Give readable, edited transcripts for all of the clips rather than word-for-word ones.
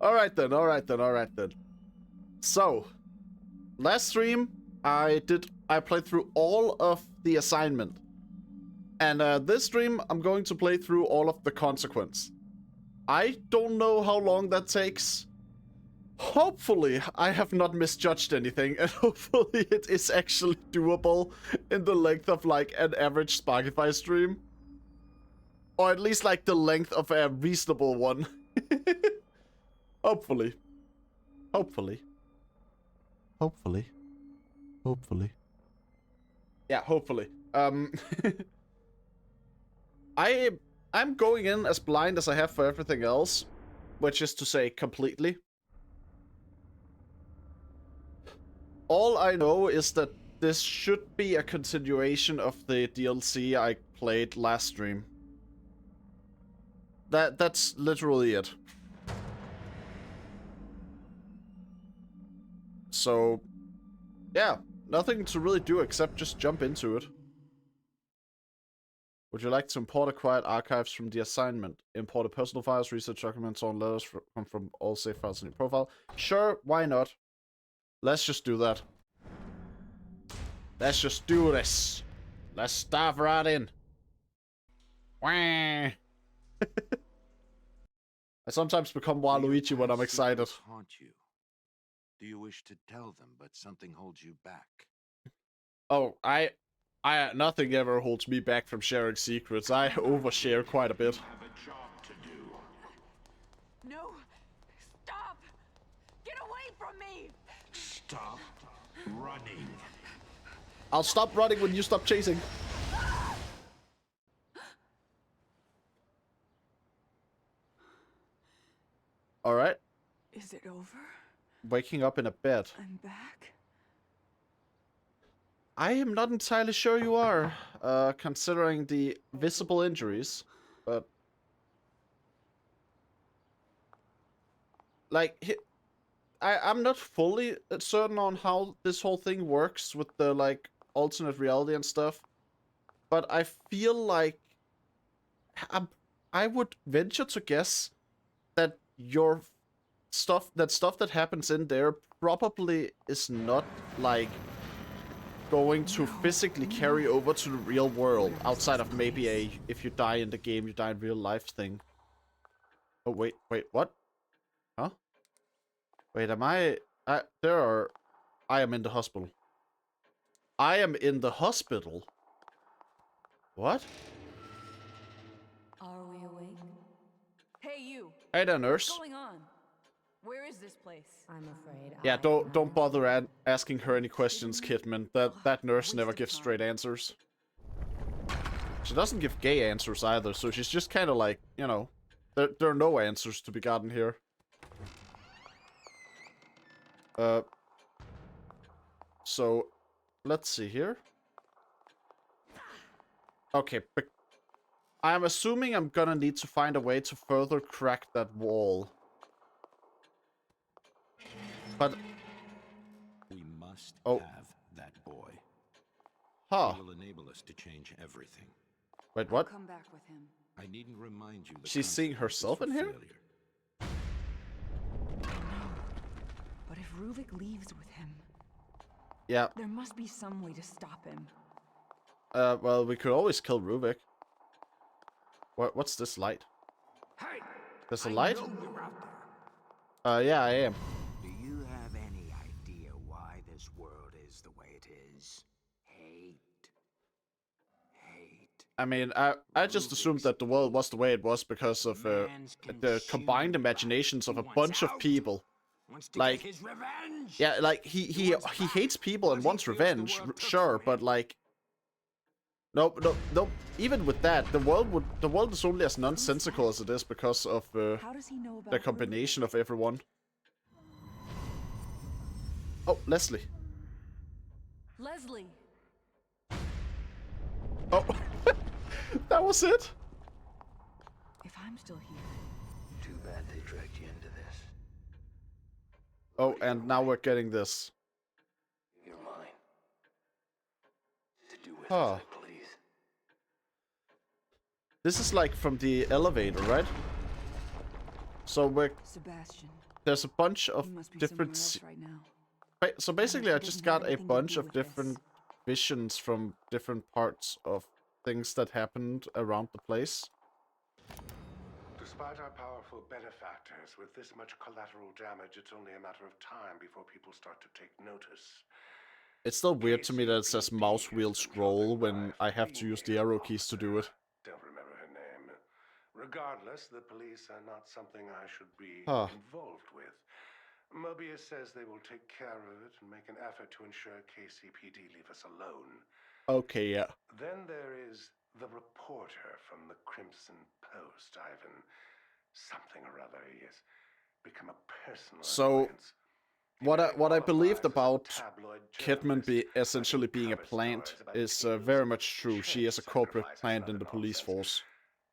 Alright then, alright then, alright then. So, last stream, I played through all of the assignment. And this stream, I'm going to play through all of the consequence. I don't know how long that takes. Hopefully, I have not misjudged anything, and hopefully it is actually doable in the length of, like, an average Sparkify stream. Or at least, like, the length of a reasonable one. Hopefully. Hopefully. Hopefully. Hopefully. Yeah, hopefully. I'm going in as blind as I have for everything else, which is to say completely. All I know is that this should be a continuation of the DLC I played last stream. That's literally it. So, yeah, nothing to really do except just jump into it. Would you like to import acquired archives from the assignment? Import personal files, research documents, on letters from all save files in your profile? Sure, why not? Let's just do that. Let's just do this. Let's dive right in. Wah. I sometimes become Waluigi when I'm excited. Haunt you. Do you wish to tell them, but something holds you back? Oh, I nothing ever holds me back from sharing secrets. I overshare quite a bit. Have a job to do. No! Stop! Get away from me! Stop running. I'll stop running when you stop chasing. Alright. Is it over? Waking up in a bed. I'm back? I am not entirely sure you are, considering the visible injuries, but... Like, I'm not fully certain on how this whole thing works with the, like, alternate reality and stuff, but I feel like... I would venture to guess that your stuff that happens in there probably is not, like, going to physically carry over to the real world, outside of maybe a, if you die in the game, you die in real life thing. Oh, wait, what? Huh? Wait, I am in the hospital. I am in the hospital? What? Are we awake? Hey, you! Hey there, nurse. What's going on? Where is this place? I'm afraid. Yeah, don't bother asking her any questions, Kidman. That nurse never gives straight answers. She doesn't give gay answers either, so she's just kind of like, you know, there are no answers to be gotten here. So, let's see here. Okay, but I'm assuming I'm gonna need to find a way to further crack that wall. But... We must Oh. have that boy. Huh. He will enable us to change everything. Wait, what? Come back with him. I needn't remind you. She's seeing herself in here? But if Ruvik leaves with him, Yeah. there must be some way to stop him. Well, we could always kill Ruvik. What's this light? Hey! There's a light? know you're out there. Yeah, I am. Do you have any idea why this world is the way it is? Hate. I mean, I just assumed that the world was the way it was because of Man's the combined consumed imaginations of a by- he bunch of wants people. Wants to Like- get his revenge. Yeah, like he hates people and wants revenge, sure, but like, nope. Even with that, the world is only as nonsensical as it is because of How does he know about the combination of everyone. Oh, Leslie. Leslie! Oh, that was it. If I'm still here, Too bad they dragged you into this. Oh, and now we're getting this. You're mine. To do with Huh. as I please. This is like from the elevator, right? So Sebastian, there's a bunch of you must be different... somewhere else right now. So basically, I He just doesn't have got a anything to bunch do of with this. different visions from different parts of things that happened around the place. Despite our powerful benefactors, with this much collateral damage, it's only a matter of time before people start to take notice. It's still weird to me that it says mouse wheel scroll when I have to use the arrow keys to do it. Don't remember her name. Regardless, the police are not something I should be Huh. involved with. Mobius says they will take care of it and make an effort to ensure KCPD leave us alone. Okay, yeah. Then there is the reporter from the Crimson Post, Ivan. Something or other. He has become a personal annoyance. What I believed He about tabloid Kidman journalist, essentially writing being a cover plant stories about is people very who much true. She is a chase corporate sacrifices plant and in the other police nonsense. force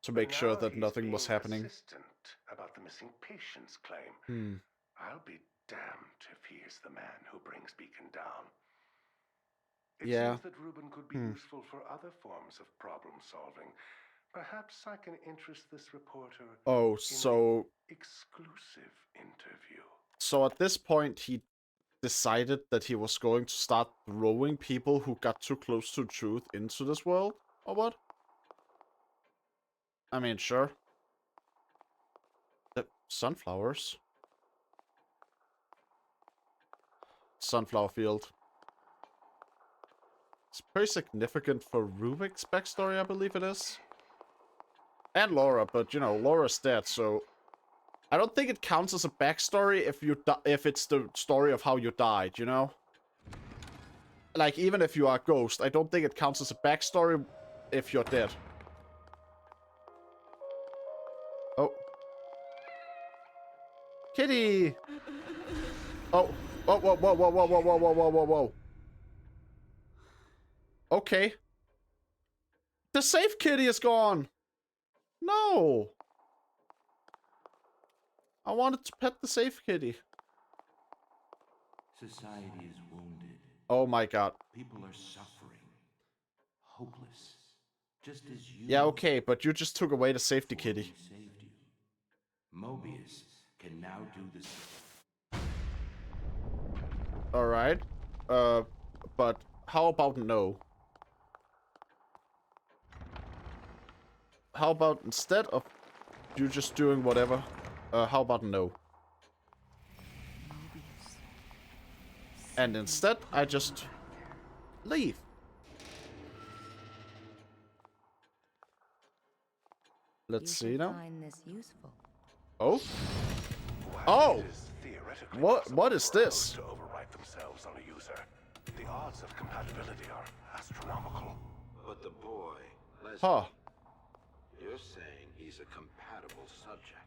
to But make sure now that he's nothing was being happening. persistent about the missing patients claim. Hmm. I'll be damned if he is the man who brings Beacon down. It Yeah. seems that Ruben could be useful for other forms of problem solving. Perhaps I can interest this reporter Oh, in so an exclusive interview. so at this point he decided that he was going to start throwing people who got too close to the truth into this world, or what? I mean, sure. The sunflowers. Sunflower field. It's pretty significant for Rubik's backstory, I believe it is. And Laura, but you know, Laura's dead, so I don't think it counts as a backstory if it's the story of how you died, you know? Like, even if you are a ghost, I don't think it counts as a backstory if you're dead. Oh. Kitty! Oh. Whoa, whoa, whoa, whoa, whoa, whoa, whoa, whoa, whoa, whoa, whoa. Okay. The safe kitty is gone! No! I wanted to pet the safe kitty. Society is wounded. Oh my god. People are suffering. Hopeless. Just as you... Yeah, okay, but you just took away the safety before kitty. we saved you. Mobius can now do this. Alright. But how about no? How about instead of you just doing whatever, how about no? Mobius. And instead, I just leave. Let's You see should now. find this useful. Oh? While Oh! it is theoretically What possible is for a this? host to overwrite themselves on a user, the odds of compatibility are astronomical. But the boy, Leslie, Huh. you're saying he's a compatible subject.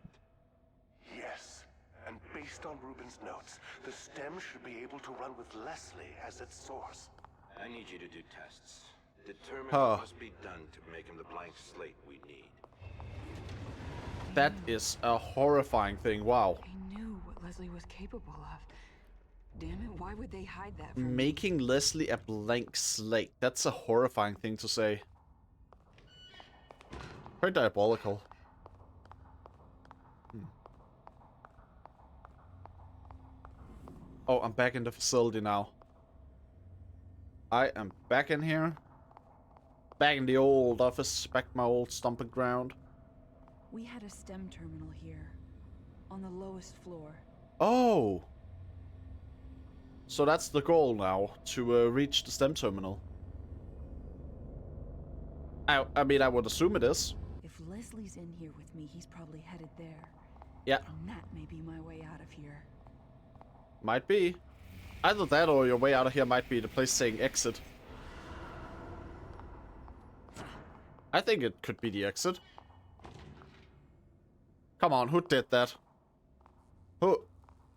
Yes, and based on Ruben's notes, the stem should be able to run with Leslie as its source. I need you to do tests. Determine Huh. what must be done to make him the blank slate we need. That is a horrifying thing. Wow. I knew what Leslie was capable of. Damn it, why would they hide that from me? Making Leslie a blank slate. That's a horrifying thing to say. Very diabolical. Oh, I'm back in the facility now. I am back in here. Back in the old office. Back my old stomping ground. We had a STEM terminal here, on the lowest floor. Oh! So that's the goal now, to reach the STEM terminal. I mean, I would assume it is. If Leslie's in here with me, he's probably headed there. Yeah, And that may be my way out of here. might be. Either that or your way out of here might be the place saying exit. I think it could be the exit. Come on, who did that?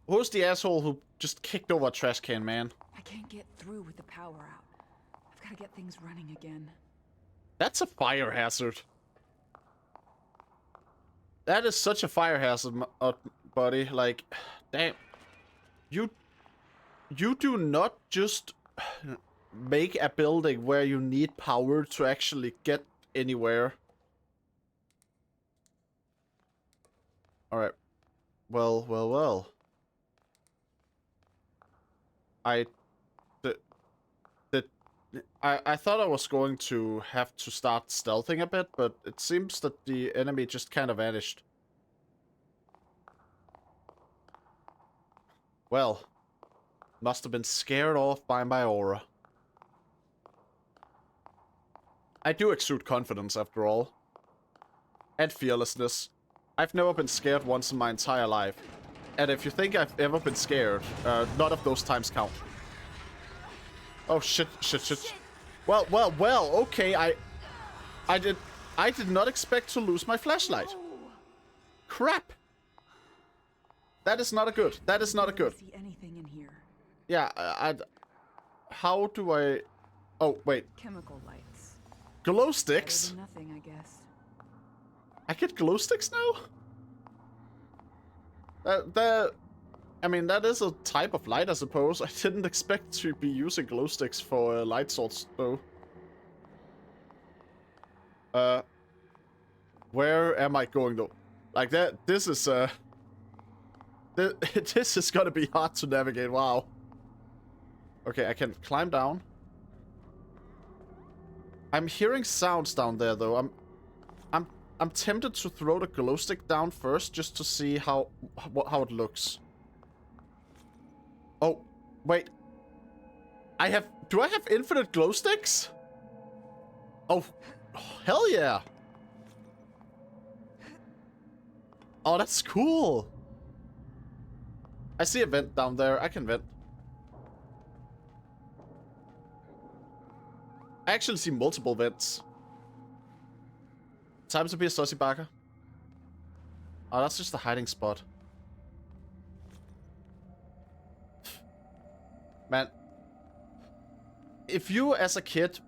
Who's the asshole who just kicked over a trash can, man? I can't get through with the power out. I've got to get things running again. That's a fire hazard. That is such a fire hazard, buddy. Like, damn. You do not just make a building where you need power to actually get anywhere. Alright. Well, well, well. I thought I was going to have to start stealthing a bit, but it seems that the enemy just kind of vanished. Well, must have been scared off by my aura. I do exude confidence, after all. And fearlessness. I've never been scared once in my entire life. And if you think I've ever been scared, none of those times count. Oh, shit. Well, okay, I did not expect to lose my flashlight. Crap. That is not a good. That is not a good. See anything in here? Yeah, how do I... Oh, wait. Chemical lights. Glow sticks? Better than nothing, I guess. I get glow sticks now? I mean, that is a type of light, I suppose. I didn't expect to be using glow sticks for light source, though. Where am I going, though? Like, this is, this is gonna be hard to navigate, wow. Okay, I can climb down. I'm hearing sounds down there, though. I'm tempted to throw the glow stick down first, just to see how it looks. Oh, wait. Do I have infinite glow sticks? Oh, hell yeah. Oh, that's cool. I see a vent down there. I can vent. I actually see multiple vents. Time to be a sussy backer. Oh, that's just a hiding spot. Man. If you, as a kid,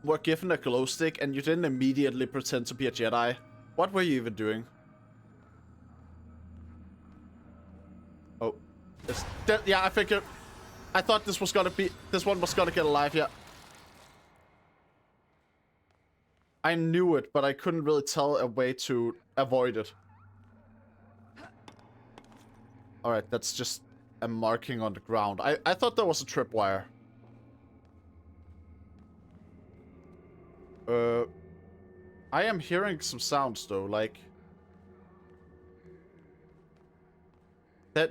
were given a glow stick and you didn't immediately pretend to be a Jedi, what were you even doing? Oh. Yeah, I figured... I thought this was gonna be... This one was gonna get alive, yeah. I knew it, but I couldn't really tell a way to avoid it. Alright, that's just a marking on the ground. I thought there was a tripwire. I am hearing some sounds, though, like...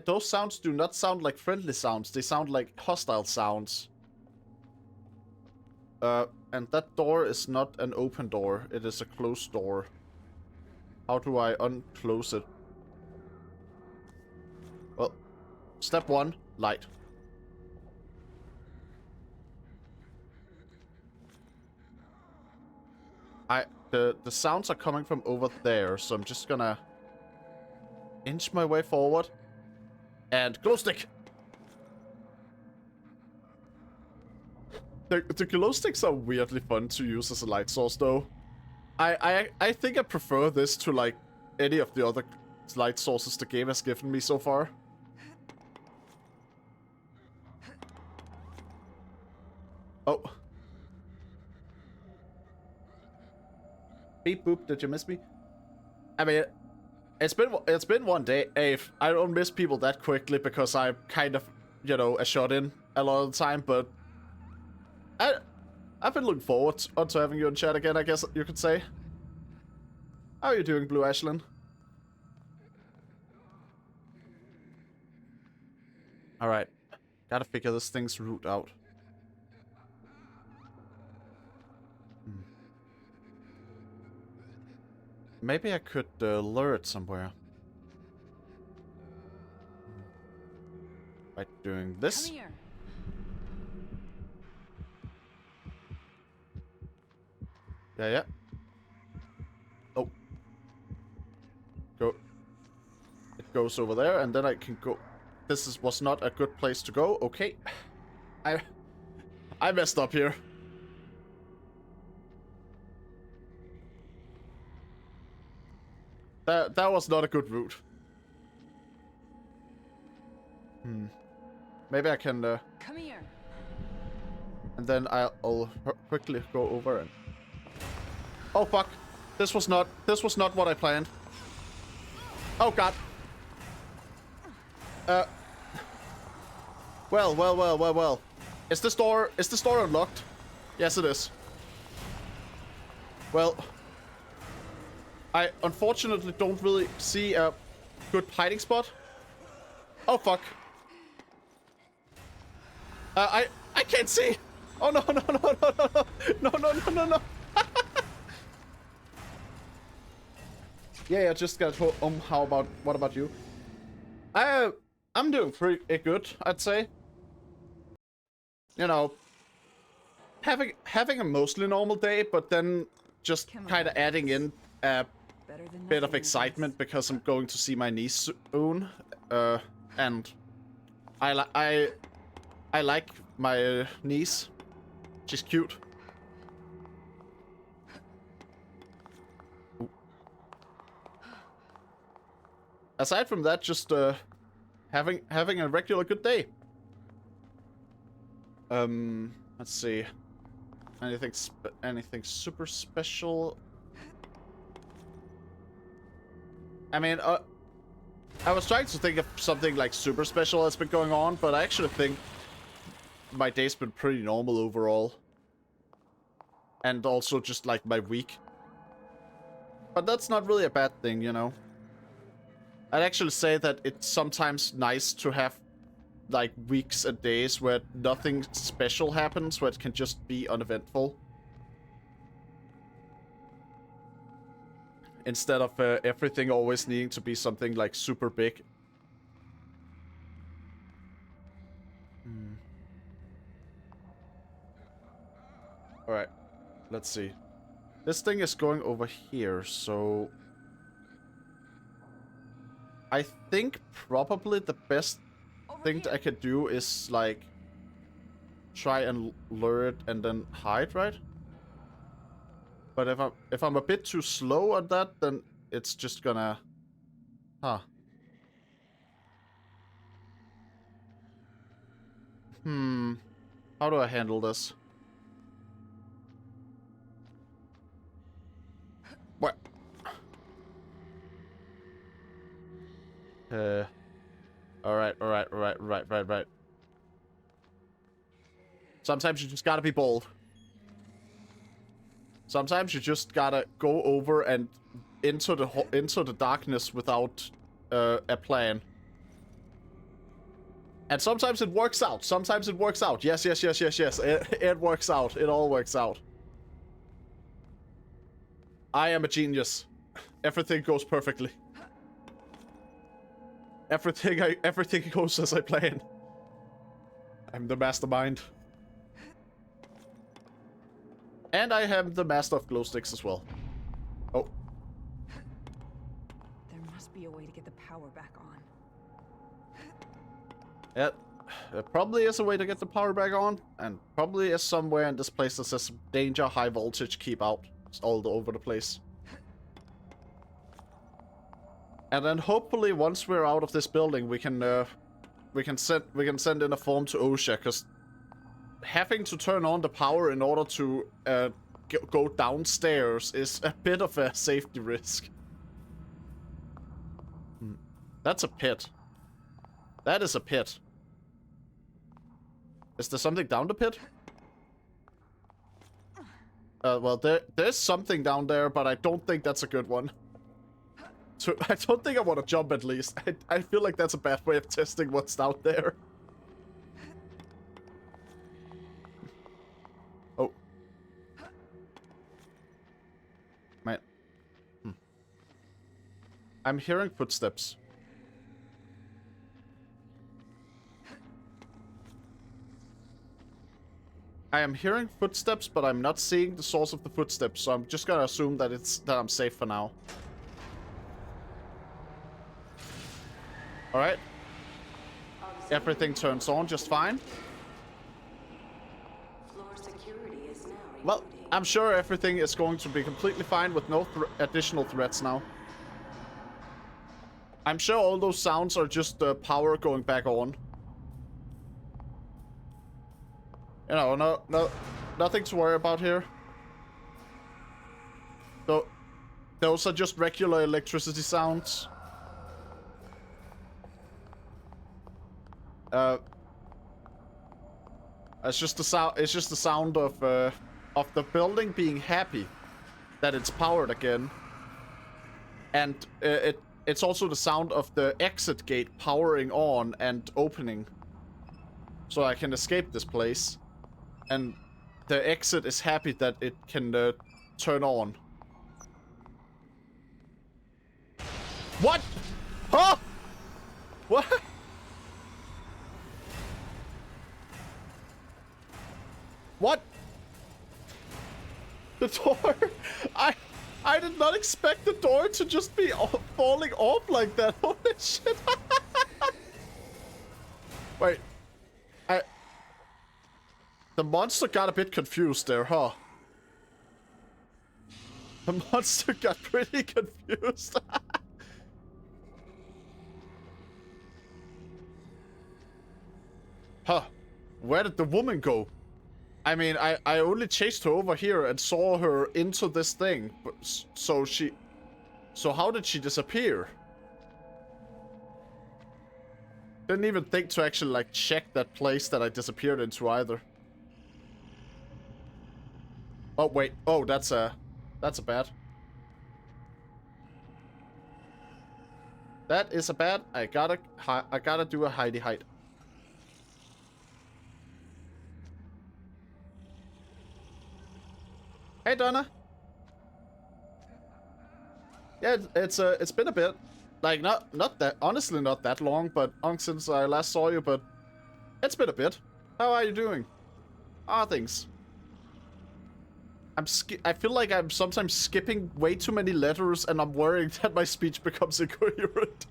Those sounds do not sound like friendly sounds, they sound like hostile sounds. And that door is not an open door, it is a closed door. How do I unclose it? Well, step 1, light. The sounds are coming from over there, so I'm just gonna inch my way forward. And glow stick! The glow sticks are weirdly fun to use as a light source, though. I think I prefer this to, like, any of the other light sources the game has given me so far. Oh. Beep boop, did you miss me? I mean, it's been one day. If I don't miss people that quickly because I'm kind of, you know, a shot-in a lot of the time, but I've been looking forward to having you in chat again, I guess you could say. How are you doing, Blue Ashlyn? Alright. Gotta figure this thing's route out. Maybe I could lure it somewhere. By doing this. Come here. Yeah. Oh. Go. It goes over there, and then I can go. This was not a good place to go. Okay. I messed up here. That was not a good route. Maybe I can. Come here. And then I'll quickly go over and. Oh fuck! This was not what I planned. Oh god! Well. Is this door unlocked? Yes, it is. Well, I unfortunately don't really see a good hiding spot. Oh, fuck. I can't see. Oh, no. No. Yeah, just got home. What about you? I'm doing pretty good, I'd say. You know, having a mostly normal day, but then just kind of adding in a bit of excitement because I'm going to see my niece soon. And I like my niece. She's cute. Ooh. Aside from that, just having a regular good day. Let's see. Anything super special? I mean, I was trying to think of something like super special that's been going on, but I actually think my day's been pretty normal overall. And also just like my week. But that's not really a bad thing, you know. I'd actually say that it's sometimes nice to have like weeks and days where nothing special happens, where it can just be uneventful. Instead of everything always needing to be something like super big. Alright, let's see. This thing is going over here, so I think probably the best thing I could do is like try and lure it and then hide, right? But if I'm a bit too slow on that, then it's just gonna... Huh. How do I handle this? What? Alright. Sometimes you just gotta be bold. Sometimes you just gotta go over and into the darkness without a plan. And sometimes it works out. Sometimes it works out. Yes. It works out. It all works out. I am a genius. Everything goes perfectly. Everything goes as I plan. I'm the mastermind. And I am the master of glow sticks as well. Oh. There must be a way to get the power back on. Yeah, there probably is a way to get the power back on, and probably is somewhere in this place that says danger, high voltage, keep out. It's all over the place. And then hopefully once we're out of this building, we can send in a form to OSHA, because having to turn on the power in order to go downstairs is a bit of a safety risk. That's a pit. That is a pit. Is there something down the pit? Well, there's something down there, but I don't think that's a good one. So I don't think I want to jump, at least. I feel like that's a bad way of testing what's down there. Oh. Man. I'm hearing footsteps. I am hearing footsteps, but I'm not seeing the source of the footsteps, so I'm just gonna assume that I'm safe for now. Alright. Everything turns on just fine. Floor security is now Well, I'm sure everything is going to be completely fine with no additional threats now. I'm sure all those sounds are just the power going back on. You know, nothing to worry about here. So, those are just regular electricity sounds. It's just the sound. It's just the sound of the building being happy that it's powered again, and it's also the sound of the exit gate powering on and opening, so I can escape this place, and the exit is happy that it can turn on. What? Huh? What? What? The door? I did not expect the door to just be falling off like that. Holy shit. Wait. The monster got a bit confused there, huh? The monster got pretty confused. Huh. Where did the woman go? I mean, I only chased her over here and saw her into this thing. So how did she disappear? Didn't even think to actually, like, check that place that I disappeared into either. Oh, wait. Oh, that's a bad. That is a bad. I gotta do a hidey hide. Hey, Donna. Yeah, it's been a bit, like not that, honestly not that long, but since I last saw you, but it's been a bit. How are you doing? How are things? I feel like I'm sometimes skipping way too many letters, and I'm worrying that my speech becomes incoherent.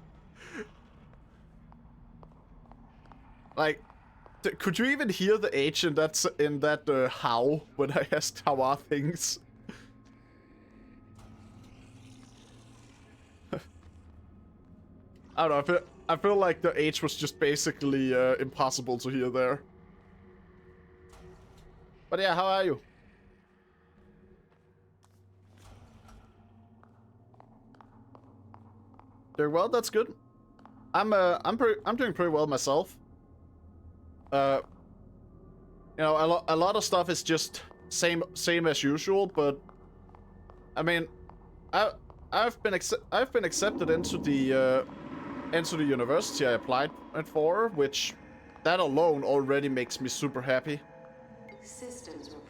Like, could you even hear the H in that how when I asked how are things? I don't know. I feel like the H was just basically impossible to hear there. But yeah, how are you? Doing well. That's good. I'm doing pretty well myself. You know, a lot of stuff is just same as usual, but I mean, I've been accepted into the university I applied for, which that alone already makes me super happy.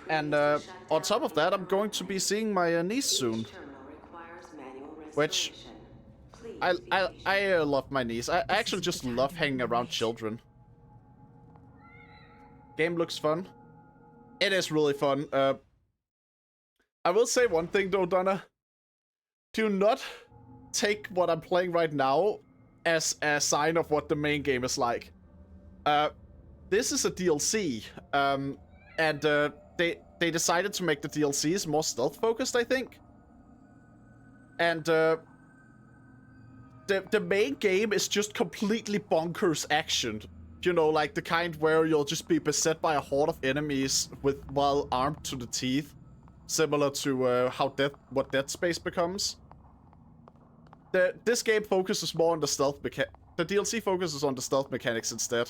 And on top of that, I'm going to be seeing my niece soon, which I love my niece. I actually just love hanging around children. Game looks fun. It is really fun. I will say one thing though, Donna. Do not take what I'm playing right now as a sign of what the main game is like. This is a DLC, and they decided to make the DLCs more stealth focused, I think. And the main game is just completely bonkers action. You know, like the kind where you'll just be beset by a horde of enemies while armed to the teeth, similar to what Dead Space becomes. This game focuses more on the stealth mechanics. The DLC focuses on the stealth mechanics instead.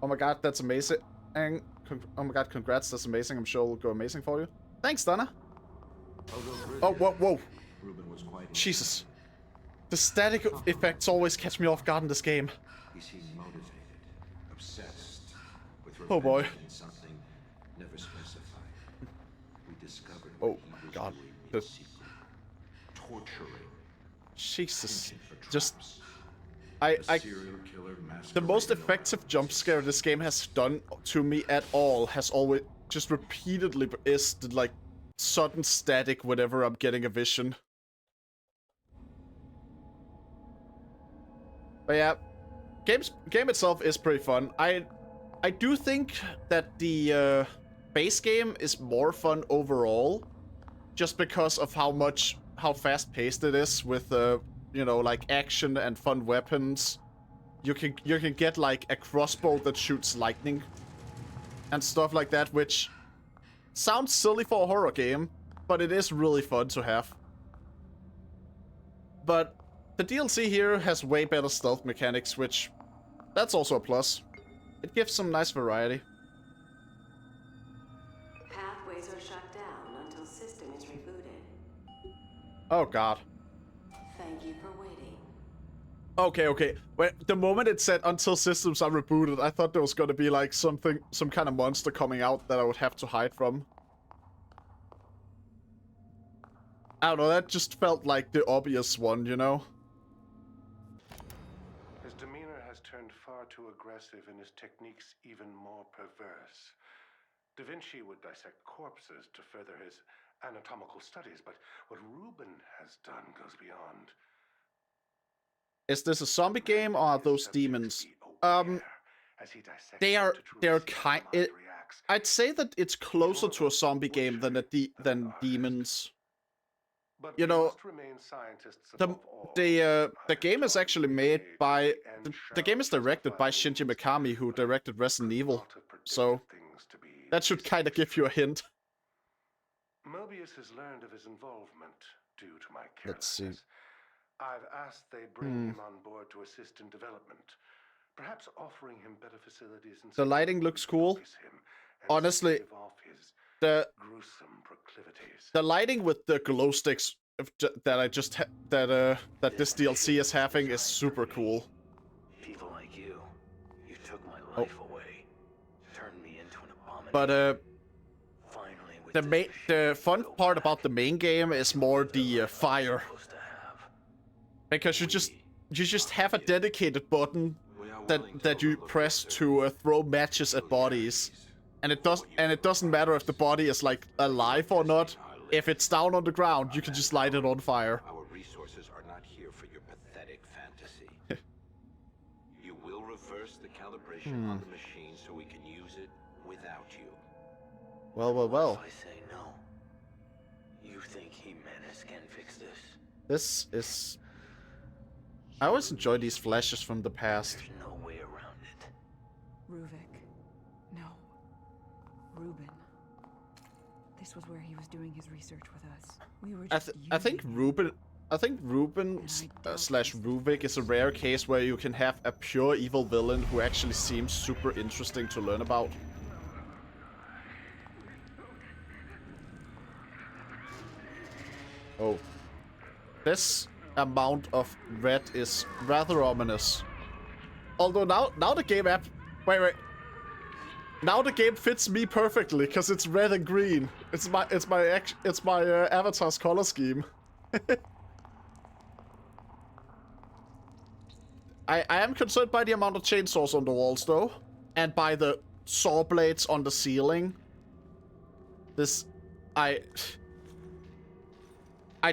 Oh my god, that's amazing. Oh my god, congrats, that's amazing. I'm sure it'll go amazing for you. Thanks, Donna. Oh, whoa. Jesus. The static effects always catch me off guard in this game. He seemed motivated, obsessed with oh boy. in something never specified. We discovered oh god. Torturing. Jesus. Just the most effective jump scare this game has done to me at all has always just repeatedly is the, like, sudden static whenever I'm getting a vision. But yeah, game itself is pretty fun. I do think that the base game is more fun overall, just because of how fast-paced it is with you know, like action and fun weapons. You can get like a crossbow that shoots lightning and stuff like that, which sounds silly for a horror game, but it is really fun to have. But The DLC here has way better stealth mechanics, which that's also a plus. It gives some nice variety. Pathways are shut down until system is rebooted. Oh god. Thank you for waiting. Okay. Wait, the moment it said until systems are rebooted, I thought there was gonna be like some kind of monster coming out that I would have to hide from. I don't know, that just felt like the obvious one, you know? His demeanor has turned far too aggressive and his techniques even more perverse. Da Vinci would dissect corpses to further his anatomical studies, but what Rubin has done goes beyond. Is this a zombie game or are those demons? They're kind. I'd say that it's closer to a zombie game than demons. But you we know, must remain scientists above all. the game is actually made by the game is directed by Shinji Mikami, who directed Resident Evil. So that should kind of give you a hint. Mobius has learned of his involvement due to my Let's see. carelessness. I've asked they bring him on board to assist in development, perhaps offering him better facilities and The lighting looks cool. Honestly, the lighting with the glow sticks that this DLC is having is super cool. People like you took my life away, turned me into an abomination. But Finally, with the fun part about the main game is more the fire, because you just have a dedicated button that you press to throw matches at bodies. And it doesn't matter if the body is like alive or not. If it's down on the ground, you can just light it on fire. Our resources are not here for your pathetic fantasy. You will reverse the calibration on the machine so we can use it without you. Well. If I say no, you think Jimenez can fix this? This is... I always enjoy these flashes from the past. There's no way around it. Ruvik. No. Rubin. This was where he was doing his research with us. We were just I think using him. Rubin slash Ruvik is a rare case where you can have a pure evil villain who actually seems super interesting to learn about. Oh. This amount of red is rather ominous. Although now the game app... Wait. Now the game fits me perfectly, because it's red and green. It's my avatar's color scheme. I am concerned by the amount of chainsaws on the walls, though. And by the saw blades on the ceiling. I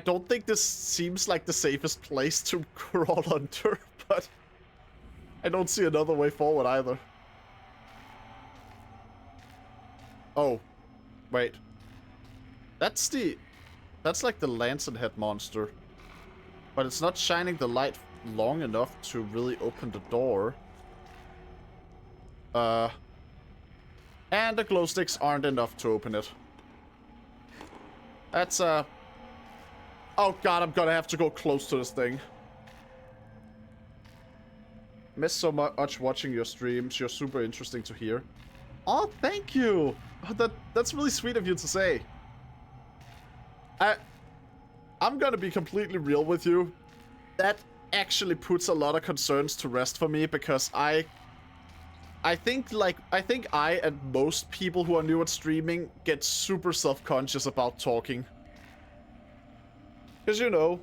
don't think this seems like the safest place to crawl under, but I don't see another way forward either. Oh, wait. That's like the lantern head monster. But it's not shining the light long enough to really open the door. And the glow sticks aren't enough to open it. That's, oh god, I'm gonna have to go close to this thing. Miss so much watching your streams. You're super interesting to hear. Oh, thank you! Oh, that's really sweet of you to say. I'm gonna be completely real with you. That actually puts a lot of concerns to rest for me, because I think I and most people who are new at streaming get super self-conscious about talking. Because, you know,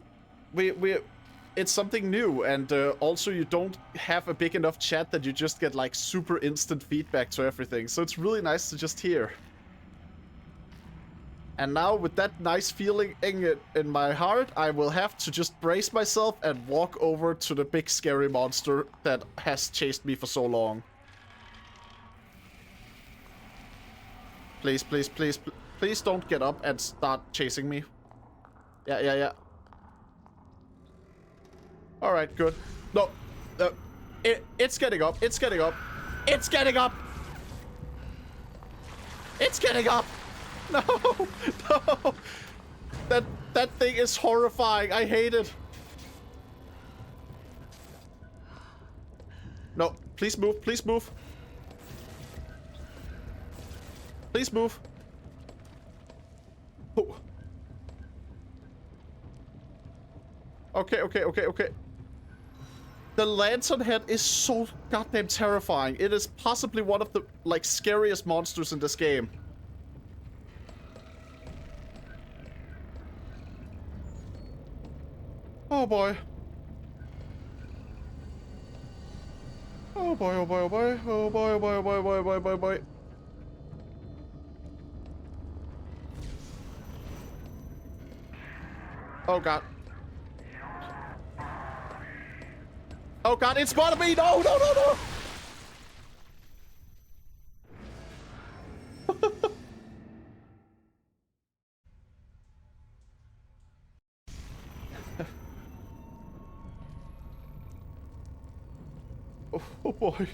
it's something new, and also you don't have a big enough chat that you just get like super instant feedback to everything, so it's really nice to just hear. And now with that nice feeling in my heart, I will have to just brace myself and walk over to the big scary monster that has chased me for so long. Please, please, please, please don't get up and start chasing me. Yeah. Alright, good. No, it's getting up, it's getting up. It's getting up! It's getting up! No! No! That thing is horrifying, I hate it. No, please move, please move. Please move. Oh. Okay, okay, okay, okay. The lantern head is so goddamn terrifying. It is possibly one of the, like, scariest monsters in this game. Oh boy. Oh boy, oh boy, oh boy. Oh boy, oh boy, oh boy, oh boy, oh boy, oh boy, oh boy. Oh god. Oh god, it spotted me! No, no, no, no! Oh boy.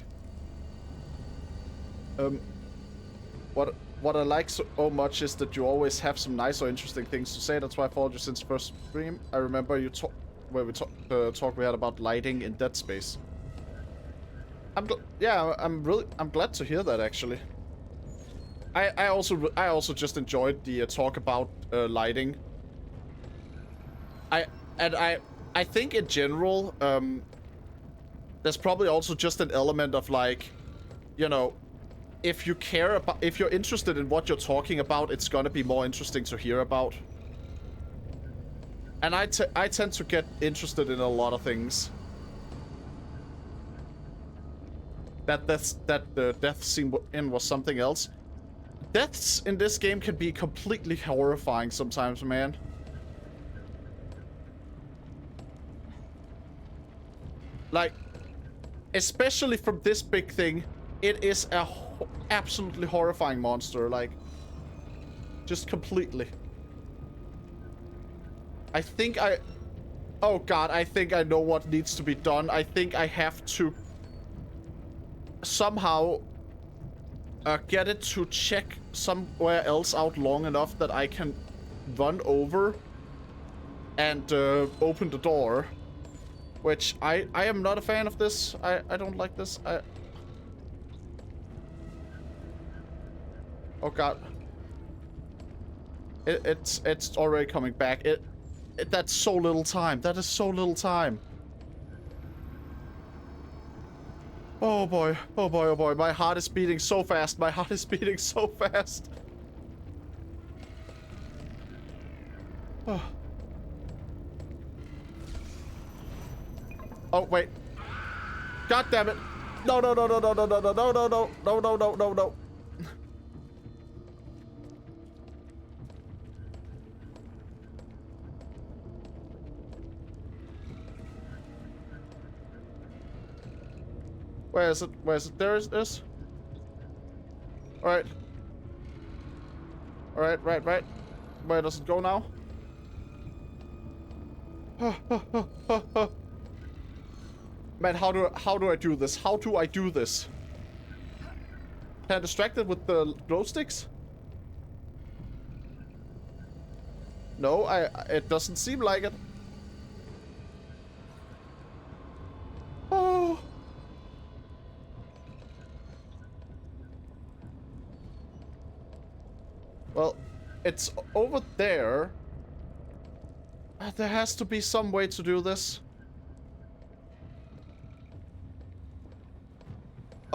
What I like so much is that you always have some nice or interesting things to say. That's why I followed you since first stream. I remember you where we talk we had about lighting in Dead Space. I'm glad to hear that actually. I also just enjoyed the talk about lighting. I think in general there's probably also just an element of like, you know, if you're interested in what you're talking about, it's gonna be more interesting to hear about. And I tend to get interested in a lot of things. That the death scene in was something else. Deaths in this game can be completely horrifying sometimes, man. Like, especially from this big thing, it is a absolutely horrifying monster, like, just completely. Oh god, I think I know what needs to be done. I think I have to somehow get it to check somewhere else out long enough that I can run over and open the door. Which I am not a fan of this. I don't like this. Oh god. It's already coming back. That's so little time. That is so little time. Oh boy. Oh boy, oh boy. My heart is beating so fast. My heart is beating so fast. Oh. Oh, wait. God damn it. No, no, no, no, no, no, no, no, no, no, no, no, no, no, no, no. Where is it? Where is it? There it is. Alright. Alright, right. Where does it go now? Man, how do I do this? How do I do this? Can I distract it with the glow sticks? No, it doesn't seem like it. Oh. Well, it's over there. There has to be some way to do this.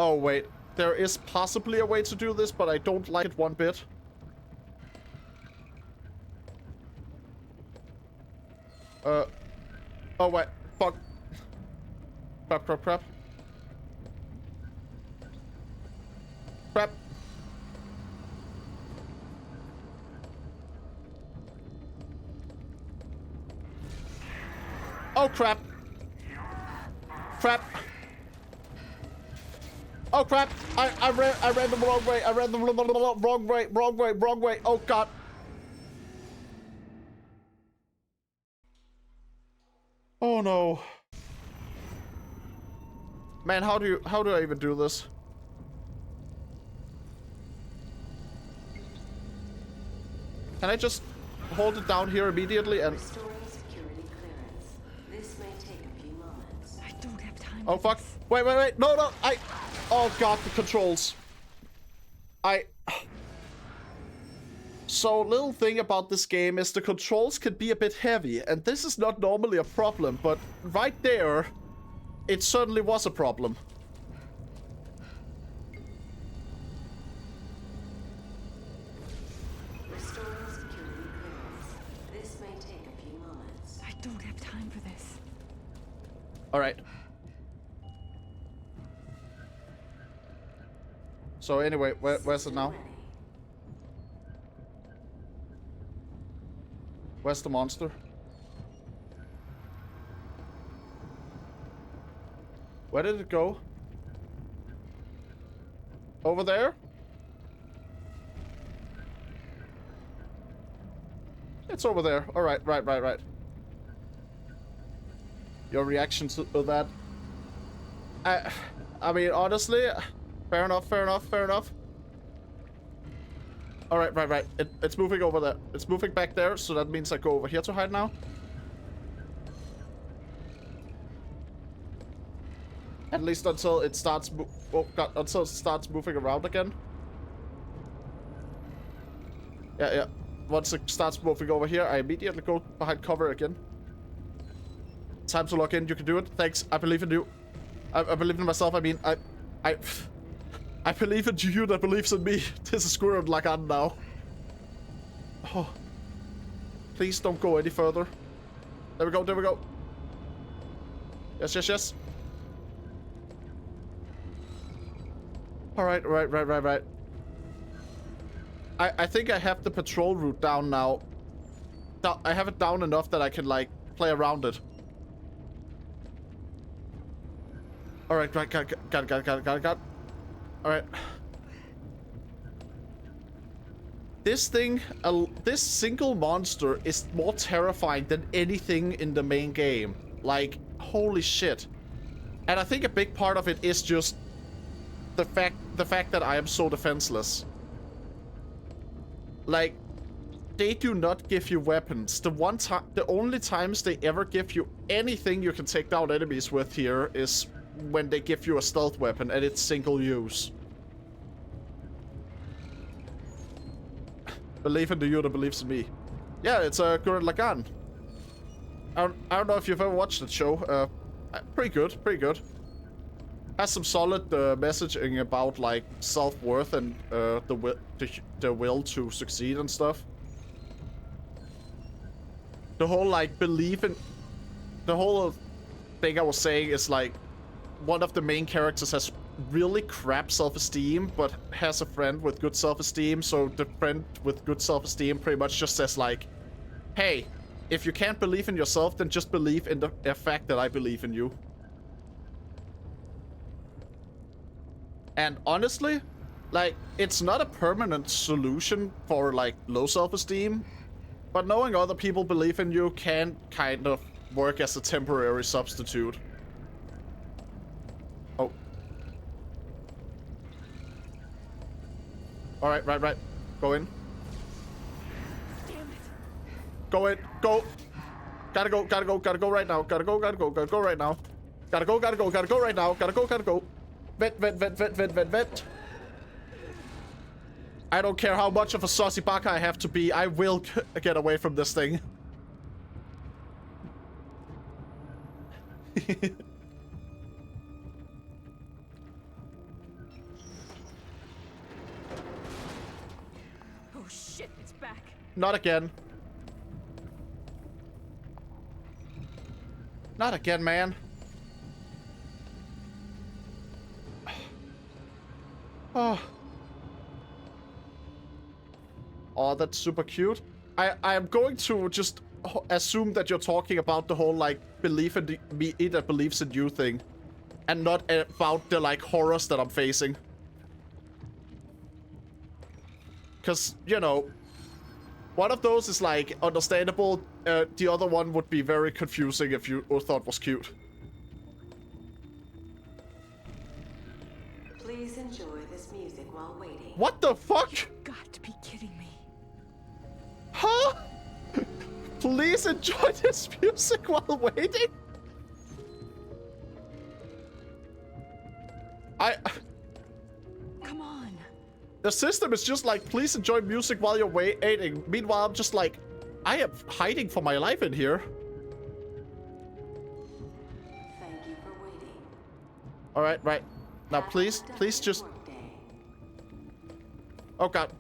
Oh, wait. There is possibly a way to do this, but I don't like it one bit. Oh, wait. Fuck. Crap, crap, crap. Crap. Oh, crap. Crap. Oh, crap. I ran the wrong way. I ran the wrong way. Oh, God. Oh, no. Man, how do I even do this? Can I just hold it down here immediately and... Restoring security clearance. This may take a few moments. I don't have time. Oh, for fuck. this. Wait. No. Oh, God, the controls. So, little thing about this game is the controls can be a bit heavy, and this is not normally a problem, but right there, it certainly was a problem. Restoring security clearance. This may take a few moments. I don't have time for this. Alright. So anyway, where's it now? Ready. Where's the monster? Where did it go? Over there? It's over there. Alright, right. Your reaction to that? I mean, honestly, fair enough. Alright, right. It's moving over there. It's moving back there, so that means I go over here to hide now. At least until it starts until it starts moving around again. Yeah. Once it starts moving over here, I immediately go behind cover again. Time to log in. You can do it. Thanks. I believe in you. I believe in myself. I mean, I believe in you that believes in me. This is Gurren Lagann now. Oh. Please don't go any further. There we go. Yes. Alright, right. I think I have the patrol route down now. I have it down enough that I can, like, play around it. Alright, right, got it. Alright. This thing, this single monster is more terrifying than anything in the main game. Like, holy shit. And I think a big part of it is just the fact that I am so defenseless. Like, they do not give you weapons. The only times they ever give you anything you can take down enemies with here is when they give you a stealth weapon, and it's single use. Believe in the you that believes in me. Yeah, it's Gurren Lagann. I don't know if you've ever watched that show. Pretty good. Has some solid messaging about, like, self-worth and the will to succeed and stuff. The whole, like, belief in... The whole thing I was saying is, like, one of the main characters has really crap self-esteem, but has a friend with good self-esteem, so the friend with good self-esteem pretty much just says, like, hey, if you can't believe in yourself, then just believe in the fact that I believe in you. And honestly, like, it's not a permanent solution for, like, low self-esteem, but knowing other people believe in you can kind of work as a temporary substitute. Oh. Alright, right. Go in. Damn it. Go in. Go. Gotta go right now. Gotta go right now. Gotta go right now. Gotta go. Vet. I don't care how much of a saucy baka I have to be, I will get away from this thing. Oh shit, it's back. Not again. Not again, man. Oh, that's super cute. I am going to just assume that you're talking about the whole, like, belief in me that believes in you thing. And not about the, like, horrors that I'm facing. Because, you know, one of those is, like, understandable. The other one would be very confusing if you thought was cute. Please enjoy this music while waiting. What the fuck? Got to be kidding me. Huh? Please enjoy this music while waiting? Come on. The system is just like, please enjoy music while you're waiting. Meanwhile, I'm just like, I am hiding for my life in here. Thank you for waiting. All right, right. Now, please just... Oh, God.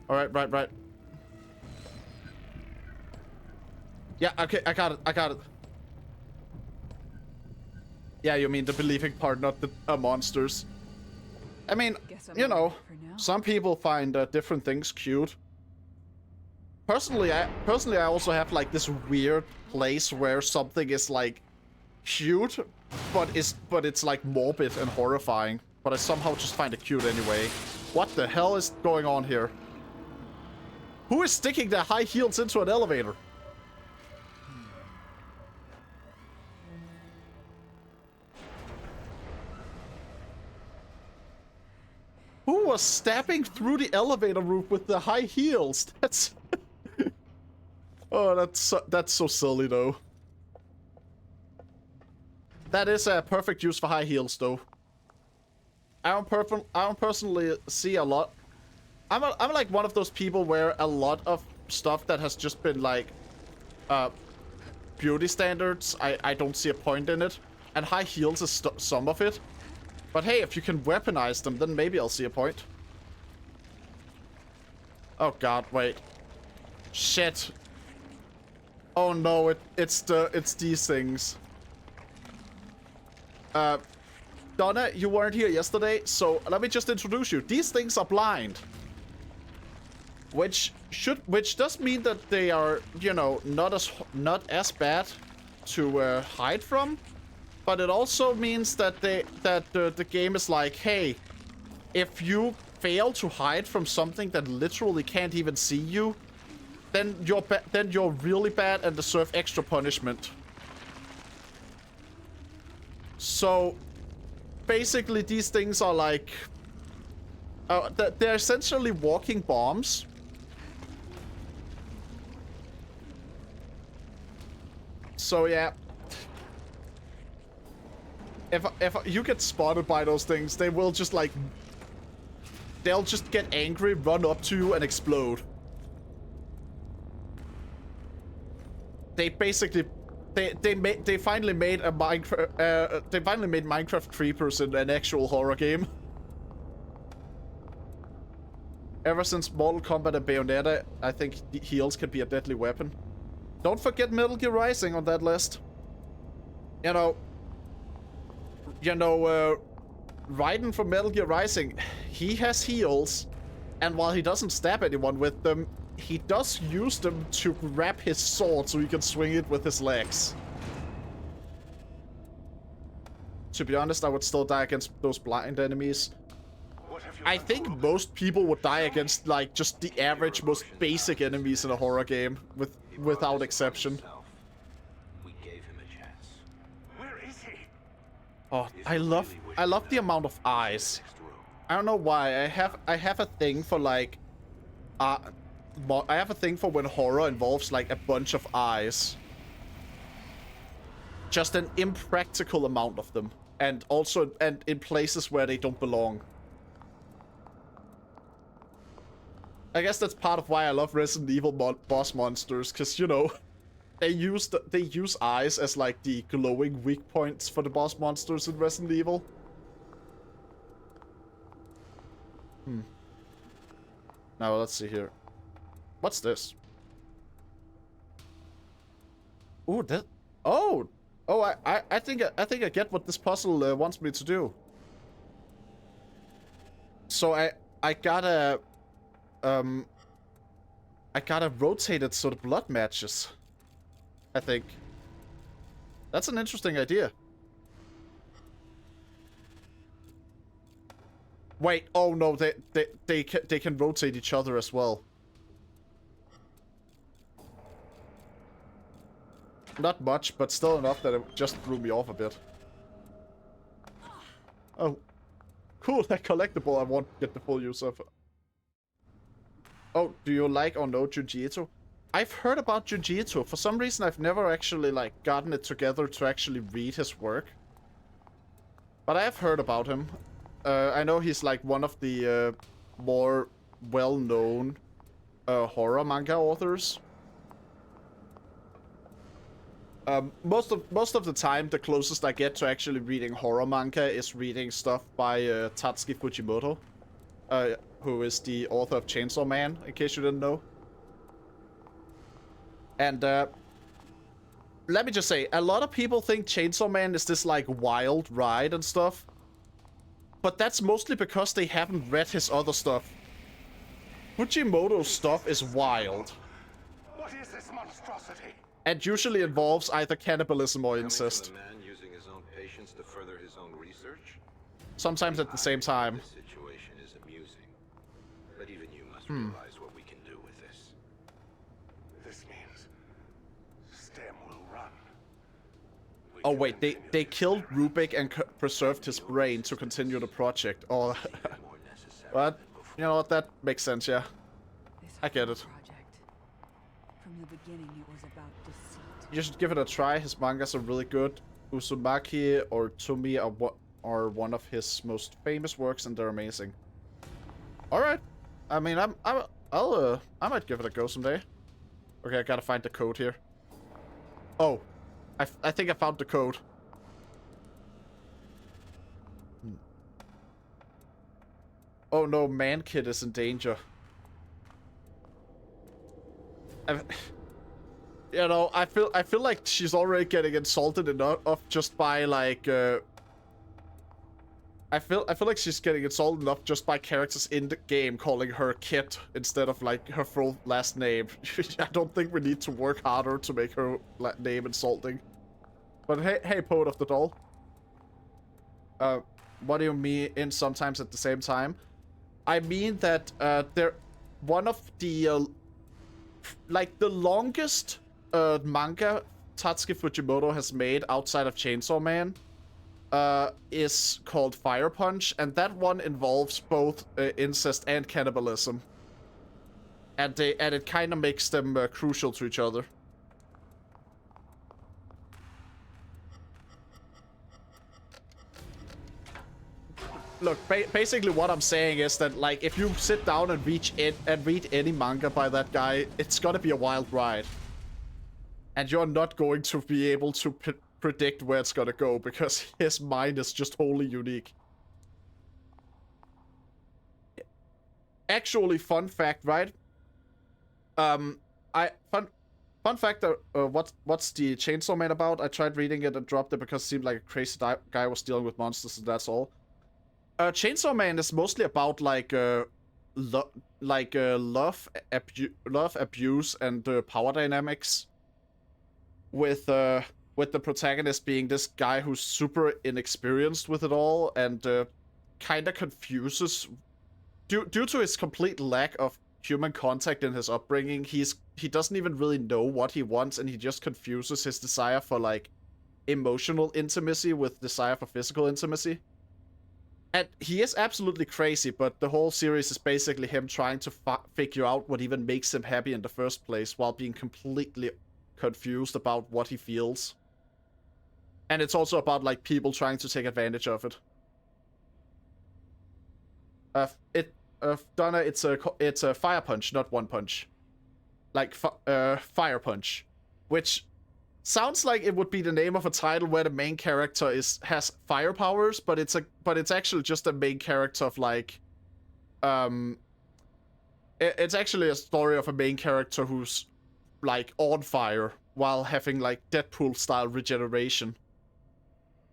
All right, right. Yeah, okay, I got it. Yeah, you mean the believing part, not the monsters. I mean, you know, some people find different things cute. Personally, I also have like this weird place where something is like cute, but it's like morbid and horrifying. But I somehow just find it cute anyway. What the hell is going on here? Who is sticking their high heels into an elevator? Who was stabbing through the elevator roof with the high heels? That's... Oh, that's so silly, though. That is a perfect use for high heels, though. I don't personally see a lot. I'm like one of those people where a lot of stuff that has just been like beauty standards, I don't see a point in it. And high heels is some of it. But hey, if you can weaponize them, then maybe I'll see a point. Oh god, wait. Shit. Oh no, it's these things. Donna, you weren't here yesterday, so let me just introduce you. These things are blind. Which does mean that they are, you know, not as bad to hide from. But it also means that the game is like, hey, if you fail to hide from something that literally can't even see you, then you're really bad and deserve extra punishment. So basically, these things are like, they're essentially walking bombs. So yeah. If you get spotted by those things, they will just like... They'll just get angry, run up to you, and explode. They basically... They finally made a Minecraft... they finally made Minecraft Creepers in an actual horror game. Ever since Mortal Kombat and Bayonetta, I think the heals can be a deadly weapon. Don't forget Metal Gear Rising on that list. You know, Raiden from Metal Gear Rising, he has heals, and while he doesn't stab anyone with them, he does use them to grab his sword so he can swing it with his legs. To be honest, I would still die against those blind enemies. I think most people would die against, like, just the average, most basic enemies in a horror game, without exception. We gave him a chance. Where is he? Oh, I love the amount of eyes. I don't know why. I have a thing for like, I have a thing for when horror involves like a bunch of eyes. Just an impractical amount of them, and also in places where they don't belong. I guess that's part of why I love Resident Evil boss monsters, because, you know, they use eyes as like the glowing weak points for the boss monsters in Resident Evil. Now let's see here. What's this? Ooh, that. Oh, I think I get what this puzzle wants me to do. So I gotta rotate it so the blood matches. I think. That's an interesting idea. Wait, oh no, they can rotate each other as well. Not much, but still enough that it just threw me off a bit. Oh. Cool, that collectible I won't get the full use of. Oh, do you like or know Junji Ito? I've heard about Junji Ito. For some reason, I've never actually, like, gotten it together to actually read his work. But I have heard about him. I know he's like one of the more well-known horror manga authors. Most of the time, the closest I get to actually reading horror manga is reading stuff by Tatsuki Fujimoto, who is the author of Chainsaw Man, in case you didn't know. And let me just say, a lot of people think Chainsaw Man is this like wild ride and stuff, but that's mostly because they haven't read his other stuff. Fujimoto's stuff is wild. What is this monstrosity? And usually involves either cannibalism or incest. Coming from a man using his own patients to further his own research? Sometimes at the same time. This situation is amusing, but even you must realize what we can do with this. This means STEM will run. We Oh can wait, they continue this killed experiment. Rubik and preserved his brain to continue the project. Oh, Even more necessary but than before. you know what? That makes sense, yeah. This I get whole it. project. From the beginning, it was about deceit. You should give it a try. His mangas are really good. Uzumaki or Tumi are one of his most famous works, and they're amazing. All right. I mean, I might give it a go someday. Okay, I gotta find the code here. Oh, I think I found the code. Oh no, Man Kid is in danger. You know, I feel like she's already getting insulted enough just by like I feel like she's getting insulted enough just by characters in the game calling her Kit instead of like her full last name. I don't think we need to work harder to make her name insulting. But hey, Poet of the Doll. What do you mean in sometimes at the same time? I mean that they're one of the like the longest manga Tatsuki Fujimoto has made outside of Chainsaw Man is called Fire Punch, and that one involves both incest and cannibalism, and it kind of makes them crucial to each other. Look, basically what I'm saying is that, like, if you sit down and read any manga by that guy, it's gonna be a wild ride. And you're not going to be able to predict where it's gonna go, because his mind is just wholly unique. Actually, fun fact, right? Fun fact, what's the Chainsaw Man about? I tried reading it and dropped it because it seemed like a crazy guy was dealing with monsters, and that's all. Chainsaw Man is mostly about like love, abuse, and power dynamics. With the protagonist being this guy who's super inexperienced with it all and kind of confuses due to his complete lack of human contact in his upbringing. He doesn't even really know what he wants, and he just confuses his desire for like emotional intimacy with desire for physical intimacy. And he is absolutely crazy, but the whole series is basically him trying to figure out what even makes him happy in the first place while being completely confused about what he feels. And it's also about like people trying to take advantage of it. Donna, it's a Fire Punch, not One Punch. Like Fire Punch, which sounds like it would be the name of a title where the main character has fire powers, but it's actually just a main character of like it's actually a story of a main character who's like on fire while having like Deadpool style regeneration.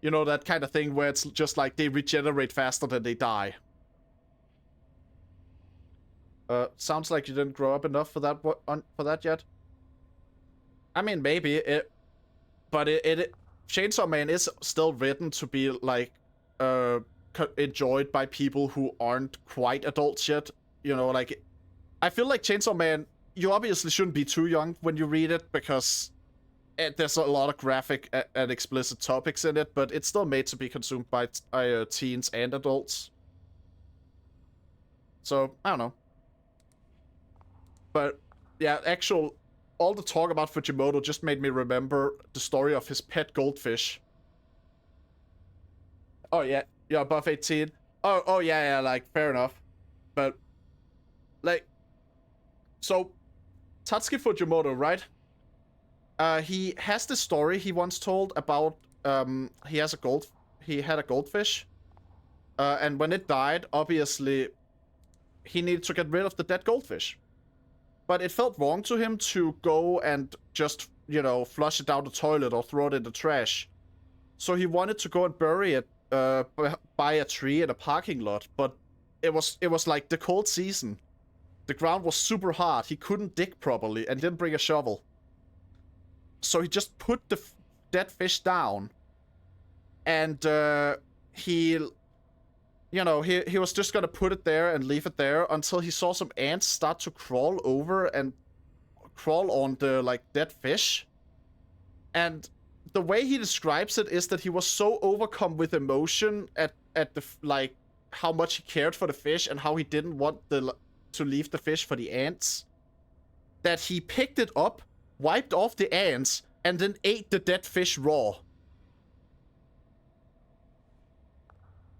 You know, that kind of thing where it's just like they regenerate faster than they die. Sounds like you didn't grow up enough for that yet. I mean, maybe but Chainsaw Man is still written to be like enjoyed by people who aren't quite adults yet. You know, like I feel like Chainsaw Man, you obviously shouldn't be too young when you read it because there's a lot of graphic and explicit topics in it, but it's still made to be consumed by teens and adults. So, I don't know. But, yeah, all the talk about Fujimoto just made me remember the story of his pet goldfish. Oh yeah, you're above 18. Oh yeah, like fair enough. But like, so Tatsuki Fujimoto, right? He has this story he once told about he had a goldfish. And when it died, obviously he needed to get rid of the dead goldfish. But it felt wrong to him to go and just, you know, flush it down the toilet or throw it in the trash. So he wanted to go and bury it by a tree in a parking lot, but it was like the cold season. The ground was super hard. He couldn't dig properly and didn't bring a shovel. So he just put the dead fish down, and he was just gonna put it there and leave it there until he saw some ants start to crawl over and crawl on the like dead fish. And the way he describes it is that he was so overcome with emotion at the like how much he cared for the fish and how he didn't want to leave the fish for the ants, that he picked it up, wiped off the ants, and then ate the dead fish raw.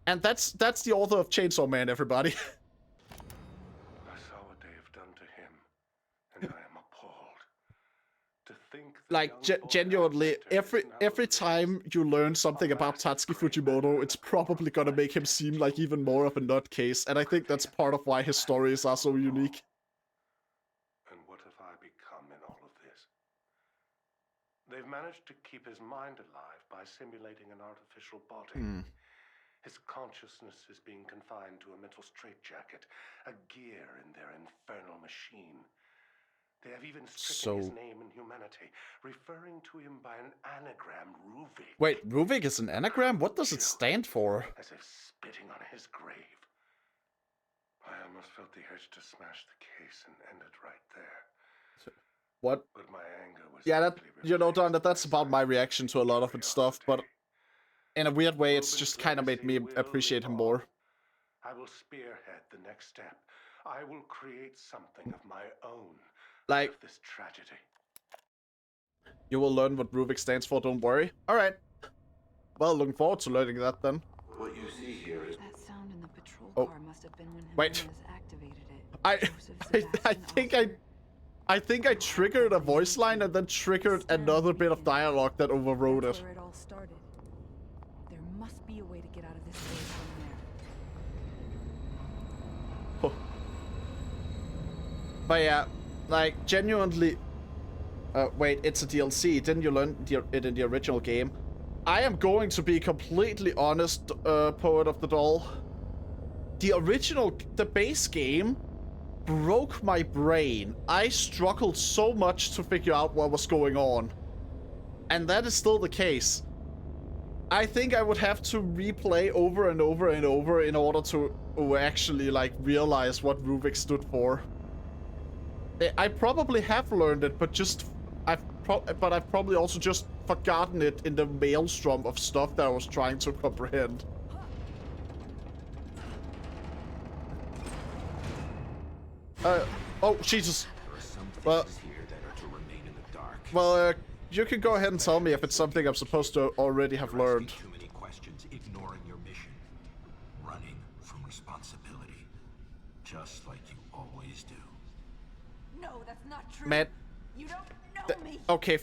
And that's the author of Chainsaw Man, everybody. I saw what they have done to him, and I am appalled. To think that Like, young boy genuinely, Alistair is now every this. time you learn something about Tatsuki Fujimoto, it's probably gonna make him seem like even more of a nutcase, and I think that's part of why his stories are so unique. And what have I become in all of this? They've managed to keep his mind alive by simulating an artificial body. His consciousness is being confined to a mental straitjacket, a gear in their infernal machine. They have even stricken his name and humanity, referring to him by an anagram, Ruvik. Wait, Ruvik is an anagram? What does it stand for? As if spitting on his grave. I almost felt the urge to smash the case and end it right there. What? But my anger was Yeah, that, quickly you know, replaced Don, that's by about my reaction to a lot of its stuff, but curiosity. in a weird way, it's Rubin's just kind of made me legacy will appreciate him live more. on. I will spearhead the next step. I will create something of my own Like, out of this tragedy. you will learn what Ruvik stands for, don't worry. Alright. Well, looking forward to learning that then. What you see here is That sound in the patrol Oh. car must have been when Wait. Jimenez activated it. I Joseph Sebastian I think I triggered a voice line and then triggered another bit of dialogue that overrode That's it. where it all started. There must be a way to get out of this cave from there. But yeah, like, genuinely... wait, it's a DLC. Didn't you learn it in the original game? I am going to be completely honest, Poet of the Doll. The base game broke my brain. I struggled so much to figure out what was going on. And that is still the case. I think I would have to replay over and over and over in order to actually, like, realize what Ruvik stood for. I probably have learned it, but just... I've probably also just forgotten it in the maelstrom of stuff that I was trying to comprehend. Oh, Jesus. There are some things Well- here that are to remain in the dark. Well, you can go ahead and tell me if it's something I'm supposed to already have You're asking learned. too many questions, ignoring your mission. Running from responsibility. Just like you always do. No, that's not true. Man, You don't know me. okay,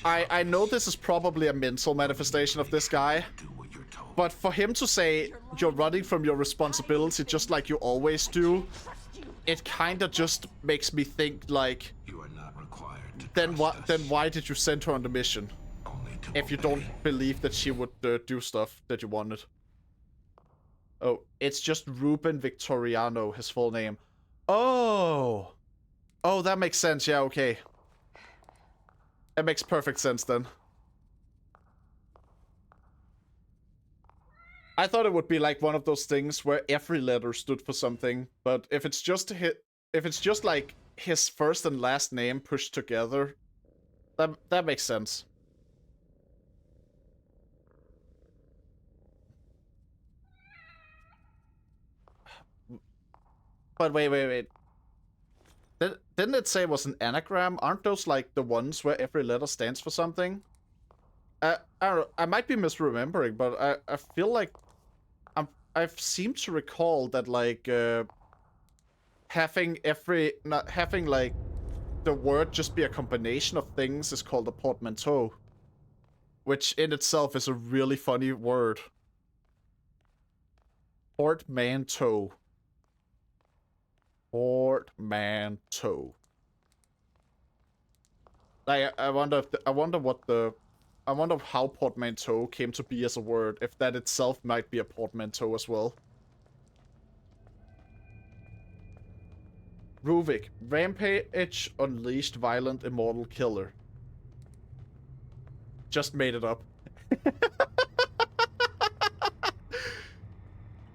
I know this is probably a mental manifestation of this guy, Do what you're told. but for him to say you're running from your responsibility just like you always do, Trust you. it kinda just makes me think, like, You are not required to then trust us. why did you send her on the mission? Only to If you obey. don't believe that she would do stuff that you wanted. Oh, it's just Ruben Victoriano, his full name. Oh! Oh, that makes sense, yeah, okay. That makes perfect sense then. I thought it would be like one of those things where every letter stood for something, but if it's just like his first and last name pushed together, that makes sense. But wait. Didn't it say it was an anagram? Aren't those like the ones where every letter stands for something? I don't know. I might be misremembering, but I feel like I've seemed to recall that like having like the word just be a combination of things is called a portmanteau, which in itself is a really funny word. Portmanteau. Portmanteau. I wonder how portmanteau came to be as a word, if that itself might be a portmanteau as well. Ruvik, Rampage Unleashed Violent Immortal Killer. Just made it up.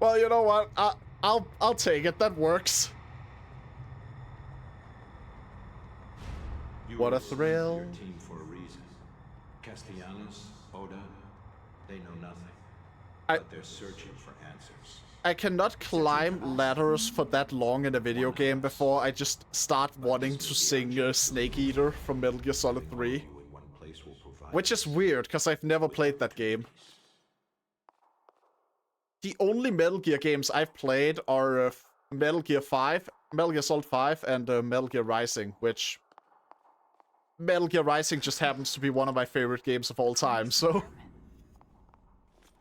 Well, you know what? I'll take it. That works. What a thrill. Your team for a reason. Castellanos, Oda, they know nothing. But they're searching for answers. I cannot climb ladders for that long in a video game before I just start wanting to sing Snake Eater from Metal Gear Solid 3. Which is weird, because I've never played that game. The only Metal Gear games I've played are Metal Gear 5, Metal Gear Solid 5, and Metal Gear Rising, which... Metal Gear Rising just happens to be one of my favorite games of all time, so...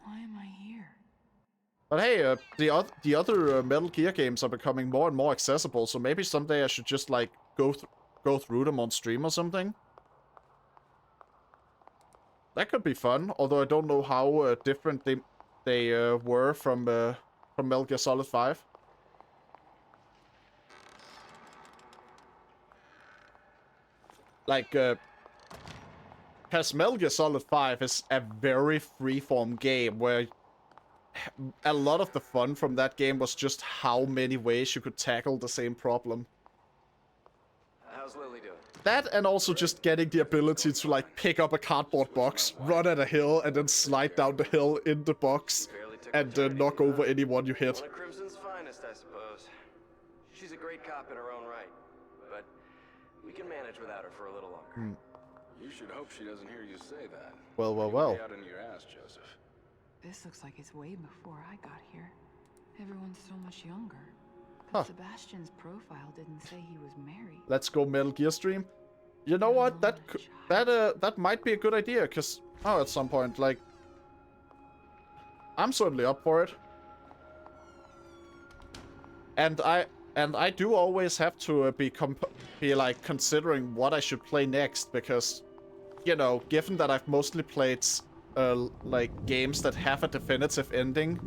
Why am I here? But hey, the other Metal Gear games are becoming more and more accessible, so maybe someday I should just, like, go through them on stream or something. That could be fun, although I don't know how different they were from Metal Gear Solid 5. Like, because Metal Gear Solid 5 is a very freeform game where a lot of the fun from that game was just how many ways you could tackle the same problem. How's Lily doing? That and also just getting the ability to like pick up a cardboard box, run at a hill, and then slide down the hill in the box and knock over anyone you hit. One of Crimson's finest, I suppose. She's a great cop in her own right, but we can manage without her for a little longer. You should hope she doesn't hear you say that. Well. You're out in your ass, Joseph. This looks like it's way before I got here. Everyone's so much younger. Huh. Sebastian's profile didn't say he was married. Let's go Metal Gear stream. You know what? That might be a good idea, cause at some point, like, I'm certainly up for it. And I do always have to be like considering what I should play next, because, you know, given that I've mostly played like games that have a definitive ending,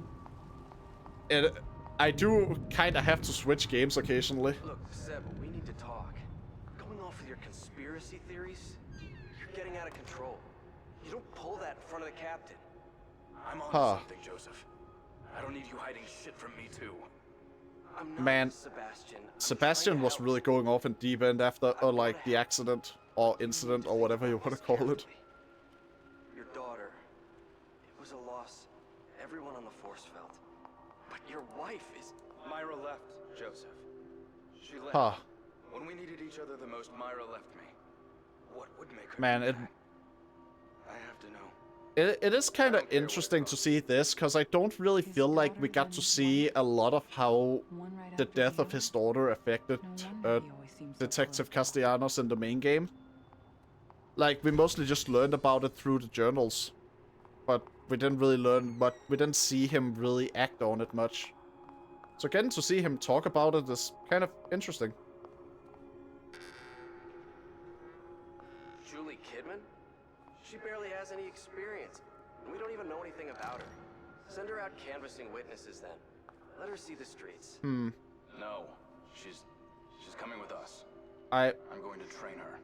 I do kind of have to switch games occasionally. Look, Seb, we need to talk. Going off with your conspiracy theories, you're getting out of control. You don't pull that in front of the captain. I'm on something, Joseph. I don't need you hiding shit from me too. I'm not Man, Sebastian was really going off in deep end after like the accident or incident or whatever you want to call it. Your daughter, it was a loss everyone on the force felt. But your wife is... Myra left, Joseph. She left. When we needed each other the most, Myra left me. What would make her Man, do that? I have to know. It is kind of interesting to see this, because I don't really feel like we got to see a lot of how the death of his daughter affected Detective Castellanos in the main game. Like, we mostly just learned about it through the journals, but we didn't really learn, but we didn't see him really act on it much. So getting to see him talk about it is kind of interesting. Julie Kidman? She barely has any experience, and we don't even know anything about her. Send her out canvassing witnesses then. Let her see the streets. No, she's coming with us. I'm going to train her.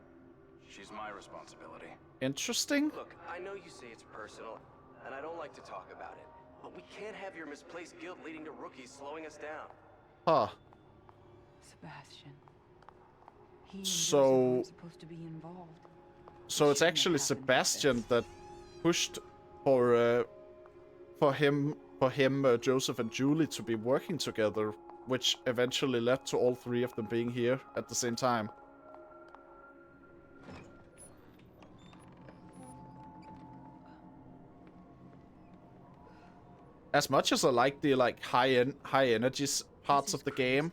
She's my responsibility. Interesting. Look, I know you say it's personal, and I don't like to talk about it, but we can't have your misplaced guilt leading to rookies slowing us down. Sebastian. He and So- Joseph weren't supposed to be involved. So it's actually Sebastian that pushed for him, Joseph and Julie to be working together, which eventually led to all three of them being here at the same time. as much as I like the like high energy parts of the game,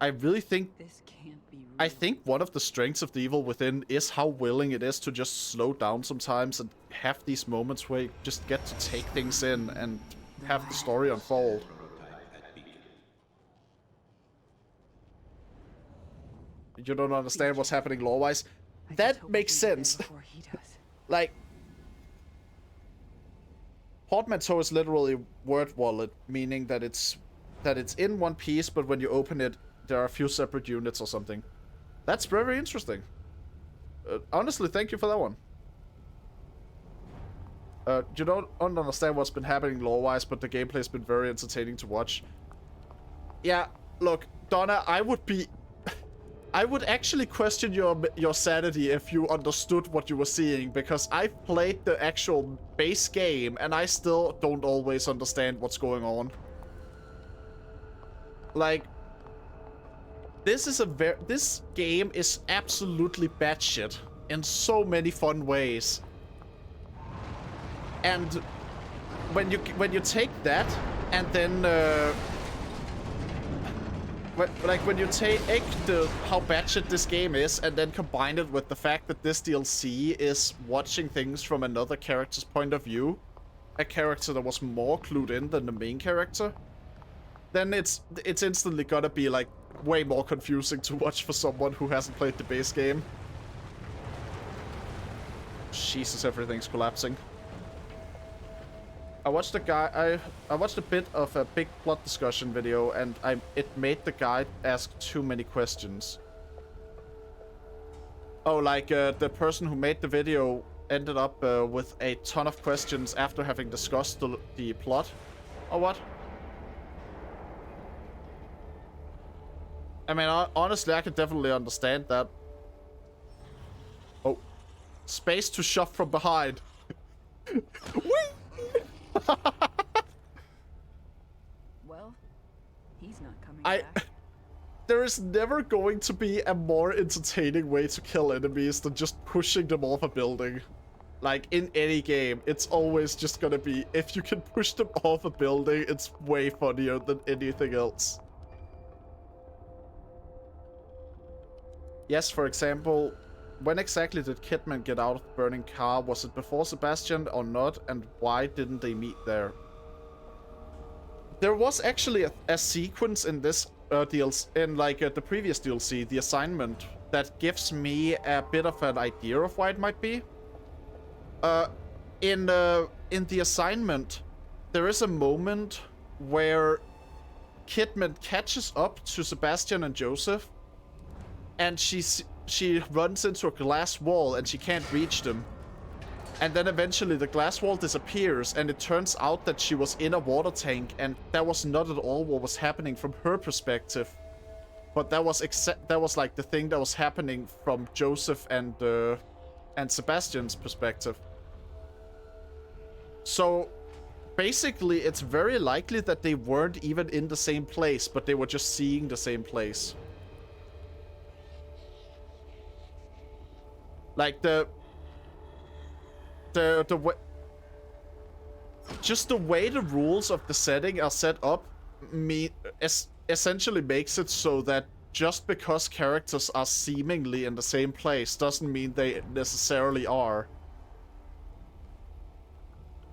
I really think This can't be real. I think one of the strengths of the Evil Within is how willing it is to just slow down sometimes and have these moments where you just get to take things in and have the story unfold. You don't understand what's happening lore-wise? That makes sense. Like, Portmanteau is literally word wallet, meaning that it's in one piece, but when you open it, there are a few separate units or something. That's very interesting. Honestly, thank you for that one. You don't understand what's been happening lore-wise, but the gameplay's been very entertaining to watch. Yeah, look, Donna, I would actually question your sanity if you understood what you were seeing, because I've played the actual base game and I still don't always understand what's going on. Like, this game is absolutely batshit in so many fun ways. And when you take that and then when you take how batshit this game is and then combine it with the fact that this DLC is watching things from another character's point of view, a character that was more clued in than the main character, then it's instantly gonna be like way more confusing to watch for someone who hasn't played the base game. Jesus, everything's collapsing. I watched I watched a bit of a big plot discussion video, and it made the guy ask too many questions. Oh, like the person who made the video ended up with a ton of questions after having discussed the plot, or what? I mean, honestly, I can definitely understand that. Oh, space to shove from behind. Whee! Well, he's not coming back. There is never going to be a more entertaining way to kill enemies than just pushing them off a building. Like, in any game, it's always just gonna be, if you can push them off a building, it's way funnier than anything else. Yes, for example, when exactly did Kidman get out of the burning car? Was it before Sebastian or not? And why didn't they meet there? There was actually a sequence in this DLC, in like the previous DLC, The Assignment, that gives me a bit of an idea of why it might be. In The Assignment, there is a moment where Kidman catches up to Sebastian and Joseph, and she runs into a glass wall and she can't reach them. And then eventually the glass wall disappears, and it turns out that she was in a water tank, and that was not at all what was happening from her perspective. But that was like the thing that was happening from Joseph and Sebastian's perspective. So basically it's very likely that they weren't even in the same place, but they were just seeing the same place. Like the way, just the way the rules of the setting are set up, essentially makes it so that just because characters are seemingly in the same place doesn't mean they necessarily are.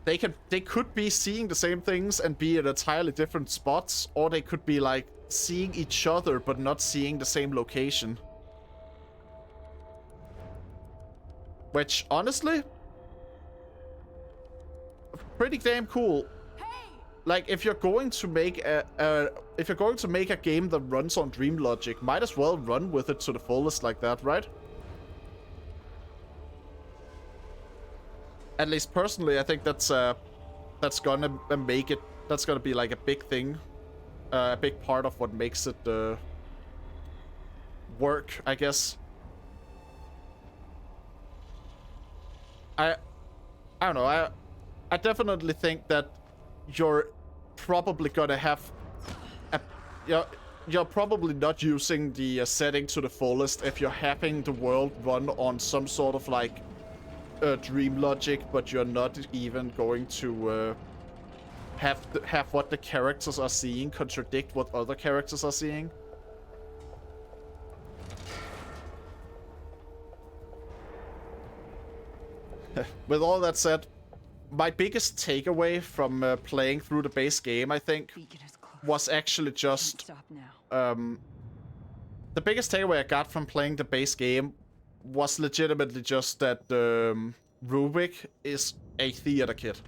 They could be seeing the same things and be in entirely different spots, or they could be like seeing each other but not seeing the same location. Which, honestly, pretty damn cool. Like, if you're going to make a game that runs on Dream Logic, might as well run with it to the fullest like that, right? At least personally, I think that's gonna make it. That's gonna be like a big thing, a big part of what makes it work, I guess. I don't know. I definitely think that you're probably gonna have you're probably not using the setting to the fullest if you're having the world run on some sort of like Dream Logic, but you're not even going to have what the characters are seeing contradict what other characters are seeing. With all that said, my biggest takeaway from playing through the base game, I think, was actually just the biggest takeaway I got from playing the base game was legitimately just that Ruvik is a theater kid.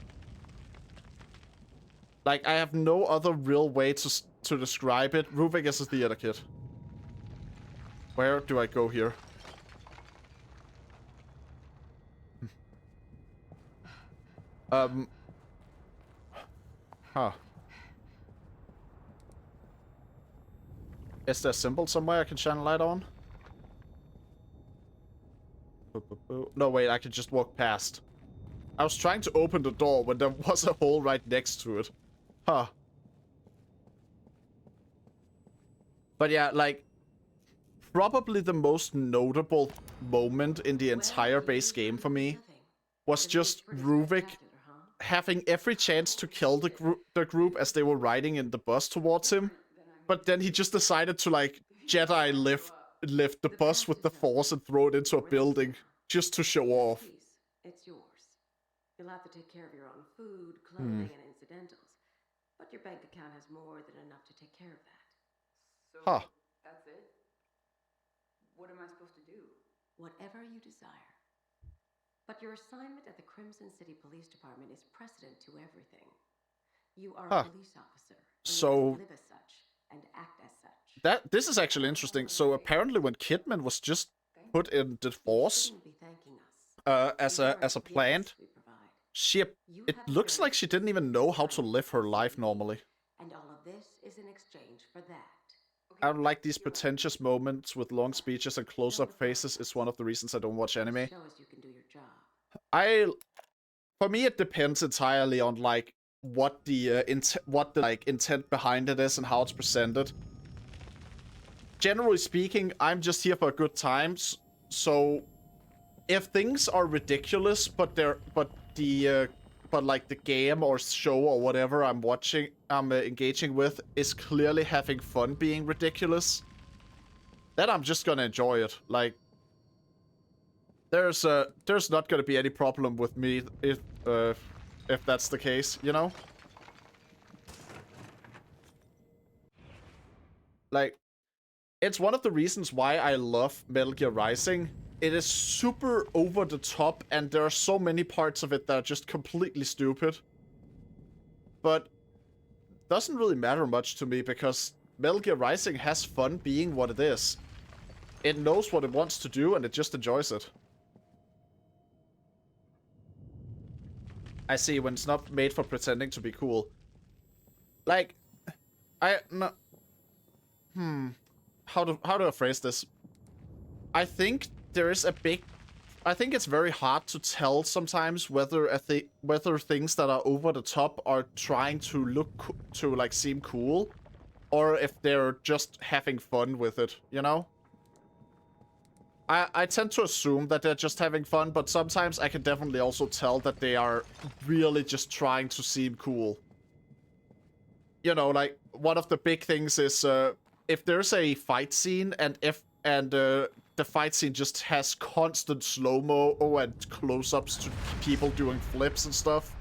Like, I have no other real way to describe it. Ruvik is a theater kid. Where do I go here? Huh. Is there a symbol somewhere I can shine a light on? No, wait, I can just walk past. I was trying to open the door when there was a hole right next to it. Huh. But yeah, like, probably the most notable moment in the entire base game for me was just Ruvik having every chance to kill the group as they were riding in the bus towards him. But then he just decided to, like, Jedi lift the bus with the Force and throw it into a building just to show off. It's yours. You'll have to take care of your own food, clothing, and incidentals. But your bank account has more than enough to take care of that. So, huh. That's it? What am I supposed to do? Whatever you desire. But your assignment at the Crimson City Police Department is precedent to everything. You are a police officer. So live as such and act as such. This is actually interesting. So apparently when Kidman was just put in the Force as a plant, it looks like she didn't even know how to live her life normally. And all of this is in exchange for that. I don't like these pretentious moments with long speeches and close-up faces. It's one of the reasons I don't watch anime. Show us you can do your job. For me, it depends entirely on like what the intent behind it is and how it's presented. Generally speaking, I'm just here for a good time. So if things are ridiculous, but like the game or show or whatever I'm engaging with is clearly having fun being ridiculous, then I'm just gonna enjoy it. Like, there's not gonna be any problem with me if that's the case, you know? Like, it's one of the reasons why I love Metal Gear Rising. It is super over the top, and there are so many parts of it that are just completely stupid. But doesn't really matter much to me because Metal Gear Rising has fun being what it is. It knows what it wants to do, and it just enjoys it. I see, when it's not made for pretending to be cool. Like, how do I phrase this? I think there is I think it's very hard to tell sometimes whether things that are over the top are trying to seem cool, or if they're just having fun with it, you know? I tend to assume that they're just having fun, but sometimes I can definitely also tell that they are really just trying to seem cool. You know, like, one of the big things is, if there's a fight scene, and the fight scene just has constant slow-mo and close-ups to people doing flips and stuff,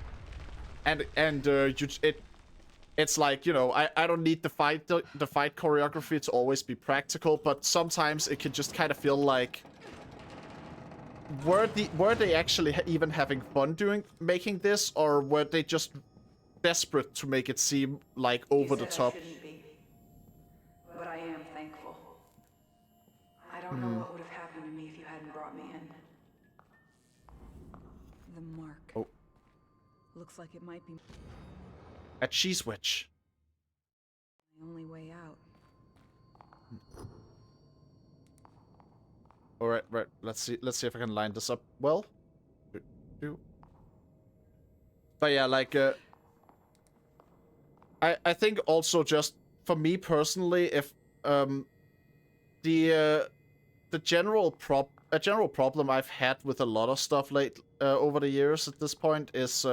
it's like, you know, I don't need the fight choreography to always be practical, but sometimes it can just kind of feel like, were they actually even having fun making this, or were they just desperate to make it seem like over the top? I shouldn't be, but I am thankful. I don't know what would have happened to me if you hadn't brought me in. The mark. Oh. Looks like it might be A cheese witch. the only way out. All right. Let's see if I can line this up well. But yeah, like, I think also just for me personally, if the general problem I've had with a lot of stuff over the years at this point is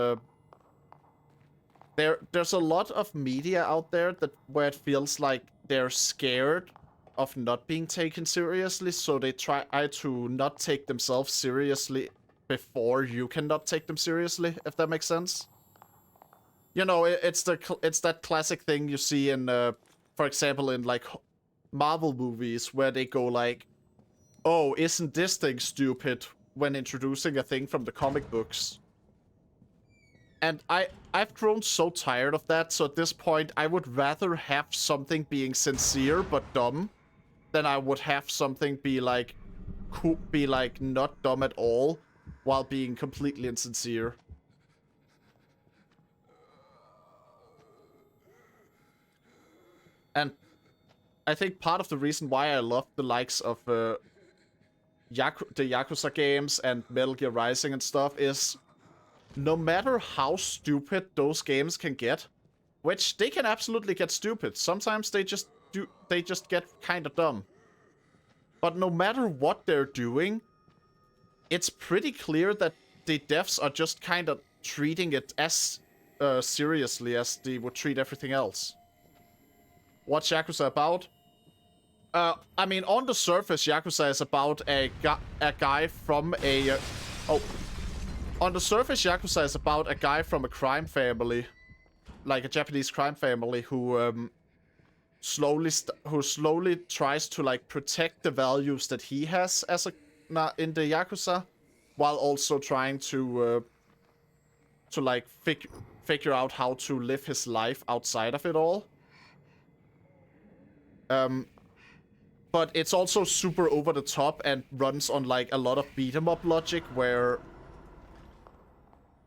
there's a lot of media out there where it feels like they're scared of not being taken seriously, so they try to not take themselves seriously before you cannot take them seriously, if that makes sense. You know, it's that classic thing you see in, for example, in like Marvel movies where they go like, "Oh, isn't this thing stupid?" when introducing a thing from the comic books. And I've grown so tired of that, so at this point I would rather have something being sincere but dumb than I would have something be like not dumb at all while being completely insincere. And I think part of the reason why I love the likes of the Yakuza games and Metal Gear Rising and stuff is no matter how stupid those games can get, which they can absolutely get stupid. Sometimes they just get kind of dumb. But no matter what they're doing, it's pretty clear that the devs are just kind of treating it as seriously as they would treat everything else. What's Yakuza about? I mean, on the surface, Yakuza is about a guy from a... On the surface, Yakuza is about a guy from a crime family. Like a Japanese crime family who slowly tries to, like, protect the values that he has as in the Yakuza, while also trying to like, figure out how to live his life outside of it all. But it's also super over the top and runs on, like, a lot of beat-em-up logic where,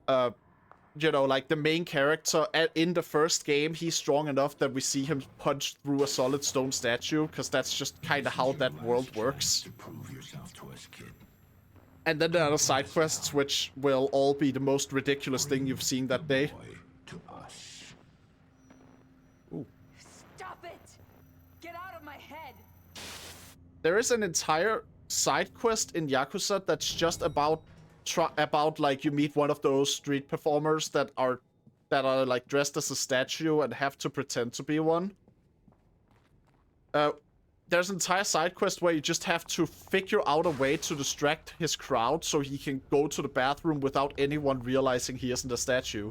you know, like, the main character in the first game, he's strong enough that we see him punch through a solid stone statue, because that's just kind of how that world works. To prove yourself to us, kid. And then there are side quests, which will all be the most ridiculous thing you've seen that day. To us. Ooh. Stop it! Get out of my head! There is an entire side quest in Yakuza that's just about like you meet one of those street performers that are like dressed as a statue and have to pretend to be one. There's an entire side quest where you just have to figure out a way to distract his crowd so he can go to the bathroom without anyone realizing he isn't a statue.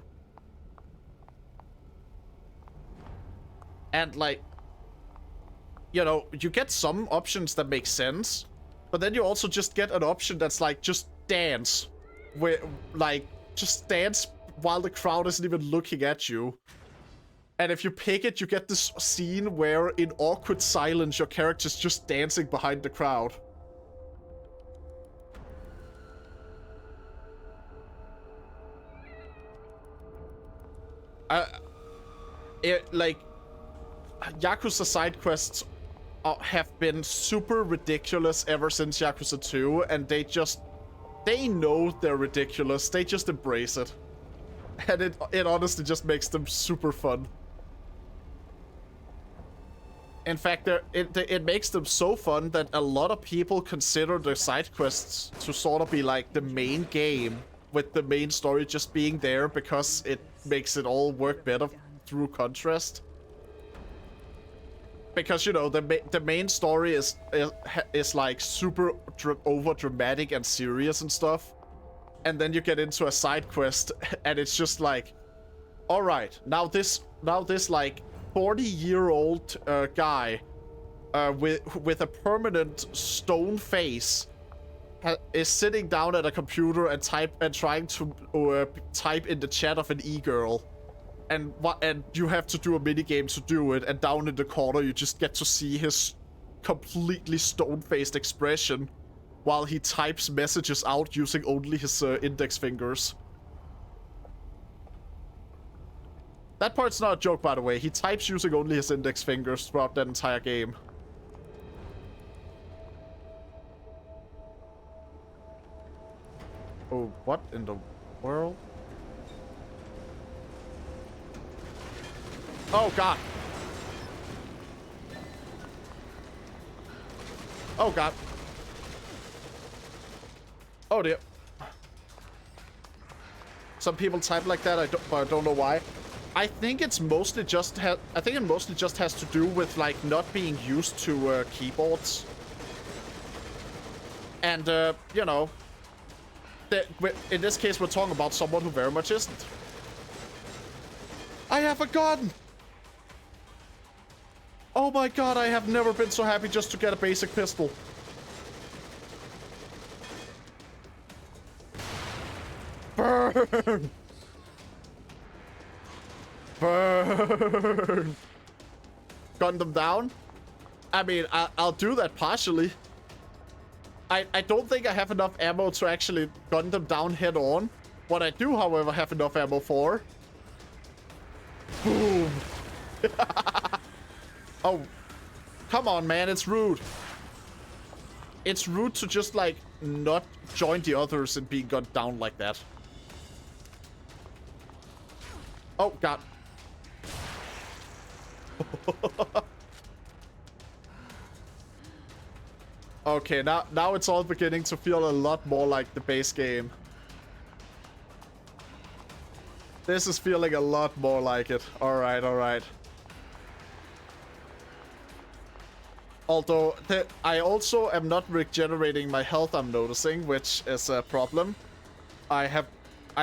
And, like, you know, you get some options that make sense, but then you also just get an option that's like, just dance. Just dance while the crowd isn't even looking at you. And if you pick it, you get this scene where, in awkward silence, your character's just dancing behind the crowd. Like, Yakuza side quests have been super ridiculous ever since Yakuza 2, and they know they're ridiculous, they just embrace it. And it honestly just makes them super fun. In fact, it makes them so fun that a lot of people consider the side quests to sort of be like the main game, with the main story just being there because it makes it all work better through contrast. Because, you know, the main story is like super over dramatic and serious and stuff, and then you get into a side quest and it's just like, all right, now this like 40-year-old guy with a permanent stone face is sitting down at a computer and trying to type in the chat of an e-girl. And you have to do a minigame to do it, and down in the corner you just get to see his completely stone-faced expression while he types messages out using only his index fingers. That part's not a joke, by the way. He types using only his index fingers throughout that entire game. Oh, what in the world? Oh, God. Oh, God. Oh, dear. Some people type like that, but I don't know why. I think it's mostly just I think it mostly just has to do with like not being used to keyboards. And you know, in this case we're talking about someone who very much isn't. I have a gun! Oh my god, I have never been so happy just to get a basic pistol. Burn! Burn! Gun them down? I mean, I'll do that partially. I don't think I have enough ammo to actually gun them down head on. What I do, however, have enough ammo for. Boom! Oh, come on, man, it's rude. It's rude to just, like, not join the others and being gunned down like that. Oh, God. Okay, now it's all beginning to feel a lot more like the base game. This is feeling a lot more like it. Alright, alright. Although, I also am not regenerating my health, I'm noticing, which is a problem. I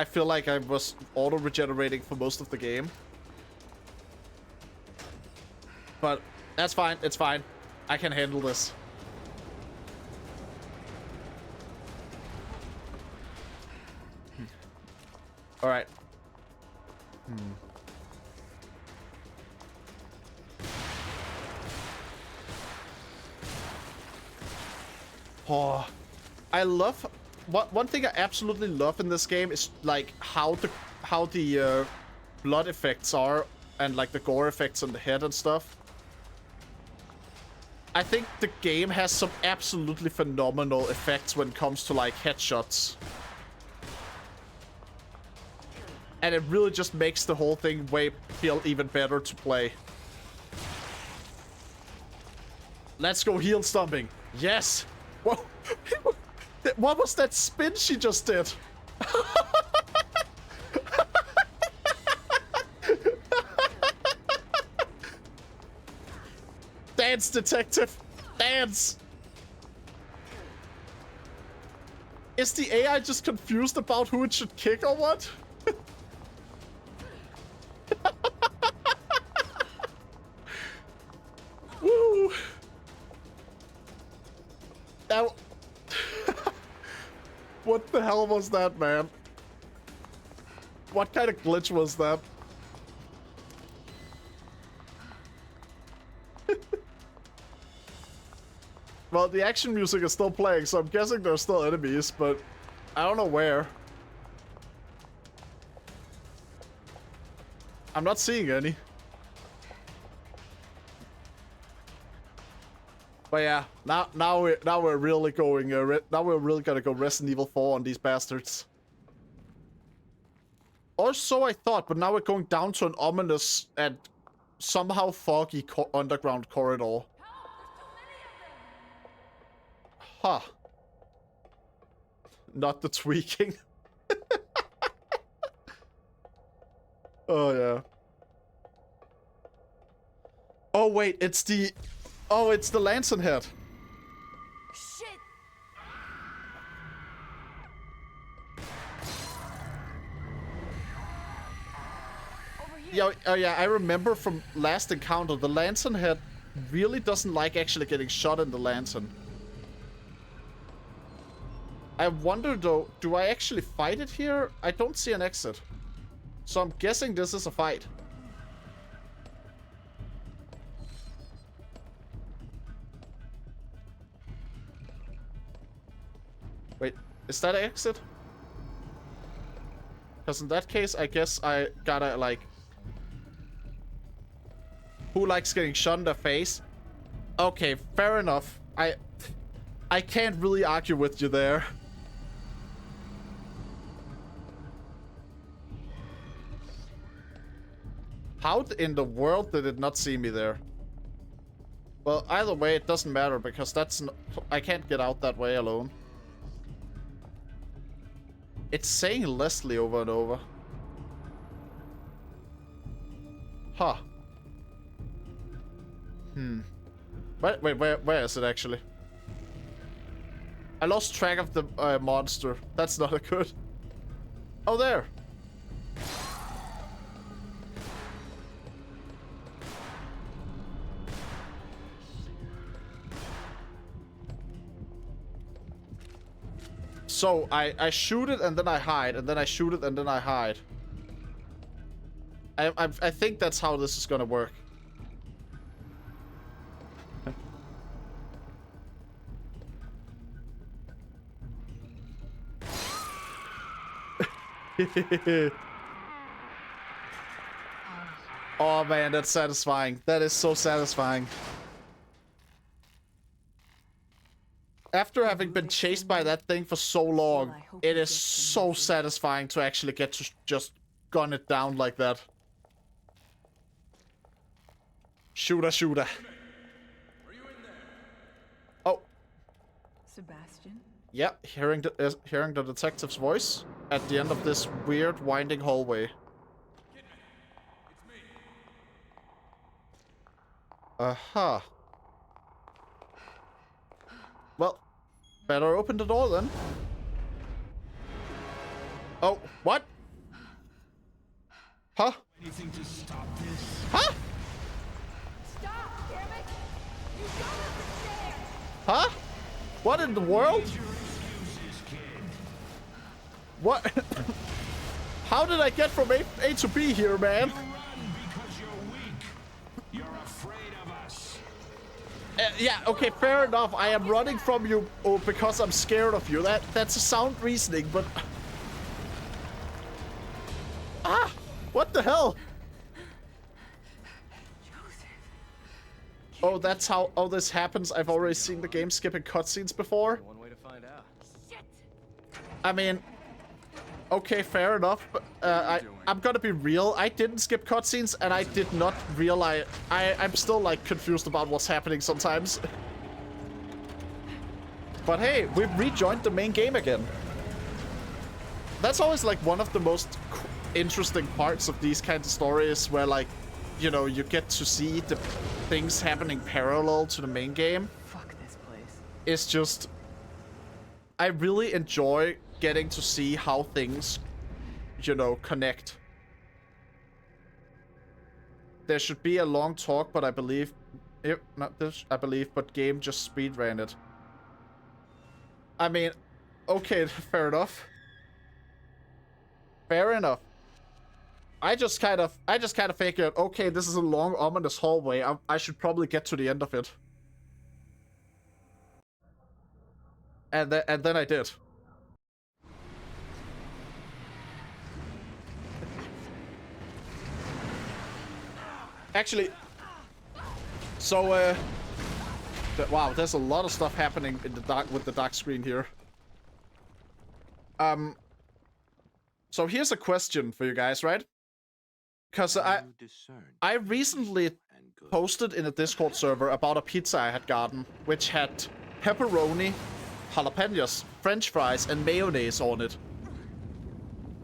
feel like I was auto-regenerating for most of the game. But that's fine, it's fine. I can handle this. Alright. Oh, I love one thing I absolutely love in this game is like how the blood effects are and like the gore effects on the head and stuff. I think the game has some absolutely phenomenal effects when it comes to like headshots. And it really just makes the whole thing feel even better to play. Let's go heel stomping. Yes. Whoa. What was that spin she just did? Dance, detective. Dance. Is the AI just confused about who it should kick or what? Woo! That... What the hell was that, man? What kind of glitch was that? Well, the action music is still playing, so I'm guessing there's still enemies, but I don't know where. I'm not seeing any. But yeah, now we're really going. Now we're really gonna go Resident Evil 4 on these bastards. Or so I thought, but now we're going down to an ominous and somehow foggy underground corridor. Huh. Not the tweaking. Oh yeah. Oh wait, it's the... Oh, it's the Lanson head. Shit! Over here. Yeah, oh yeah, I remember from last encounter, the Lanson head really doesn't like actually getting shot in the lantern. I wonder though, do I actually fight it here? I don't see an exit. So I'm guessing this is a fight. Wait, is that an exit? Because in that case, I guess I gotta, like... Who likes getting shot in the face? Okay, fair enough. I can't really argue with you there. How in the world did it not see me there? Well, either way, it doesn't matter because I can't get out that way alone. It's saying Leslie over and over. Huh. Wait, where is it actually? I lost track of the monster. That's not a good. Oh, there. So I shoot it and then I hide, and then I shoot it and then I hide. I think that's how this is gonna work. Oh man, that's satisfying. That is so satisfying. After having been chased by that thing for so long, it is so satisfying to actually get to just gun it down like that. Shooter, shooter. Oh. Sebastian? Yeah, hearing the detective's voice at the end of this weird winding hallway. Uh-huh. Well, better open the door then. Oh, what? Huh? Anything to stop this? Huh? Stop, damn it! You don't understand! Huh? What in the world? Your excuses, kid. What? How did I get from A to B here, man? You run because you're weak. You're afraid of us. Yeah, okay, fair enough. I am running from you because I'm scared of you. That's a sound reasoning, but... Ah! What the hell? Oh, that's how this happens. I've already seen the game skipping cutscenes before. One way to find out. I mean... Okay, fair enough, but I'm gonna be real. I didn't skip cutscenes, and I did not realize... I'm still, like, confused about what's happening sometimes. But hey, we've rejoined the main game again. That's always, like, one of the most interesting parts of these kinds of stories, where, like, you know, you get to see the things happening parallel to the main game. Fuck this place. It's just... I really enjoy getting to see how things, you know, connect. There should be a long talk, but I believe... not this, I believe, but game just speedran it. I mean, okay, fair enough. Fair enough. I just kind of figured, okay, this is a long, ominous hallway. I should probably get to the end of it. And then I did. Actually, so wow, there's a lot of stuff happening in the dark with the dark screen here. So here's a question for you guys, right? Because I recently posted in a Discord server about a pizza I had gotten, which had pepperoni, jalapenos, French fries, and mayonnaise on it.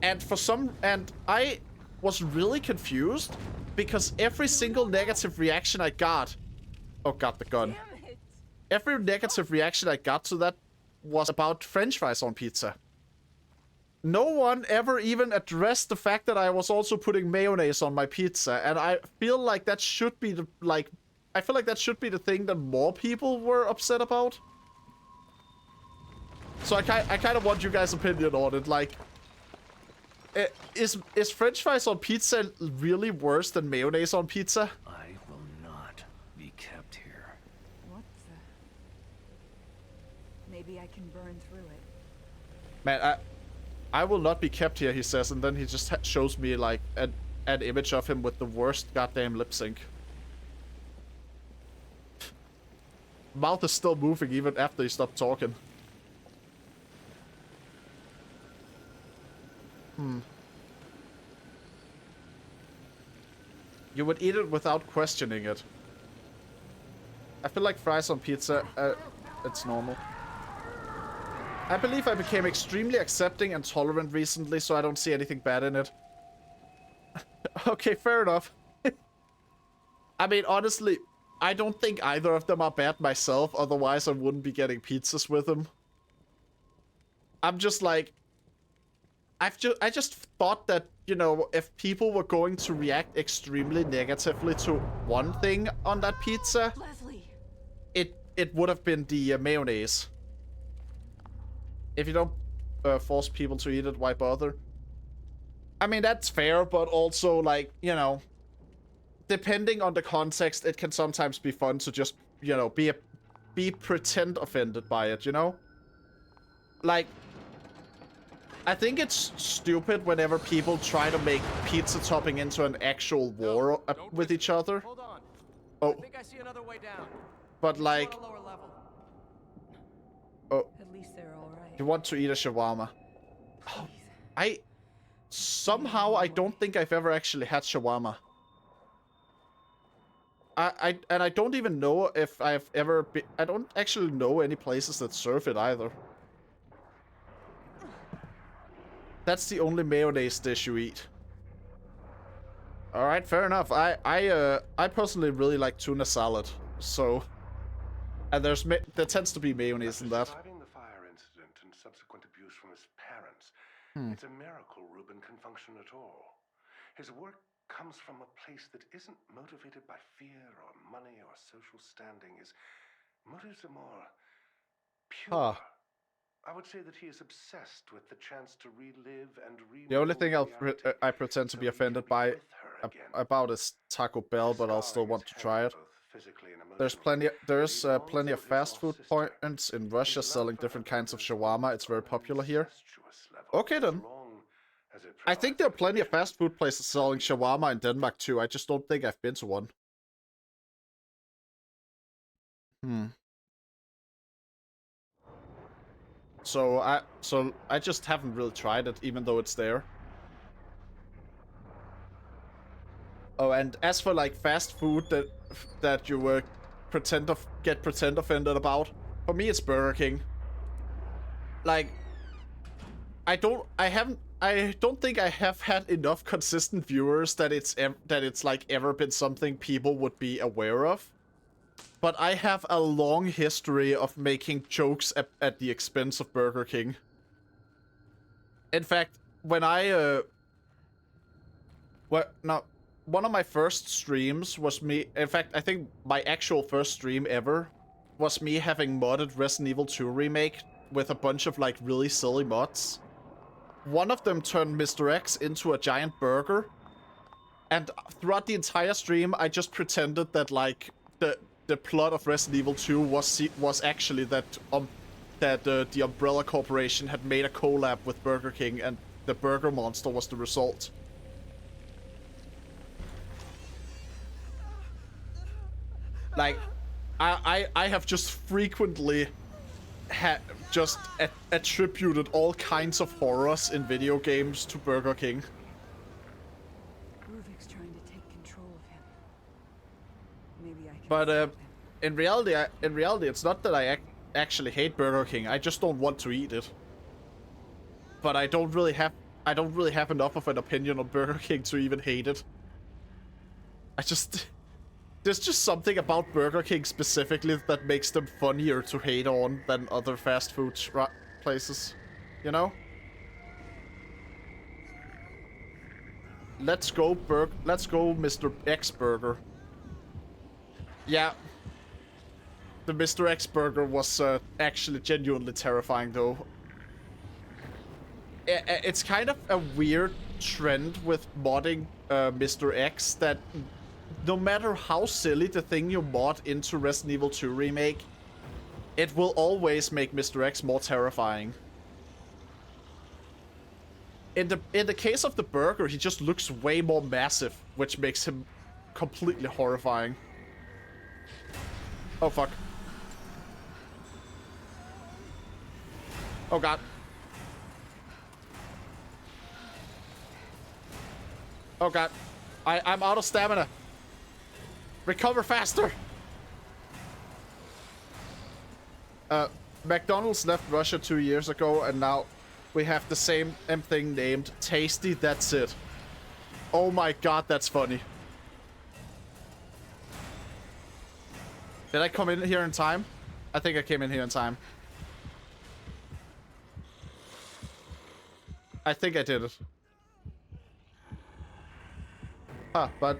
And I was really confused because every single negative reaction I got, oh god, the gun. Every negative reaction I got to that was about French fries on pizza. No one ever even addressed the fact that I was also putting mayonnaise on my pizza, and I feel like that should be the thing that more people were upset about. So I kind of want you guys' opinion on it. Like, is French fries on pizza really worse than mayonnaise on pizza? I will not be kept here. What the... Maybe I can burn through it. Man, I will not be kept here, he says, and then he just shows me, like, an image of him with the worst goddamn lip sync. Mouth is still moving even after he stopped talking. You would eat it without questioning it. I feel like fries on pizza, it's normal. I believe I became extremely accepting and tolerant recently, so I don't see anything bad in it. Okay, fair enough. I mean, honestly, I don't think either of them are bad myself. Otherwise, I wouldn't be getting pizzas with them. I'm just like... I just thought that, you know, if people were going to react extremely negatively to one thing on that pizza, Leslie. it would have been the mayonnaise. If you don't force people to eat it, why bother? I mean, that's fair, but also, like, you know, depending on the context, it can sometimes be fun to just, you know, be pretend offended by it, you know? Like, I think it's stupid whenever people try to make pizza topping into an actual war with each other. Hold on. Oh. I think I see another way down. But like... Lower level. Oh. At least they're all right. You want to eat a shawarma? Oh, somehow I don't think I've ever actually had shawarma. And I don't even know if I've ever been... I don't actually know any places that serve it either. That's the only mayonnaise dish you eat. Alright, fair enough. I personally really like tuna salad, so... And there tends to be mayonnaise in that. Surviving the fire incident and subsequent abuse from his parents, it's a miracle Reuben can function at all. His work comes from a place that isn't motivated by fear or money or social standing. His motives are more pure. I would say that he is obsessed with the chance to relive and The only thing I pretend to be offended by about is Taco Bell, but I'll still want to try it. There's plenty of fast food points in Russia selling different kinds of shawarma. It's very popular here. Okay then. I think there are plenty of fast food places selling shawarma in Denmark too. I just don't think I've been to one. So I just haven't really tried it, even though it's there. Oh, and as for like fast food that you get pretend offended about, for me it's Burger King. Like, I don't think I have had enough consistent viewers that it's like ever been something people would be aware of. But I have a long history of making jokes at the expense of Burger King. In fact, when one of my first streams was me... In fact, I think my actual first stream ever was me having modded Resident Evil 2 Remake with a bunch of, like, really silly mods. One of them turned Mr. X into a giant burger. And throughout the entire stream, I just pretended that, like, the plot of Resident Evil 2 was actually that the Umbrella Corporation had made a collab with Burger King, and the Burger Monster was the result. Like, I have just frequently attributed all kinds of horrors in video games to Burger King. Ruvik's trying to take control of him. Maybe I can. But in reality, it's not that I actually hate Burger King. I just don't want to eat it. But I don't really have enough of an opinion on Burger King to even hate it. There's just something about Burger King specifically that makes them funnier to hate on than other fast food places, you know? Let's go Mr. X Burger. Yeah. The Mr. X Burger was actually genuinely terrifying though. It's kind of a weird trend with modding Mr. X that no matter how silly the thing you mod into Resident Evil 2 Remake, it will always make Mr. X more terrifying. In the case of the burger, he just looks way more massive, which makes him completely horrifying. Oh fuck. Oh god. Oh god. I'm out of stamina. Recover faster! McDonald's left Russia 2 years ago, and now we have the same thing named Tasty, that's it. Oh my god, that's funny. Did I come in here in time? I think I came in here in time. I think I did it. Huh, but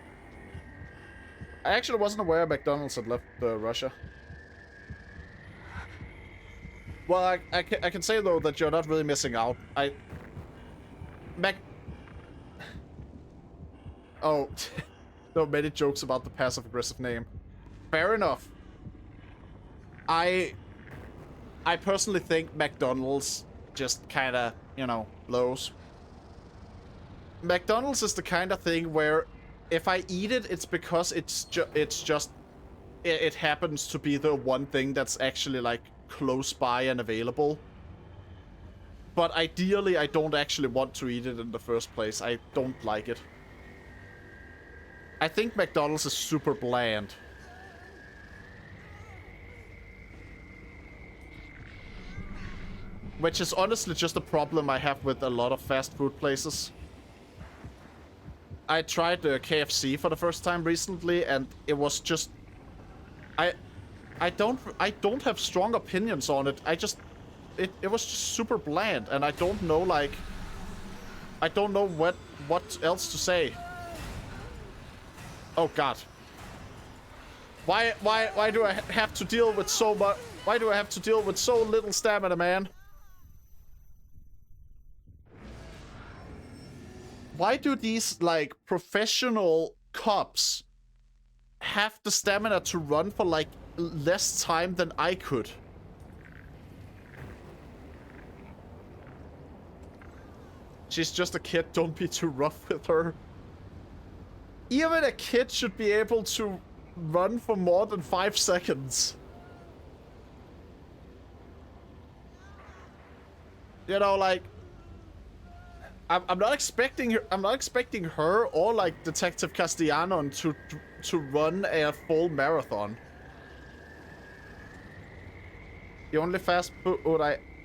I actually wasn't aware McDonald's had left Russia. Well, I can say, though, that you're not really missing out. Oh, there were many jokes about the passive-aggressive name. Fair enough. I personally think McDonald's just kind of, you know, blows. McDonald's is the kind of thing where if I eat it, it's because it happens to be the one thing that's actually, like, close by and available. But ideally, I don't actually want to eat it in the first place. I don't like it. I think McDonald's is super bland. Which is honestly just a problem I have with a lot of fast food places. I tried KFC for the first time recently, and it was just... I don't have strong opinions on it. It was just super bland, and I don't know, like... I don't know what else to say. Oh god. Why do I have to deal with so much? Why do I have to deal with so little stamina, man? Why do these, like, professional cops have the stamina to run for, like, less time than I could? She's just a kid, don't be too rough with her. Even a kid should be able to run for more than 5 seconds. You know, like... I'm not expecting her or, like, Detective Castellanon to run a full marathon. The only fast food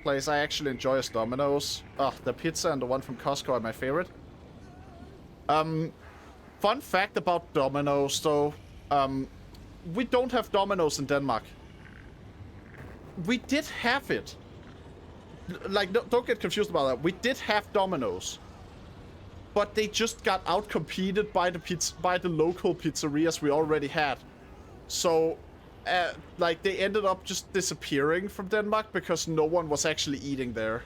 place I actually enjoy is Domino's. Oh, the pizza and the one from Costco are my favorite. Fun fact about Domino's, though. We don't have Domino's in Denmark. We did have it. Like, don't get confused about that. We did have Domino's, but they just got outcompeted by the local pizzerias we already had. So, like, they ended up just disappearing from Denmark because no one was actually eating there.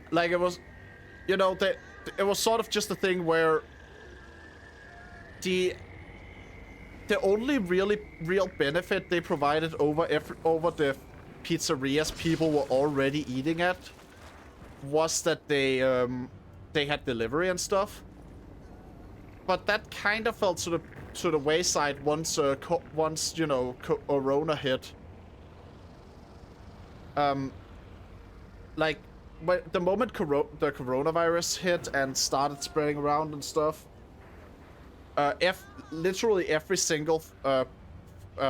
Like, it was, you know, it was sort of just a thing where the only real benefit they provided over the pizzerias people were already eating at was that they had delivery and stuff. But that kind of fell to the wayside once you know, Corona hit. Like the moment the coronavirus hit and started spreading around and stuff. Literally every single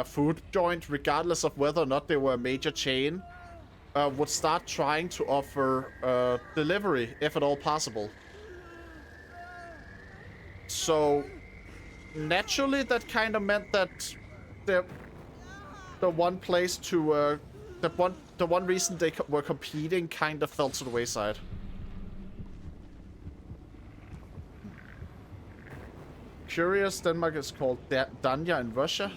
food joint, regardless of whether or not they were a major chain, would start trying to offer delivery, if at all possible. So, naturally, that kind of meant that the one place to the one reason they were competing kind of fell to the wayside. Curious, Denmark is called Dania in Russia.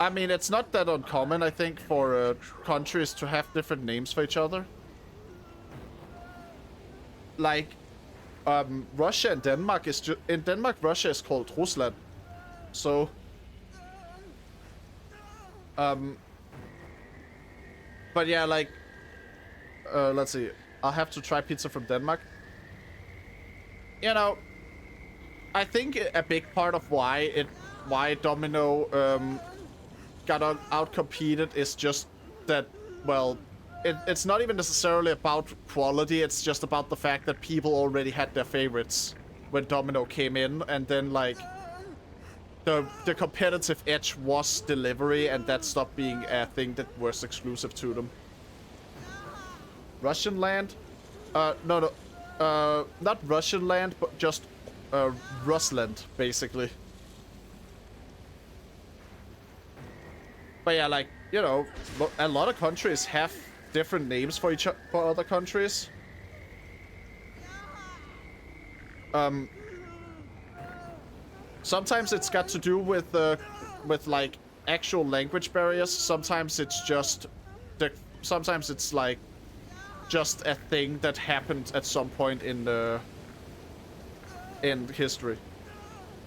I mean, it's not that uncommon, I think, for countries to have different names for each other. Like, Russia and Denmark is in Denmark, Russia is called Rusland. So, but yeah, like, let's see. I'll have to try pizza from Denmark. You know, I think a big part of why Domino got outcompeted is just that, well, it's not even necessarily about quality, it's just about the fact that people already had their favorites when Domino came in, and then, like, the competitive edge was delivery, and that stopped being a thing that was exclusive to them. Russian land? No, not Russian land, but just Rusland, basically. But yeah, like, you know, a lot of countries have different names for for other countries. Sometimes it's got to do with like actual language barriers. Sometimes it's just sometimes it's like just a thing that happened at some point in history.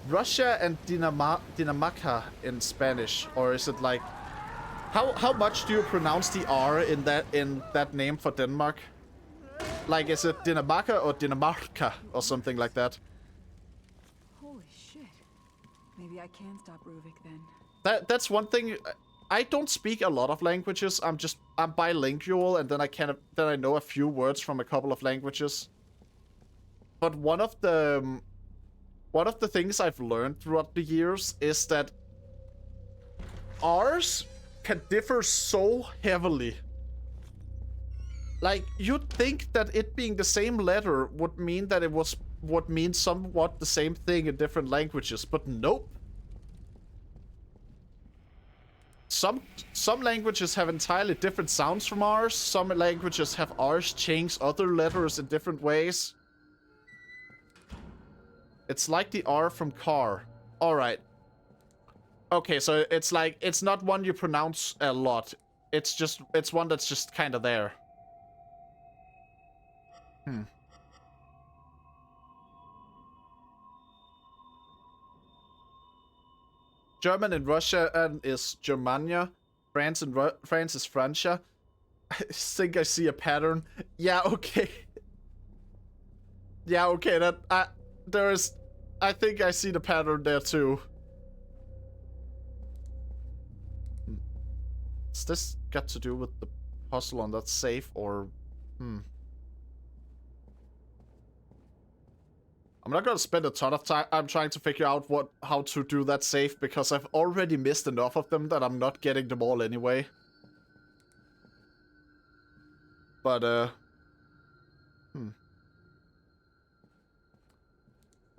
Russia and Dinamarca in Spanish, or is it like how much do you pronounce the R in that name for Denmark? Like, is it Dinamarca or Dinamarca or something like that? Holy shit. Maybe I can stop Ruvik then. That's one thing. I don't speak a lot of languages. I'm bilingual, and then I know a few words from a couple of languages. But one of the things I've learned throughout the years is that R's can differ so heavily. Like, you'd think that it being the same letter would mean that it would mean somewhat the same thing in different languages, but nope. Some languages have entirely different sounds from R's. Some languages have R's change other letters in different ways. It's like the R from car. Alright. Okay, so it's like, it's not one you pronounce a lot. It's one that's just kind of there. German in Russia is Germania. France is Francia. I think I see a pattern. Yeah, okay. Yeah, okay, I think I see the pattern there too. Is this got to do with the puzzle on that safe, or I'm not gonna spend a ton of time. I'm trying to figure out how to do that safe, because I've already missed enough of them that I'm not getting them all anyway. But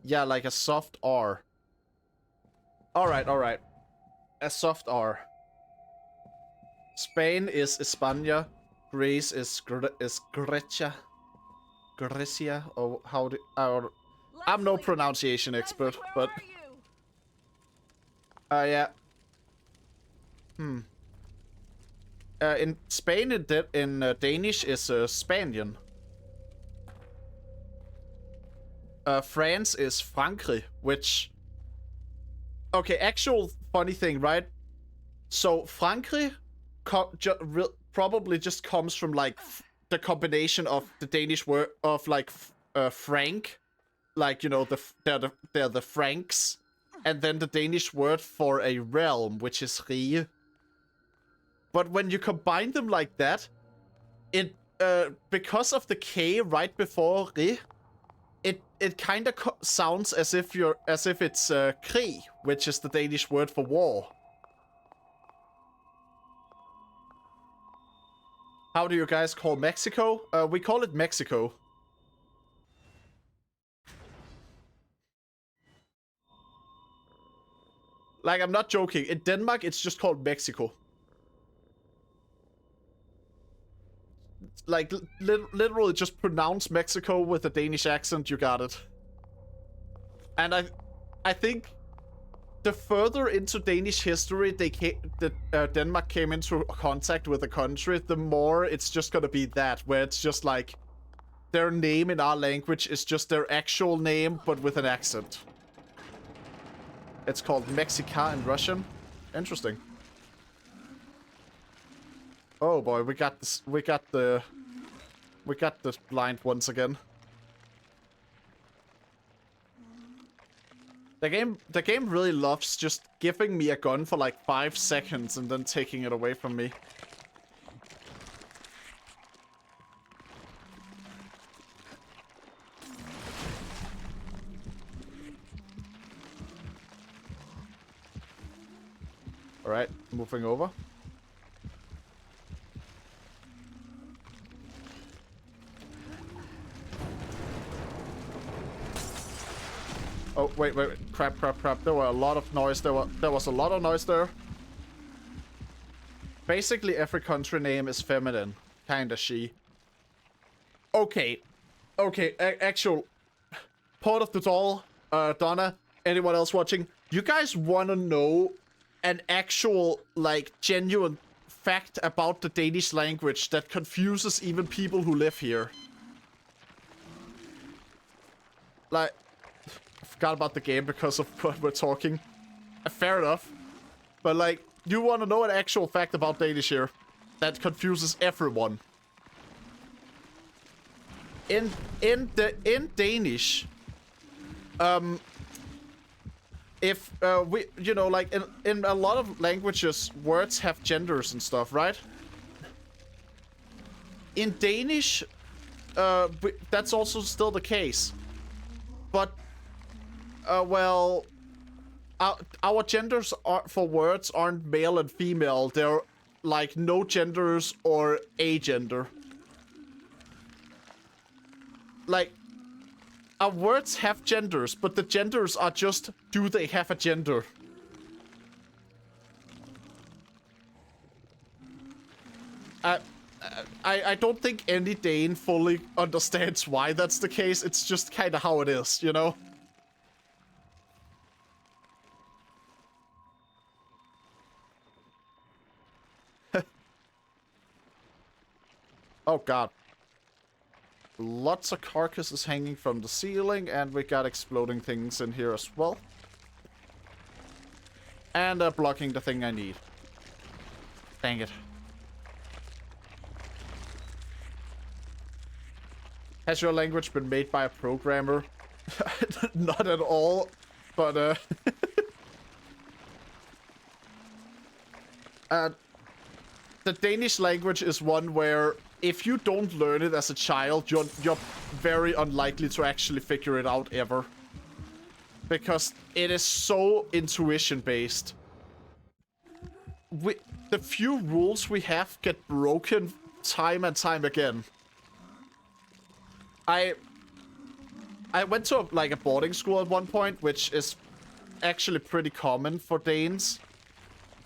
yeah, like a soft R. Alright. A soft R. Spain is España. Greece is Grecia. Grecia, or how do... I'm no pronunciation expert, but... yeah. In Spain, in Danish is Spanien. France is Frankrig, which... Okay, actual funny thing, right? So, Frankrig probably just comes from, like, the combination of the Danish word of, like, Frank. Like, you know, they're the Franks. And then the Danish word for a realm, which is Rige. But when you combine them like that, it, because of the K right before Rige, it kind of sounds as if it's krig, which is the Danish word for war. How do you guys call Mexico? We call it Mexico. Like, I'm not joking. In Denmark, it's just called Mexico. Like, literally just pronounce Mexico with a Danish accent, you got it. And I think the further into Danish history Denmark came into contact with the country, the more it's just gonna be that, where it's just like, their name in our language is just their actual name, but with an accent. It's called Mexica in Russian. Interesting. Oh boy, we got this. We got the blind once again. The game really loves just giving me a gun for like 5 seconds and then taking it away from me. Alright, moving over. Oh, wait. Crap. There were a lot of noise. There was a lot of noise there. Basically, every country name is feminine. Kinda she. Okay. Actual part of the doll, Donna, anyone else watching, you guys want to know an actual, like, genuine fact about the Danish language that confuses even people who live here? Like, I forgot about the game because of what we're talking. Fair enough. But, like, you want to know an actual fact about Danish here that confuses everyone. In Danish, if we, you know, like in a lot of languages, words have genders and stuff, right? In Danish, that's also still the case. But, well, our genders for words aren't male and female. They're like no genders or a gender. Like, our words have genders, but the genders are just, do they have a gender? I don't think any Dane fully understands why that's the case. It's just kind of how it is, you know? Oh god. Lots of carcasses hanging from the ceiling, and we got exploding things in here as well. And blocking the thing I need. Dang it. Has your language been made by a programmer? Not at all, but the Danish language is one where if you don't learn it as a child, you're very unlikely to actually figure it out ever. Because it is so intuition-based. The few rules we have get broken time and time again. I went to a boarding school at one point, which is actually pretty common for Danes.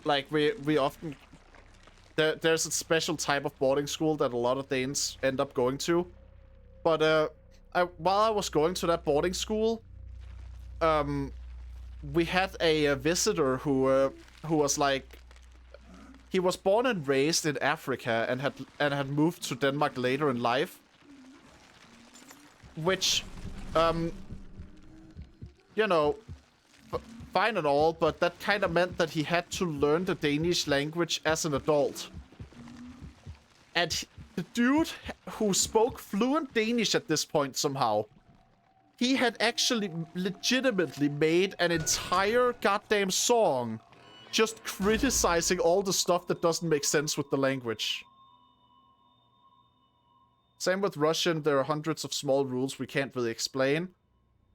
Like, we often... There's a special type of boarding school that a lot of Danes end up going to. But while I was going to that boarding school, we had a visitor who was like... He was born and raised in Africa and had moved to Denmark later in life. Which, you know, fine and all, but that kind of meant that he had to learn the Danish language as an adult. And the dude who spoke fluent Danish at this point somehow, he had actually legitimately made an entire goddamn song just criticizing all the stuff that doesn't make sense with the language. Same with Russian, there are hundreds of small rules we can't really explain.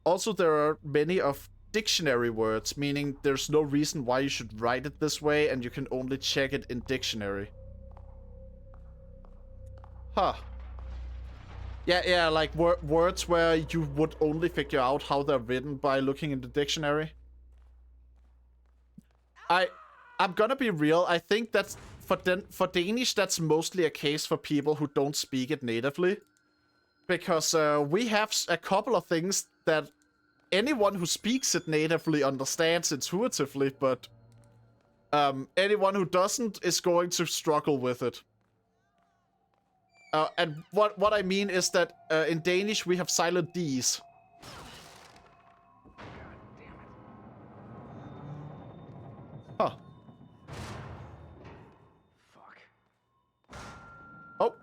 Also, there are many of dictionary words, meaning there's no reason why you should write it this way, and you can only check it in dictionary. Huh. Yeah, like words where you would only figure out how they're written by looking in the dictionary. I'm gonna be real, I think that's... For Danish, that's mostly a case for people who don't speak it natively. Because we have a couple of things that anyone who speaks it natively understands intuitively, but anyone who doesn't is going to struggle with it. And what I mean is that in Danish we have silent D's. Huh. Oh.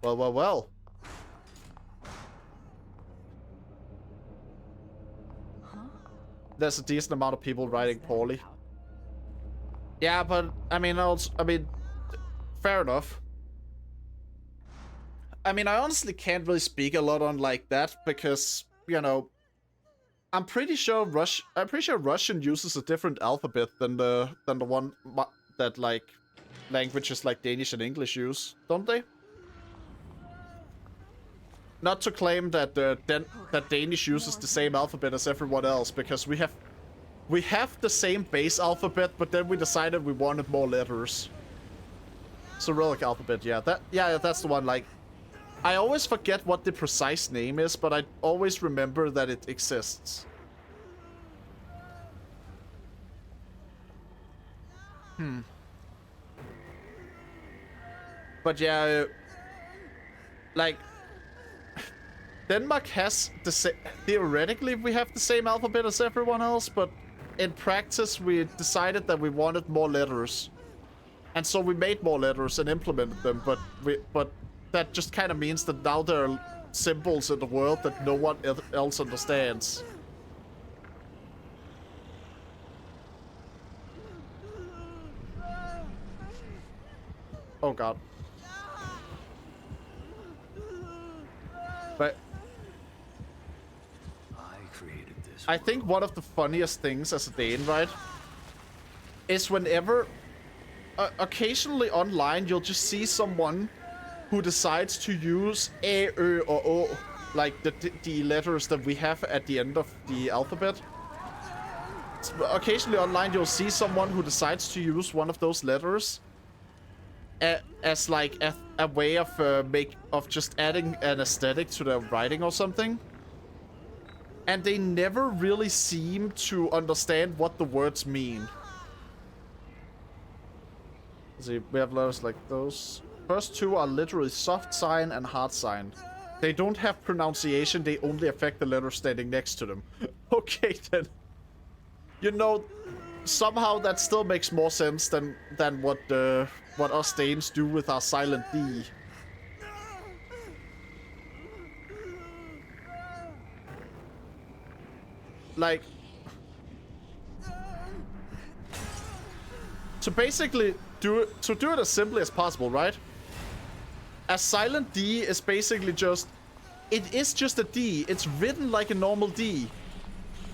Well. There's a decent amount of people writing poorly. Yeah, but I mean, fair enough. I mean, I honestly can't really speak a lot on like that because, you know, I'm pretty sure Russian uses a different alphabet than the one that like languages like Danish and English use, don't they? not to claim that that Danish uses the same alphabet as everyone else, because we have the same base alphabet, but then we decided we wanted more letters. Cyrillic alphabet, yeah, that's the one. Like, I always forget what the precise name is, but I always remember that it exists. But yeah, like, Denmark has the same, theoretically we have the same alphabet as everyone else, but in practice we decided that we wanted more letters. And so we made more letters and implemented them, but that just kind of means that now there are symbols in the world that no one else understands. Oh god. But I think one of the funniest things as a Dane, right, is whenever occasionally online you'll just see someone who decides to use A, Ö, or O, like the letters that we have at the end of the alphabet. Occasionally online you'll see someone who decides to use one of those letters as like a way of just adding an aesthetic to their writing or something. And they never really seem to understand what the words mean. See, we have letters like those. First two are literally soft sign and hard sign. They don't have pronunciation, they only affect the letter standing next to them. Okay then. You know, somehow that still makes more sense than what us Danes do with our silent D. Like, to basically do it as simply as possible, right? A silent D is basically just, it is just a D. It's written like a normal D.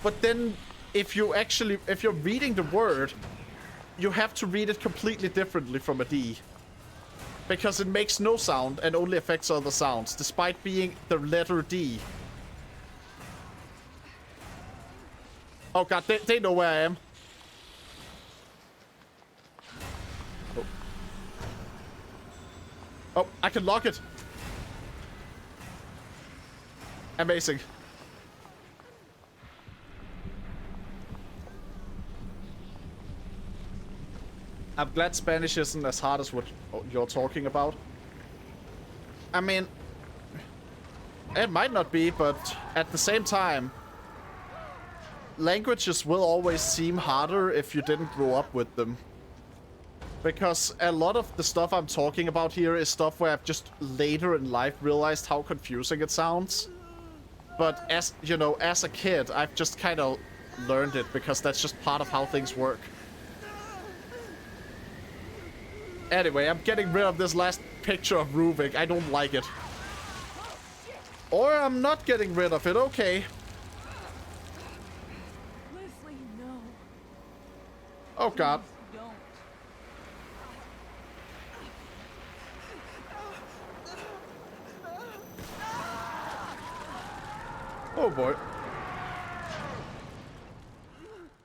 But then if you're reading the word, you have to read it completely differently from a D. Because it makes no sound and only affects other sounds, despite being the letter D. Oh god, they know where I am. Oh. Oh, I can lock it. Amazing. I'm glad Spanish isn't as hard as what you're talking about. I mean, it might not be, but at the same time, languages will always seem harder if you didn't grow up with them. Because a lot of the stuff I'm talking about here is stuff where I've just later in life realized how confusing it sounds. But as, you know, as a kid, I've just kind of learned it because that's just part of how things work. Anyway, I'm getting rid of this last picture of Ruvik. I don't like it. Or I'm not getting rid of it. Okay. Leslie, no. Oh god. Please don't. Oh boy.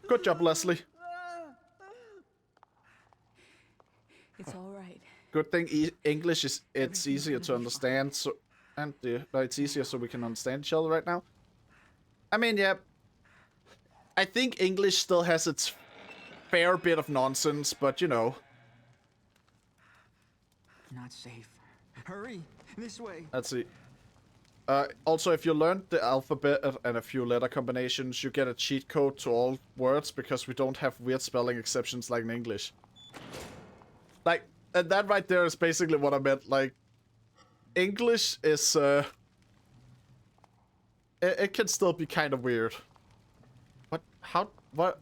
Good job, Leslie. It's all right. Good thing English is easier to understand, so it's easier so we can understand each other right now. I mean, yeah, I think English still has its fair bit of nonsense, but you know. Not safe. Hurry, this way. Let's see. Also, if you learned the alphabet and a few letter combinations, you get a cheat code to all words because we don't have weird spelling exceptions like in English. Like, and that right there is basically what I meant. Like, English is, it can still be kind of weird. What?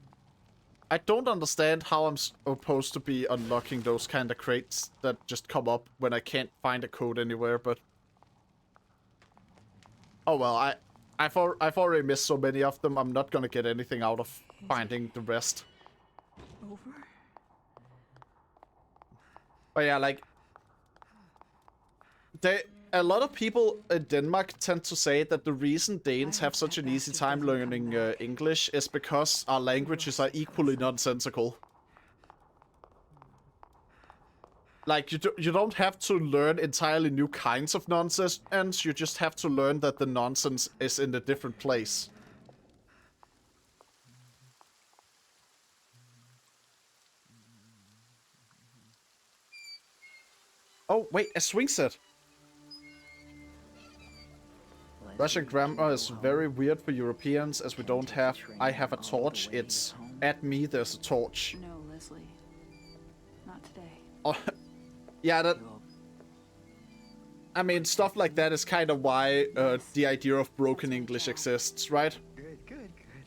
I don't understand how I'm supposed to be unlocking those kind of crates that just come up when I can't find a code anywhere, but... Oh well, I've already missed so many of them, I'm not gonna get anything out of finding the rest. Over? But yeah, like, a lot of people in Denmark tend to say that the reason Danes have such an easy time learning English is because our languages are equally nonsensical. Like, you don't have to learn entirely new kinds of nonsense, you just have to learn that the nonsense is in a different place. Oh, wait, a swing set. Russian grammar is very weird for Europeans as we don't have I have a torch, it's at me there's a torch. No, Leslie. Not today. Oh, yeah, that... I mean, stuff like that is kind of why the idea of broken English exists, right? Good, good, good.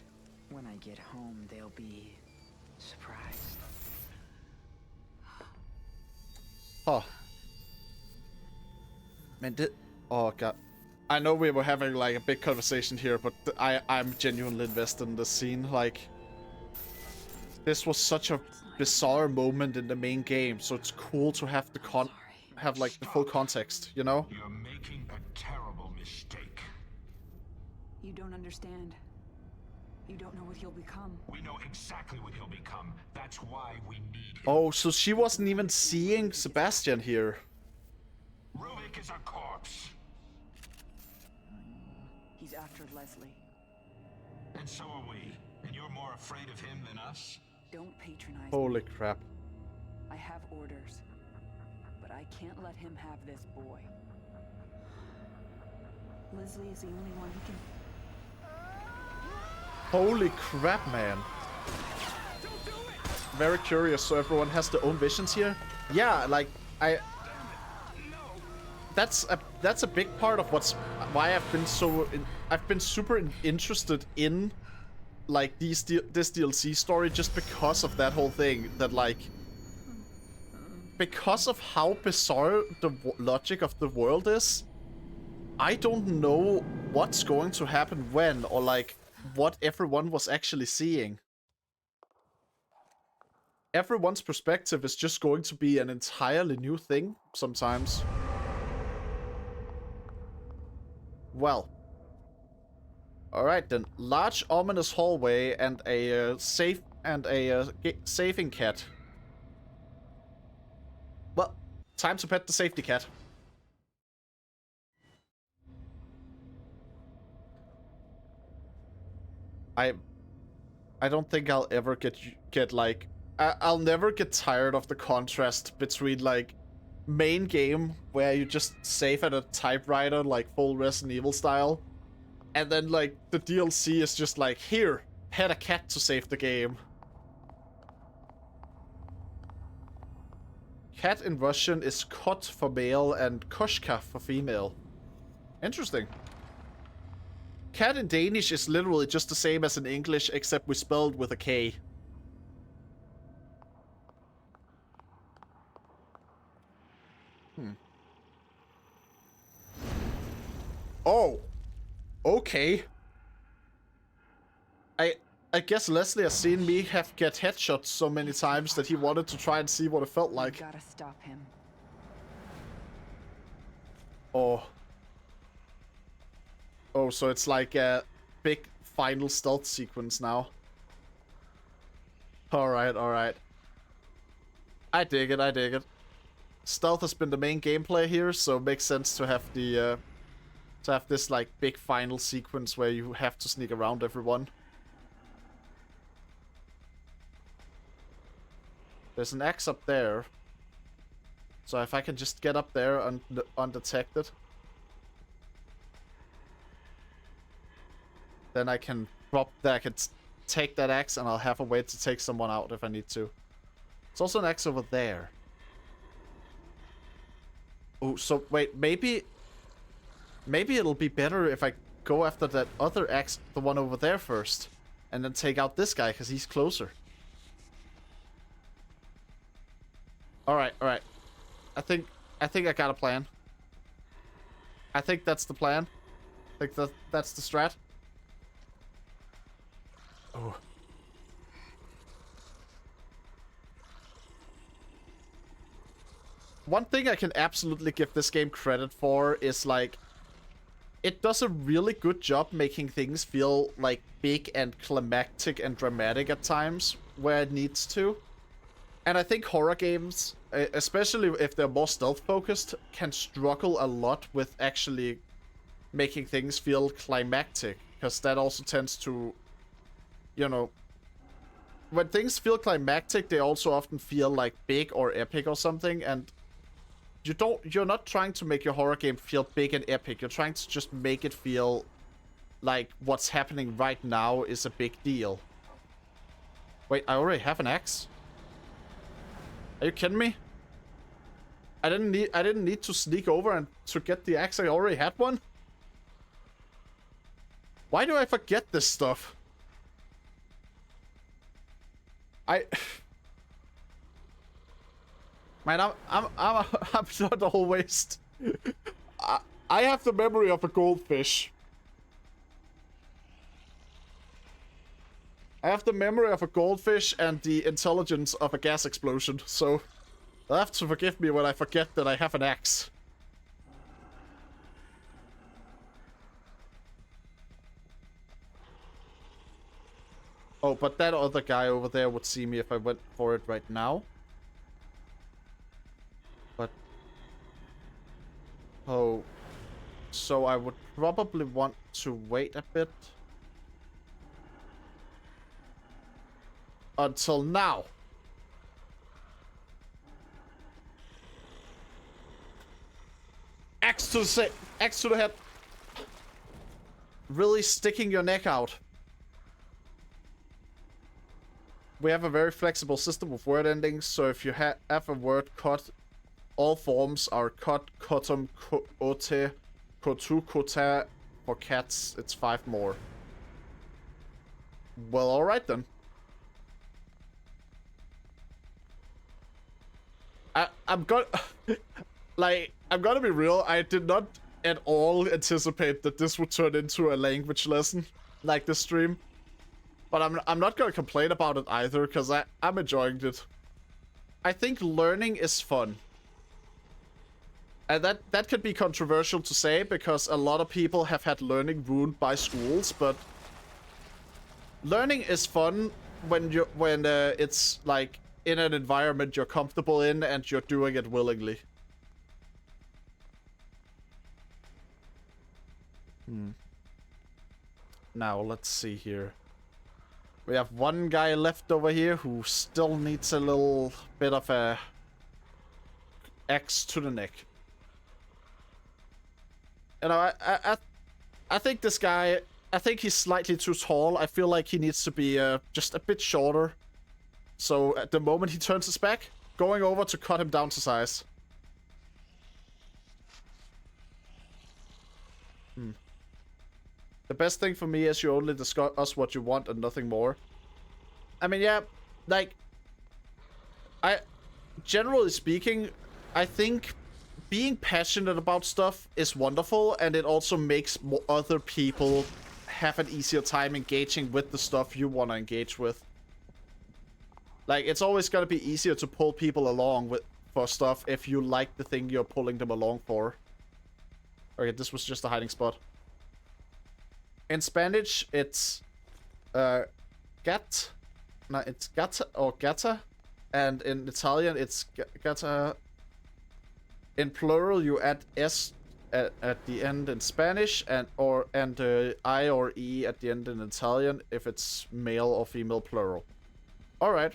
When I get home, they'll be surprised. Huh. Man, oh god. I know we were having like a big conversation here, but I'm genuinely invested in the scene. Like, this was such a bizarre moment in the main game, so it's cool to have the like the full context, you know? You're making a terrible mistake. You don't understand. You don't know what he'll become. We know exactly what he'll become. That's why we need him. Oh, so she wasn't even seeing Sebastian here. Ruvik is a corpse. He's after Leslie. And so are we. And you're more afraid of him than us? Don't patronize Holy me. crap. I have orders. But I can't let him have this boy. Leslie is the only one who can... Holy crap, man. Very curious, so everyone has their own visions here? Yeah, like, That's a big part of why I've been super interested in like this DLC story, just because of that whole thing, that like, because of how bizarre the logic of the world is, I don't know what's going to happen when, or like what everyone was actually seeing. Everyone's perspective is just going to be an entirely new thing sometimes. Well. Alright then. Large ominous hallway and a saving cat. Well, time to pet the safety cat. I don't think I'll ever get like... I'll never get tired of the contrast between like main game, where you just save at a typewriter like full Resident Evil style, and then like the DLC is just like, here, pet a cat to save the game. Cat in Russian is kot for male and koshka for female. Interesting. Cat in Danish is literally just the same as in English, except we spelled with a K. Oh, okay. I guess Leslie has seen me get headshots so many times that he wanted to try and see what it felt like. Gotta stop him. Oh. Oh, so it's like a big final stealth sequence now. Alright, alright. I dig it, I dig it. Stealth has been the main gameplay here, so it makes sense to have the this like big final sequence where you have to sneak around everyone. There's an axe up there, so if I can just get up there undetected, then I can take that axe and I'll have a way to take someone out if I need to. There's also an axe over there. Oh, so wait, maybe it'll be better if I go after that other axe, the one over there first, and then take out this guy because he's closer. Alright, alright. I think I got a plan. I think that's the plan. I think that's the strat. Oh. one thing I can absolutely give this game credit for is, like, it does a really good job making things feel, like, big and climactic and dramatic at times where it needs to. And I think horror games, especially if they're more stealth-focused, can struggle a lot with actually making things feel climactic. Because that also tends to, you know... When things feel climactic, they also often feel, like, big or epic or something, and... You're not trying to make your horror game feel big and epic. You're trying to just make it feel like what's happening right now is a big deal. Wait, I already have an axe? Are you kidding me? I didn't need to sneak over and to get the axe. I already had one. Why do I forget this stuff? Man, I'm not always... I have the memory of a goldfish. I have the memory of a goldfish and the intelligence of a gas explosion, so... You'll have to forgive me when I forget that I have an axe. Oh, but that other guy over there would see me if I went for it right now. But... Oh... So I would probably want to wait a bit. Until now. Axe to the head. Really sticking your neck out. We have a very flexible system of word endings, so if you have a word cut, all forms are cut, cottum, ote, kotu, kota. For cats, it's 5 more. Well, alright then. I'm gonna... like, I'm gonna be real, I did not at all anticipate that this would turn into a language lesson, like this stream. But I'm not gonna complain about it either, because I'm enjoying it. I think learning is fun. And that could be controversial to say, because a lot of people have had learning ruined by schools, but... Learning is fun when it's, like, in an environment you're comfortable in and you're doing it willingly. Now, let's see here. We have one guy left over here who still needs a little bit of a axe to the neck. You know, I think this guy, I think he's slightly too tall. I feel like he needs to be just a bit shorter. So at the moment he turns his back, going over to cut him down to size. The best thing for me is you only discuss what you want and nothing more. I mean, yeah, like... Generally speaking, I think being passionate about stuff is wonderful, and it also makes other people have an easier time engaging with the stuff you want to engage with. Like, it's always gonna be easier to pull people along for stuff if you like the thing you're pulling them along for. Okay, this was just a hiding spot. In Spanish, it's gat. No, it's gatta or gatta, and in Italian, it's gatta. In plural, you add s at the end in Spanish, and I or e at the end in Italian if it's male or female plural. All right.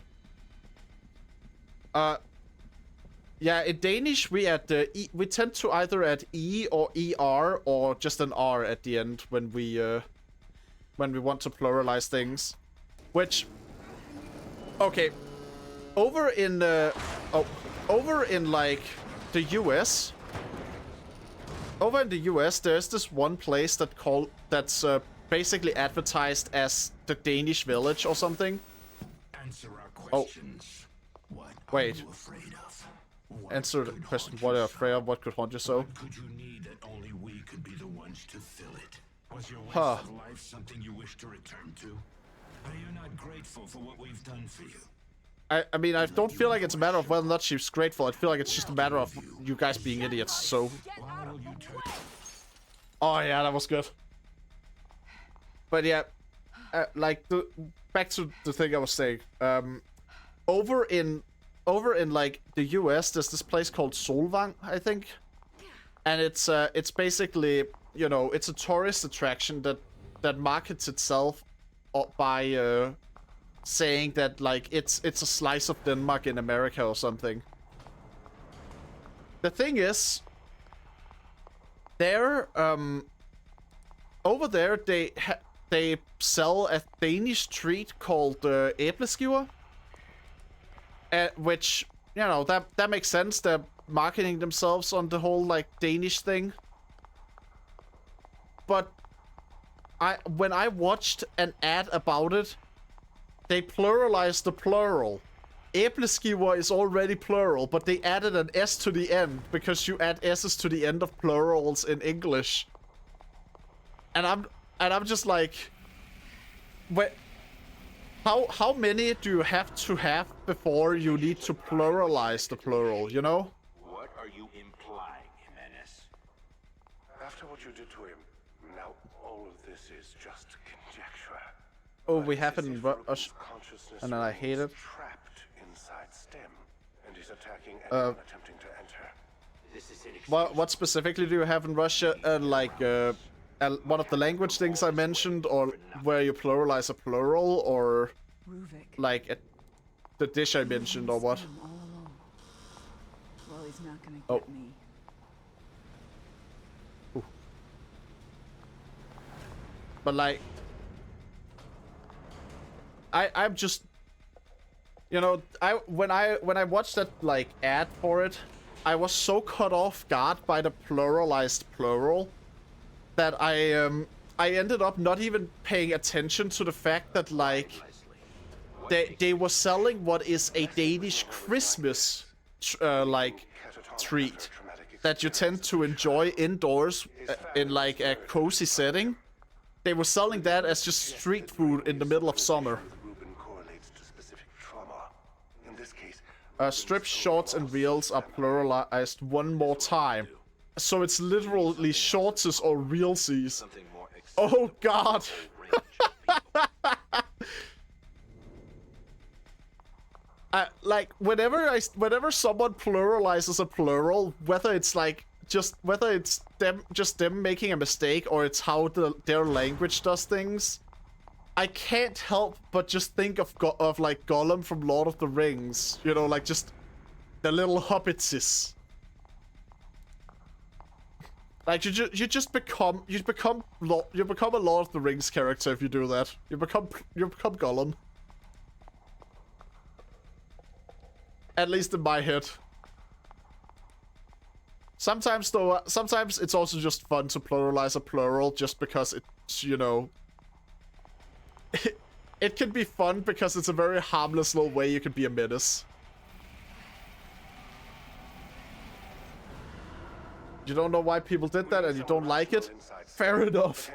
Yeah, in Danish we add we tend to either add e or er or just an r at the end when we want to pluralize things, which okay, over in like the US. Over in the US, there's this one place that's basically advertised as the Danish Village or something. Answer our questions. What wait. are you afraid of? Answer the question, what are you afraid of? What could haunt you so? What could you need that only we could be the ones to fill it? Was your waste of life something you wish to return to? Are you not grateful for what we've done for you? I mean, I don't feel like it's a matter of whether or not she's grateful. I feel like it's just a matter of you guys being idiots, so... Oh, yeah, that was good. But yeah, like, back to the thing I was saying. Over in, like, the US, there's this place called Solvang, I think. And it's basically, you know, it's a tourist attraction that markets itself by... saying that, like, it's a slice of Denmark in America or something. The thing is, over there, they sell a Danish treat called æbleskiver. Which, you know, that makes sense. They're marketing themselves on the whole, like, Danish thing. But when I watched an ad about it, they pluralized the plural. Æbleskiver is already plural, but they added an S to the end because you add S's to the end of plurals in English. And I'm just like, how many do you have to have before you need to pluralize the plural, you know? What are you implying, Jimenez? After what you did to him, now all of this is just conjecture. Oh, we have it in Rush, and then I hate it. Trapped inside STEM, and he's attacking anyone attempting to enter. This is What specifically do you have in Russia? Like one of the language things I mentioned, or where you pluralize a plural, or like the dish I mentioned, or what? Well, he's not gonna get me. Ooh. But like, I'm just, you know, when I watched that like ad for it, I was so caught off guard by the pluralized plural that I ended up not even paying attention to the fact that like they were selling what is a Danish Christmas like treat that you tend to enjoy indoors in like a cozy setting. They were selling that as just street food in the middle of summer. Strips, shorts, and reels are pluralized one more time. So it's literally shorts or reelsies. Oh god! Like, whenever someone pluralizes a plural, whether it's them making a mistake or it's how their language does things, I can't help but just think of like Gollum from Lord of the Rings, you know, like just the little hobbitses. Like you become a Lord of the Rings character if you do that. You become Gollum. At least in my head. Sometimes though, sometimes it's also just fun to pluralize a plural just because it's, you know, it can be fun because it's a very harmless little way you can be a menace. You don't know why people did that and you don't like it? Fair enough.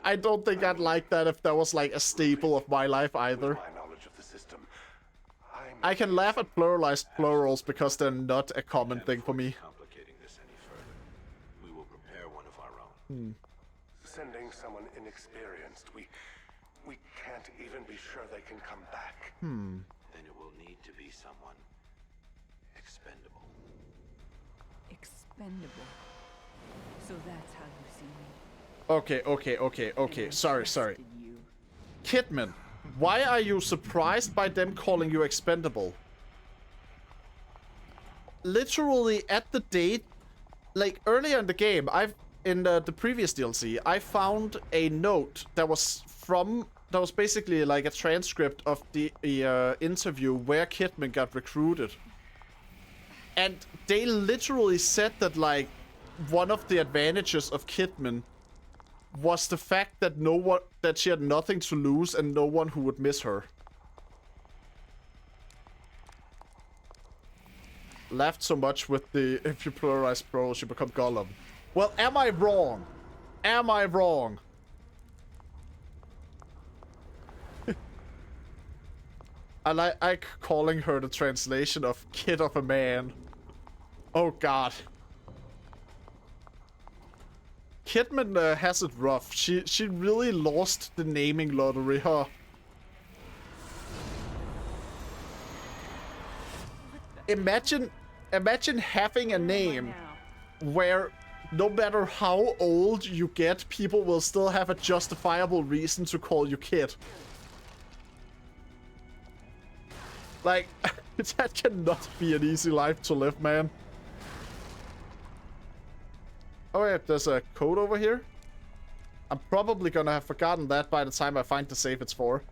I don't think I'd like that if that was like a staple of my life either. I can laugh at pluralized plurals because they're not a common thing for me. We will prepare one of our own. Sending someone inexperienced, we can't even be sure they can come back. Then it will need to be someone expendable. Expendable. So that's how you see me. Okay. Sorry. Kidman, why are you surprised by them calling you expendable? Literally at the date, like earlier in the game, in the previous DLC, I found a note that was basically like a transcript of the interview where Kidman got recruited. And they literally said that like one of the advantages of Kidman was the fact that she had nothing to lose and no one who would miss her. Laughed so much with the if you pluralize plurals you become Gollum. Well, am I wrong? Am I wrong? I like calling her the translation of kid of a man. Oh god. Kidman has it rough. She really lost the naming lottery, huh? Imagine having a name where no matter how old you get, people will still have a justifiable reason to call you kid. Like, that cannot be an easy life to live, man. Oh yeah, there's a code over here. I'm probably gonna have forgotten that by the time I find the save it's for.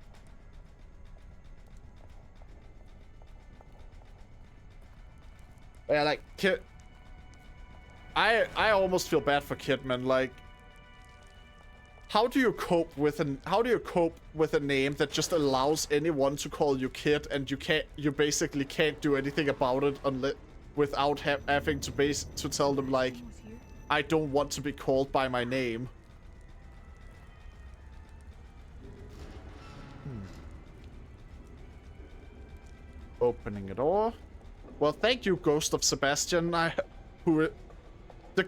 Yeah, like, I almost feel bad for Kidman. Like, how do you cope with a name that just allows anyone to call you kid, and you basically can't do anything about it unless without having to tell them, like, I don't want to be called by my name. Opening a door. Well, thank you, Ghost of Sebastian. The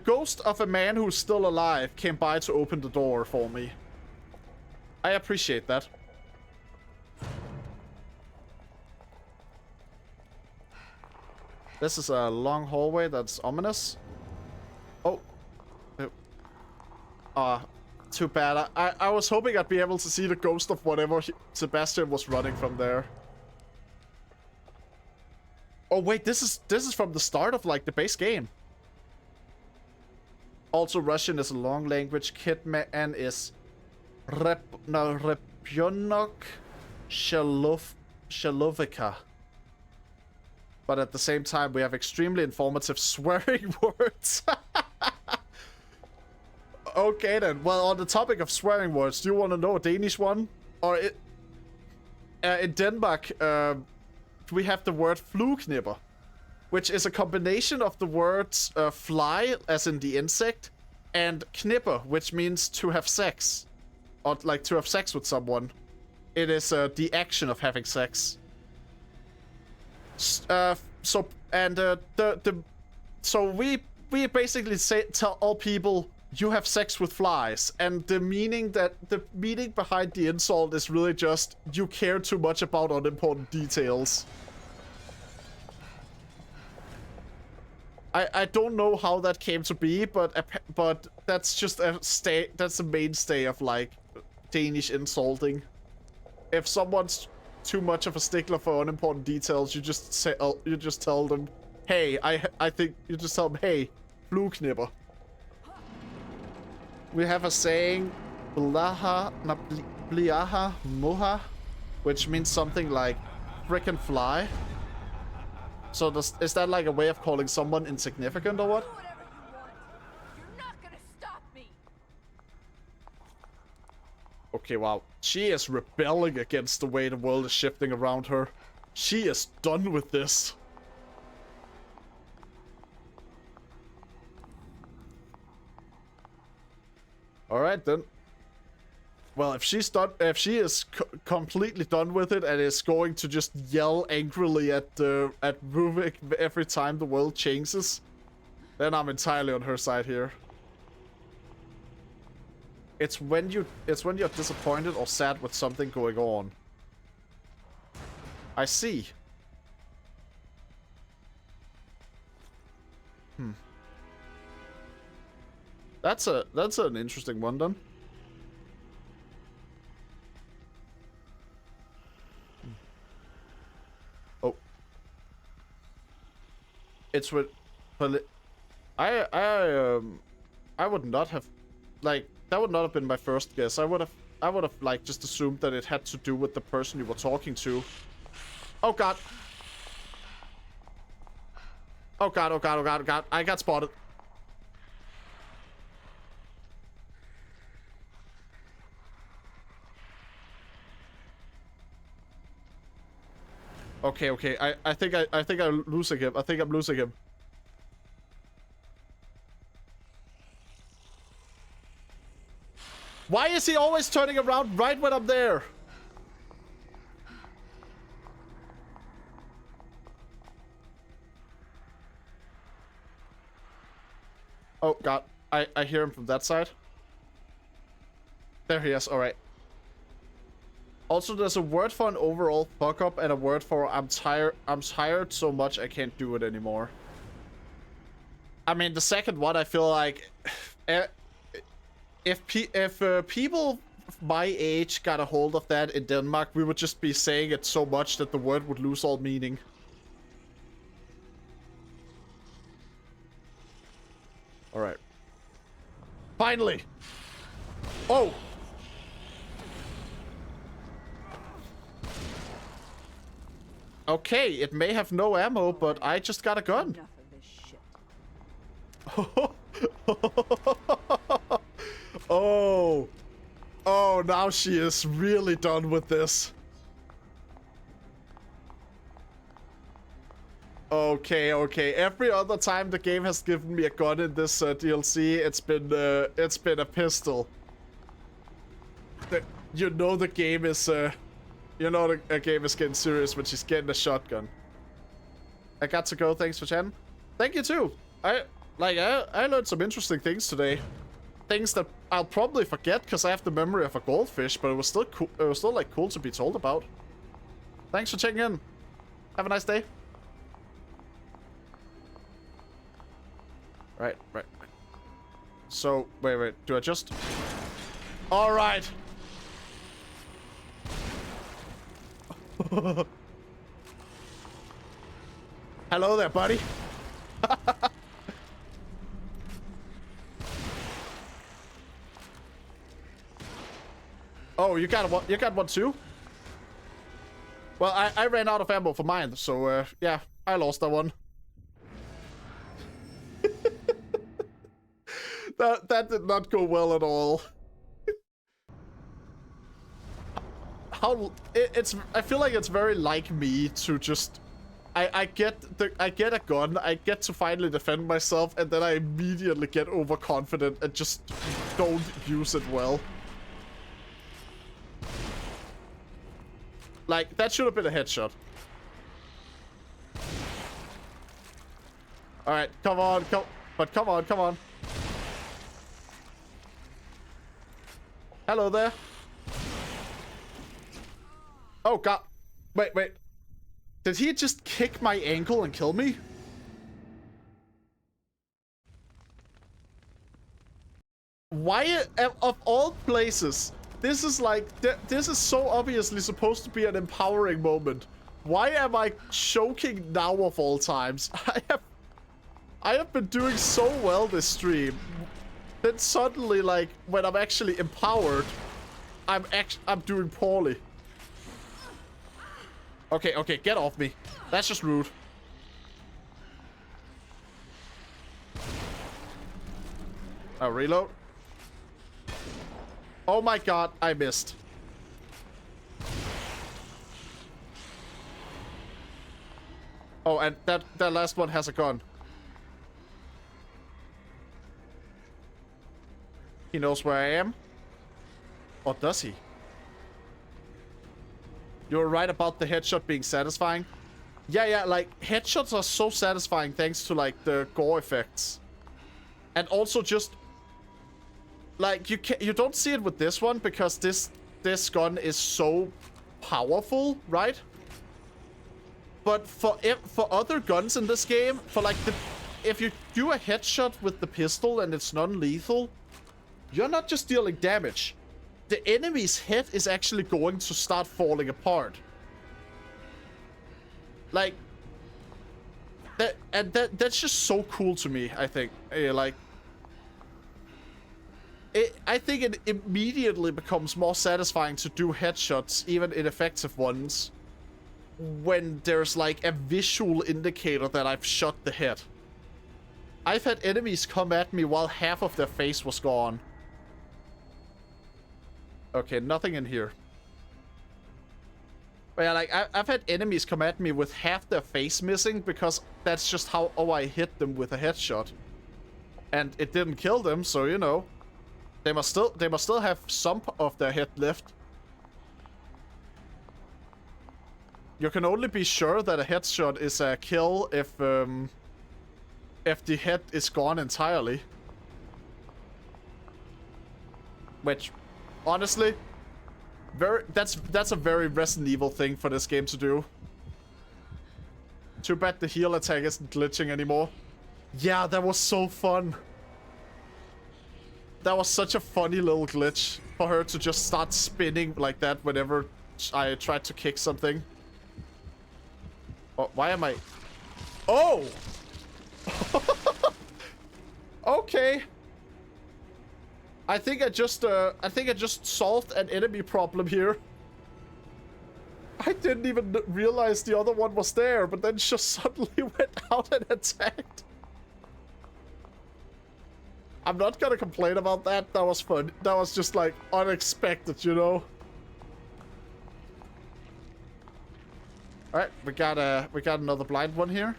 ghost of a man who's still alive came by to open the door for me. I appreciate that. This is a long hallway that's ominous. Oh. Too bad. I was hoping I'd be able to see the ghost of whatever Sebastian was running from there. Oh wait, this is from the start of like the base game. Also, Russian is a long language. Kidman is Repyonok Shalovika. But at the same time, we have extremely informative swearing words. Okay then. Well, on the topic of swearing words, do you want to know a Danish one? Or in Denmark, we have the word flueknipper, which is a combination of the words fly, as in the insect, and knipper, which means to have sex. Or, like, to have sex with someone. It is the action of having sex. So we basically tell all people, you have sex with flies, and the meaning behind the insult is really just you care too much about unimportant details. I don't know how that came to be, but that's just that's a mainstay of like Danish insulting. If someone's too much of a stickler for unimportant details, you just tell them, hey, I think you just tell them, hey, flueknipper. We have a saying, bliaha moha, which means something like frickin' fly. So is that like a way of calling someone insignificant or what? Do whatever you want. You're not gonna stop me. Okay, wow. She is rebelling against the way the world is shifting around her. She is done with this. Alright then. Well, if she is completely done with it and is going to just yell angrily at Ruvik every time the world changes, then I'm entirely on her side here. It's when you're disappointed or sad with something going on. I see. That's an interesting one then. Oh. It's with I would not have, like, that would not have been my first guess. I would have like just assumed that it had to do with the person you were talking to. Oh god. Oh god, oh god, oh god, oh god. I got spotted. Okay, okay. I think I'm losing him. I think I'm losing him. Why is he always turning around right when I'm there? Oh, God. I hear him from that side. There he is. Alright. Also, there's a word for an overall fuck up and a word for I'm tired so much I can't do it anymore. I mean, the second one, I feel like if people my age got a hold of that in Denmark, we would just be saying it so much that the word would lose all meaning. Alright. Finally! Oh! Okay, it may have no ammo, but I just got a gun. Oh. Oh, now she is really done with this. Okay, okay. Every other time the game has given me a gun in this DLC, it's been a pistol. You know the game is you know the game is getting serious when she's getting a shotgun. I got to go. Thanks for chatting. Thank you too. I learned some interesting things today. Things that I'll probably forget because I have the memory of a goldfish, but it was still cool. It was still like cool to be told about. Thanks for checking in. Have a nice day. Right. So wait. Do I just? All right. Hello there, buddy. Oh, you got one too? Well, I ran out of ammo for mine, so yeah, I lost that one. That did not go well at all. I feel like it's very like me to just I get a gun, I get to finally defend myself, and then I immediately get overconfident and just don't use it well. Like, that should have been a headshot. Alright, come on. Hello there. Oh, God. Wait. Did he just kick my ankle and kill me? Why, of all places, this is like, this is so obviously supposed to be an empowering moment. Why am I choking now of all times? I have been doing so well this stream. Then suddenly, like, when I'm actually empowered, I'm doing poorly. Okay, get off me. That's just rude. Oh, reload. Oh my God, I missed. Oh, and that last one has a gun. He knows where I am. Or does he? You're right about the headshot being satisfying. Yeah, like, headshots are so satisfying thanks to, like, the gore effects. And also just, like, you don't see it with this one because this gun is so powerful, right? But for other guns in this game, for, like, if you do a headshot with the pistol and it's non-lethal, you're not just dealing damage. The enemy's head is actually going to start falling apart. Like, that's just so cool to me, I think. I think it immediately becomes more satisfying to do headshots, even ineffective ones, when there's like a visual indicator that I've shot the head. I've had enemies come at me while half of their face was gone. Okay, nothing in here. But yeah, like, I've had enemies come at me with half their face missing because that's just how I hit them with a headshot. And it didn't kill them, so, you know. They must still have some of their head left. You can only be sure that a headshot is a kill if the head is gone entirely. Which, honestly, that's a very Resident Evil thing for this game to do. Too bad the heal attack isn't glitching anymore. Yeah, that was so fun. That was such a funny little glitch for her to just start spinning like that whenever I tried to kick something. Oh, why am I... Oh! Okay. I think I just solved an enemy problem here. I didn't even realize the other one was there, but then just suddenly went out and attacked. I'm not gonna complain about that. That was fun. That was just like unexpected, you know. All right, we got another blind one here.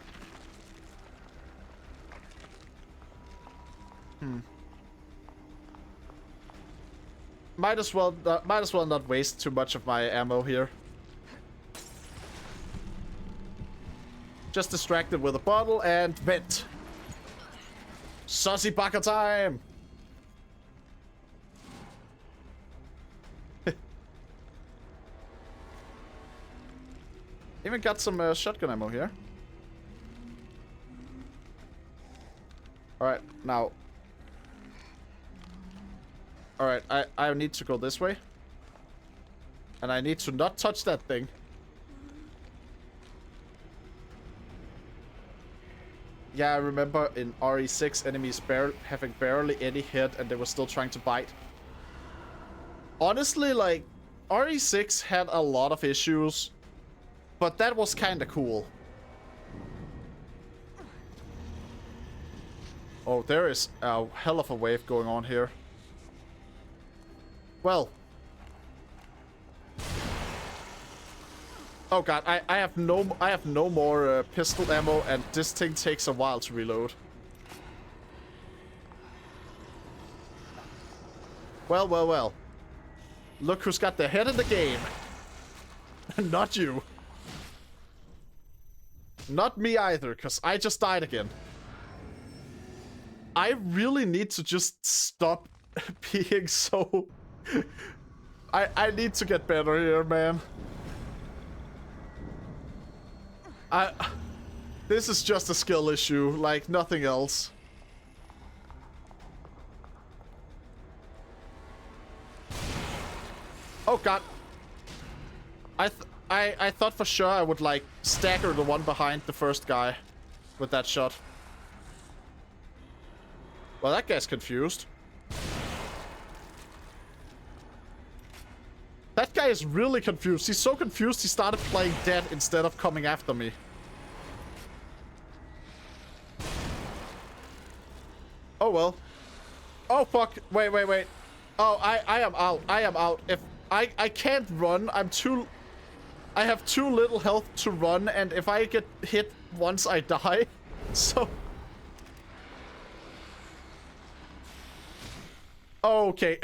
Might as well not waste too much of my ammo here. Just distracted with a bottle and vent. Sussy baka time! Even got some shotgun ammo here. Alright, now. Alright, I need to go this way. And I need to not touch that thing. Yeah, I remember in RE6 enemies having barely any hit and they were still trying to bite. Honestly, like, RE6 had a lot of issues, but that was kind of cool. Oh, there is a hell of a wave going on here. Well. Oh god, I have no more pistol ammo, and this thing takes a while to reload. Well, well, well. Look who's got the head in the game. Not you. Not me either, because I just died again. I really need to just stop being so... I need to get better here, man. This is just a skill issue, like nothing else. Oh god. I thought for sure I would like stagger the one behind the first guy with that shot. Well, that guy's confused. That guy is really confused. He's so confused he started playing dead instead of coming after me. Oh well. Oh fuck. Wait, wait, wait. Oh, I am out. I am out. If I can't run, I have too little health to run, and if I get hit once I die. So okay.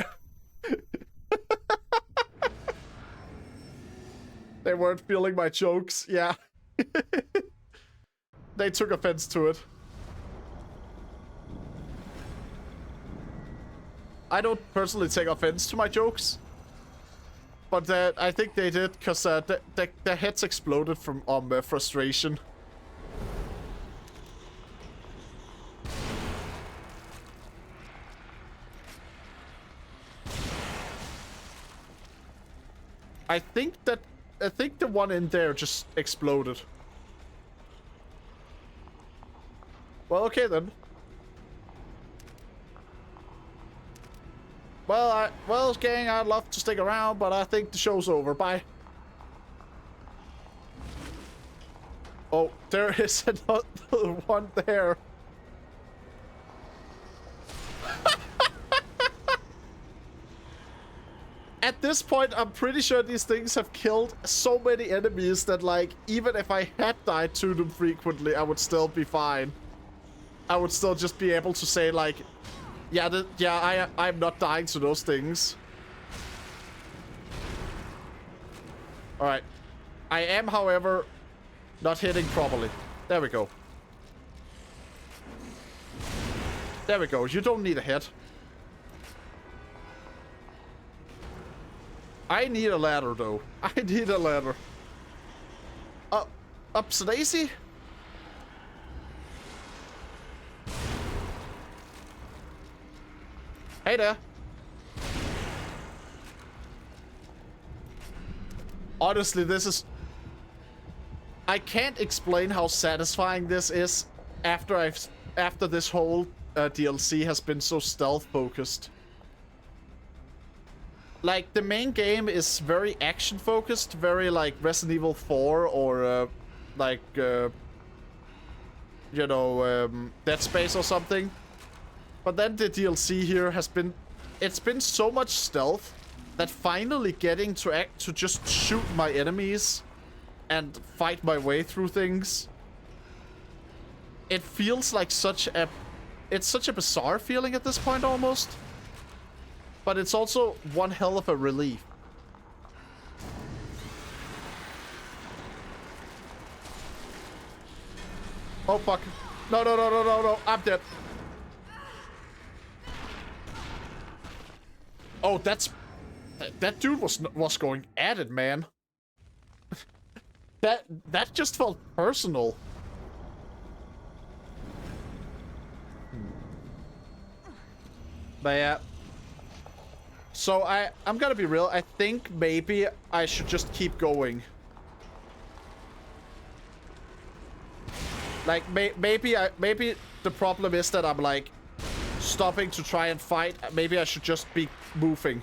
They weren't feeling my jokes. Yeah. They took offense to it. I don't personally take offense to my jokes. But I think they did, because their heads exploded from frustration. I think the one in there just exploded. Well, okay then. Well, gang, I'd love to stick around, but I think the show's over. Bye. Oh, there is another one there. At this point, I'm pretty sure these things have killed so many enemies that, like, even if I had died to them frequently, I would still be fine. I would still just be able to say, like, yeah, I'm not dying to those things. Alright. I am, however, not hitting properly. There we go. There we go. You don't need a hit. I need a ladder, though. I need a ladder. Up Daisy? Hey there. Honestly, this is... I can't explain how satisfying this is after this whole DLC has been so stealth-focused. Like, the main game is very action-focused, very, like, Resident Evil 4 or, you know, Dead Space or something. But then the DLC here has been... It's been so much stealth that finally getting to just shoot my enemies and fight my way through things, it feels like such a... It's such a bizarre feeling at this point, almost. But it's also one hell of a relief. Oh, fuck. No, no, no, no, no, no. I'm dead. Oh, that's... That dude was going at it, man. That just felt personal. But yeah. So I'm gonna be real. I think maybe I should just keep going. Like maybe the problem is that I'm like stopping to try and fight. Maybe I should just be moving.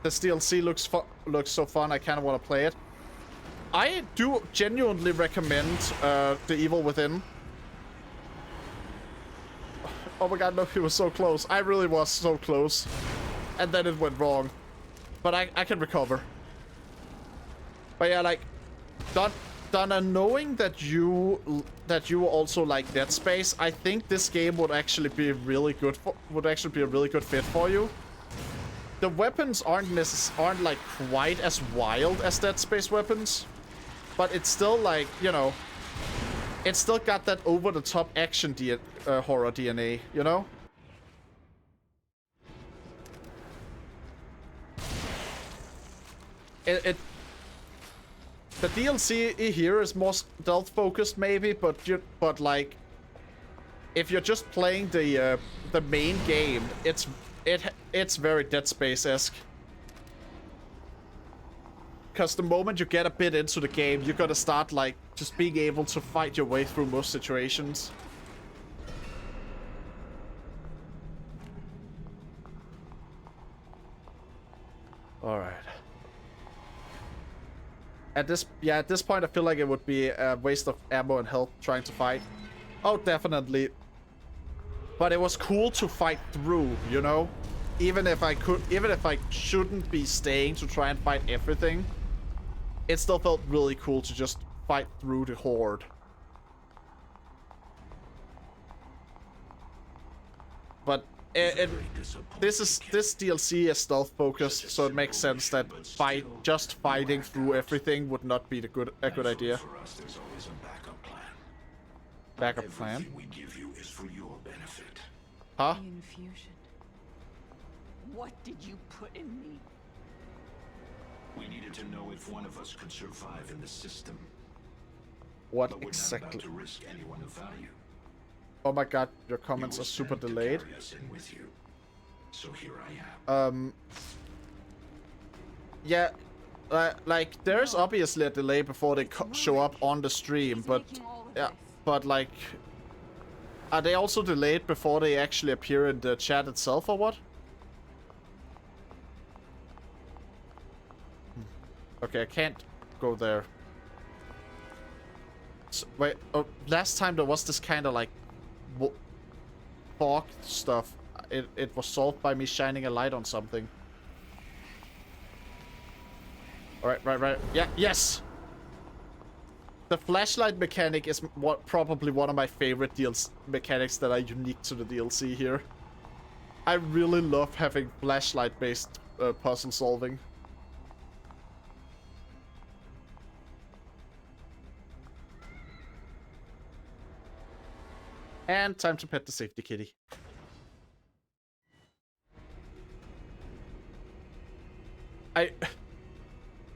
This DLC looks so fun. I kind of want to play it. I do genuinely recommend The Evil Within. Oh my god, no, he was so close. I really was so close. And then it went wrong. But I can recover. But yeah, like, Donna, knowing that you also like Dead Space, I think this game would actually be really good for, would actually be a really good fit for you. The weapons aren't like quite as wild as Dead Space weapons, but it's still like, you know, it's still got that over-the-top action horror DNA, you know? The DLC here is more stealth-focused, maybe, but like, if you're just playing the main game, it's very Dead Space-esque. Because the moment you get a bit into the game, you're gonna start, like, just being able to fight your way through most situations. Alright. At this point, I feel like it would be a waste of ammo and health trying to fight. Oh, definitely. But it was cool to fight through, you know? Even if I shouldn't be staying to try and fight everything, it still felt really cool to just fight through the horde. But this DLC is stealth focused, so it makes sense that just fighting through everything would not be a good idea. Backup plan. Everything we give you is for your benefit. Huh? The infusion. What did you put in me? We needed to know if one of us could survive in the system. What but we're exactly? not about to risk anyone of value. Oh my god, your comments are super delayed. With you. So here I am. Yeah, like there's obviously a delay before they show up on the stream, but yeah, but like, are they also delayed before they actually appear in the chat itself, or what? Okay, I can't go there. So, wait, oh, last time there was this kind of like fog stuff. It was solved by me shining a light on something. Alright, right. Yeah, yes! The flashlight mechanic is probably one of my favorite mechanics that are unique to the DLC here. I really love having flashlight-based puzzle solving. And time to pet the safety kitty.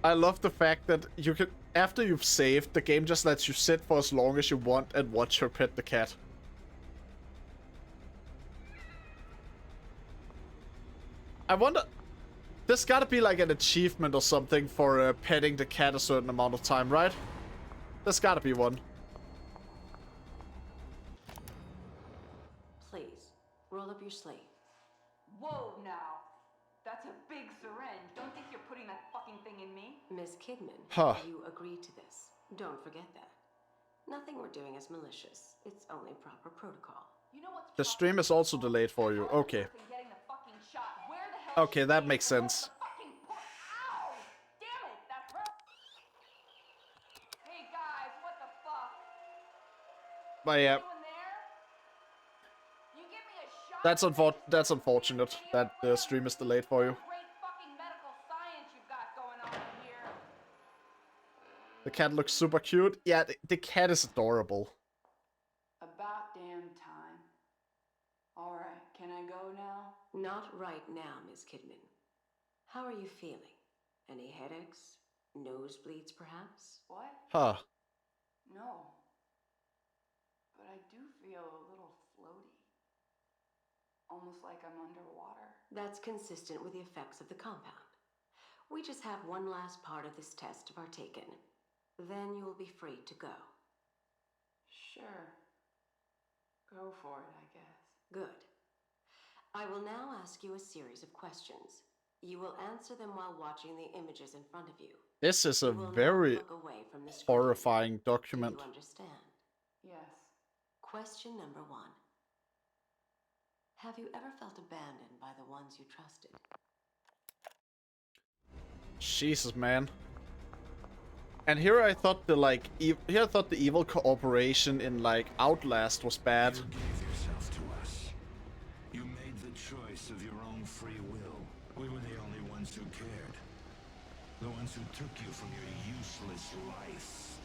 I love the fact that you can, after you've saved, the game just lets you sit for as long as you want and watch her pet the cat. I wonder, there's gotta be like an achievement or something for petting the cat a certain amount of time, right? There's gotta be one. Please, roll up your sleeve. Whoa, now. That's a big syringe. Don't think you're putting that fucking thing in me. Miss Kidman, Huh. you agreed to this. Don't forget that. Nothing we're doing is malicious. It's only proper protocol. You know what's The stream is also delayed for you. Okay. getting the fucking shot. Where the hell Okay, that makes sense. Ow! Damn it, that hurt. Hey guys, what the fuck? But yeah, Anyone there? You give me a shot. that's unfortunate that the stream is delayed for you. Great fucking medical science you've got going on here. The cat looks super cute. Yeah, the cat is adorable. About damn time. All right, can I go now? Not right now, Miss Kidman. How are you feeling? Any headaches? Nosebleeds, perhaps? What? Huh. No. But I do feel a little floaty. Almost like I'm underwater. That's consistent with the effects of the compound. We just have one last part of this test to partake in. Then you will be free to go. Sure. Go for it, I guess. Good. I will now ask you a series of questions. You will answer them while watching the images in front of you. This is a You will not very look away from the screen. horrifying Do document. you understand? Yes. Question number 1. Have you ever felt abandoned by the ones you trusted? Jesus, man. And here I thought the here I thought the evil cooperation in like Outlast was bad. You gave yourself to us. You made the choice of your own free will. We were the only ones who cared. The ones who took you from your useless life.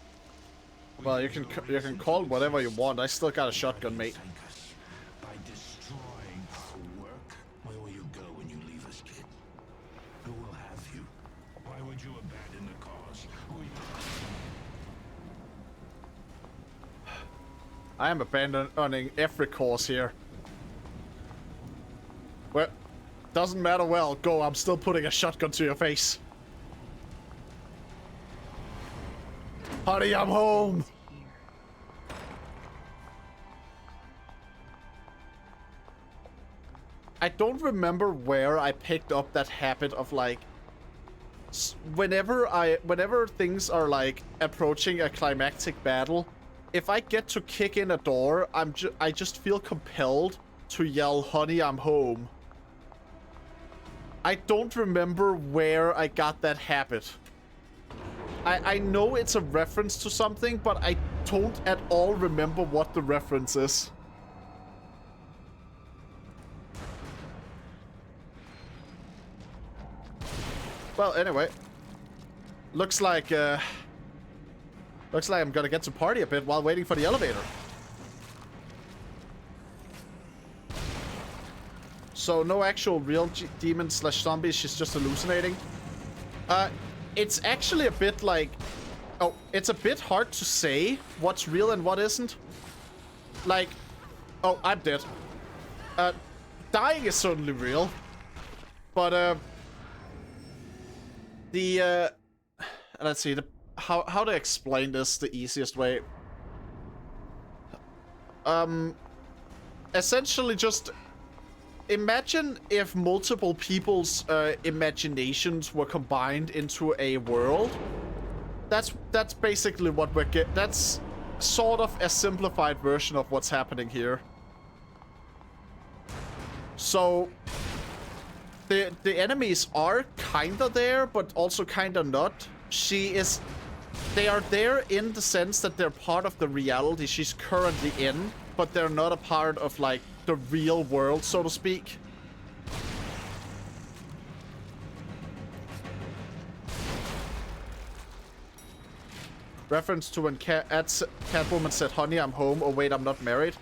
Well, you can call it whatever you want. I still got a shotgun, mate. By destroying our work, where will you go when you leave us, kid? Who will have you? Why would you abandon the cause? Who you... I am abandoning every cause here. Well, doesn't matter. Well, go. I'm still putting a shotgun to your face. Honey, I'm home. I don't remember where I picked up that habit of like whenever things are like approaching a climactic battle, if I get to kick in a door, I just feel compelled to yell, "Honey, I'm home." I don't remember where I got that habit. I know it's a reference to something, but I don't at all remember what the reference is. Well, anyway. Looks like I'm gonna get to party a bit while waiting for the elevator. So no actual real demon slash zombies, she's just hallucinating. It's actually a bit like... Oh, it's a bit hard to say what's real and what isn't. Like... Oh, I'm dead. Dying is certainly real. But, let's see, how to explain this the easiest way. Essentially just... Imagine if multiple people's imaginations were combined into a world. That's basically what we're getting. That's sort of a simplified version of what's happening here. So the enemies are kinda there, but also kinda not. They are there in the sense that they're part of the reality she's currently in, but they're not a part of like the real world, so to speak. Reference to when Catwoman said, "Honey, I'm home," or "Wait, I'm not married."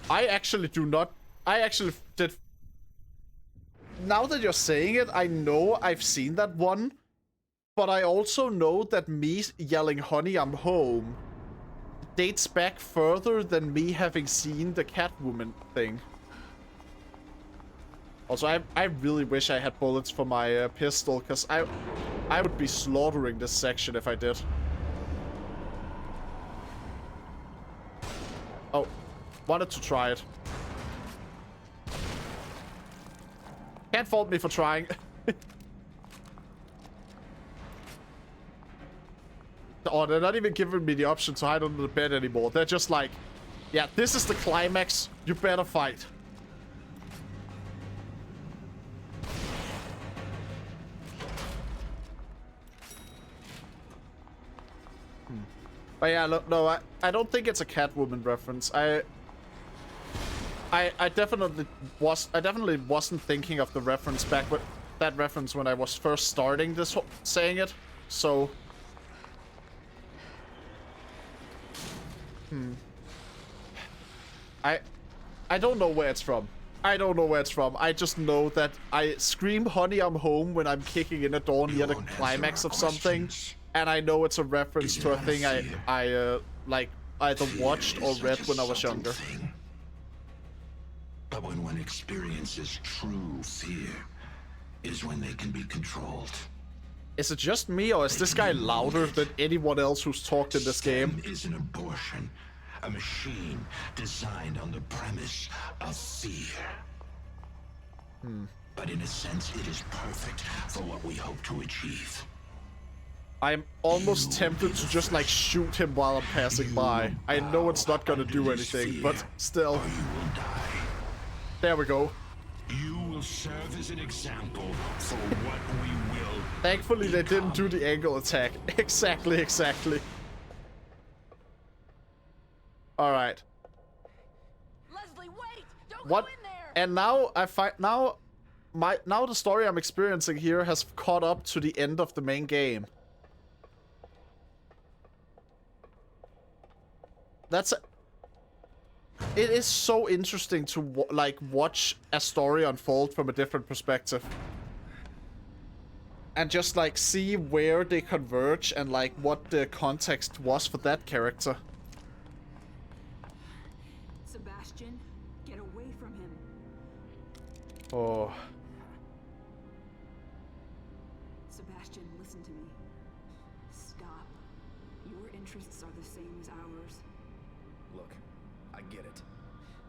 I actually do not. I actually did. Now that you're saying it, I know I've seen that one, But I also know that me yelling, "Honey, I'm home," dates back further than me having seen the Catwoman thing. Also, I really wish I had bullets for my pistol, because I would be slaughtering this section if I did. Oh, wanted to try it. Can't fault me for trying. Oh, they're not even giving me the option to hide under the bed anymore. They're just like, yeah, this is the climax. You better fight. But yeah, look, no, I don't think it's a Catwoman reference. I definitely wasn't thinking of the reference back with that reference when I was first starting this saying it. So I don't know where it's from. I don't know where it's from. I just know that I scream "Honey, I'm home" when I'm kicking in a door near the climax of something, and I know it's a reference to a thing I like either watched or read when I was younger. But when one experiences true fear, is when they can be controlled. Is it just me, or is this guy louder than anyone else who's talked in this game? Is an abortion. A machine designed on the premise of fear. But in a sense, it is perfect for what we hope to achieve. I'm almost tempted to just like shoot him while I'm passing by. I know it's not gonna do anything, but still. Or you will die. There we go. You will serve as an example for what we will. Thankfully, they didn't do the angle attack. Exactly. Alright. Leslie, wait! Don't What? go in there! And now I find now the story I'm experiencing here has caught up to the end of the main game. It is so interesting to watch a story unfold from a different perspective. And just like see where they converge and like what the context was for that character. Sebastian, get away from him. Oh. Sebastian, listen to me. Stop. Your interests are the same as ours. Look, I get it.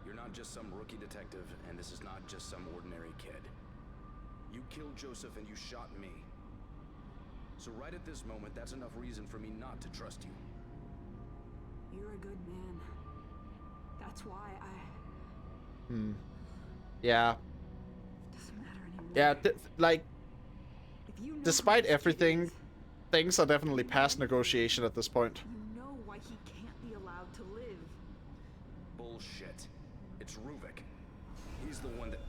You're not just some rookie detective, and this is not just some ordinary kid. You killed Joseph and you shot me. So right at this moment, that's enough reason for me not to trust you. You're a good man. That's why Yeah. doesn't matter anymore. Yeah, like, If you know despite who this kid everything, is, things are definitely past negotiation at this point. you know why he can't be allowed to live. Bullshit. It's Ruvik. He's the one that...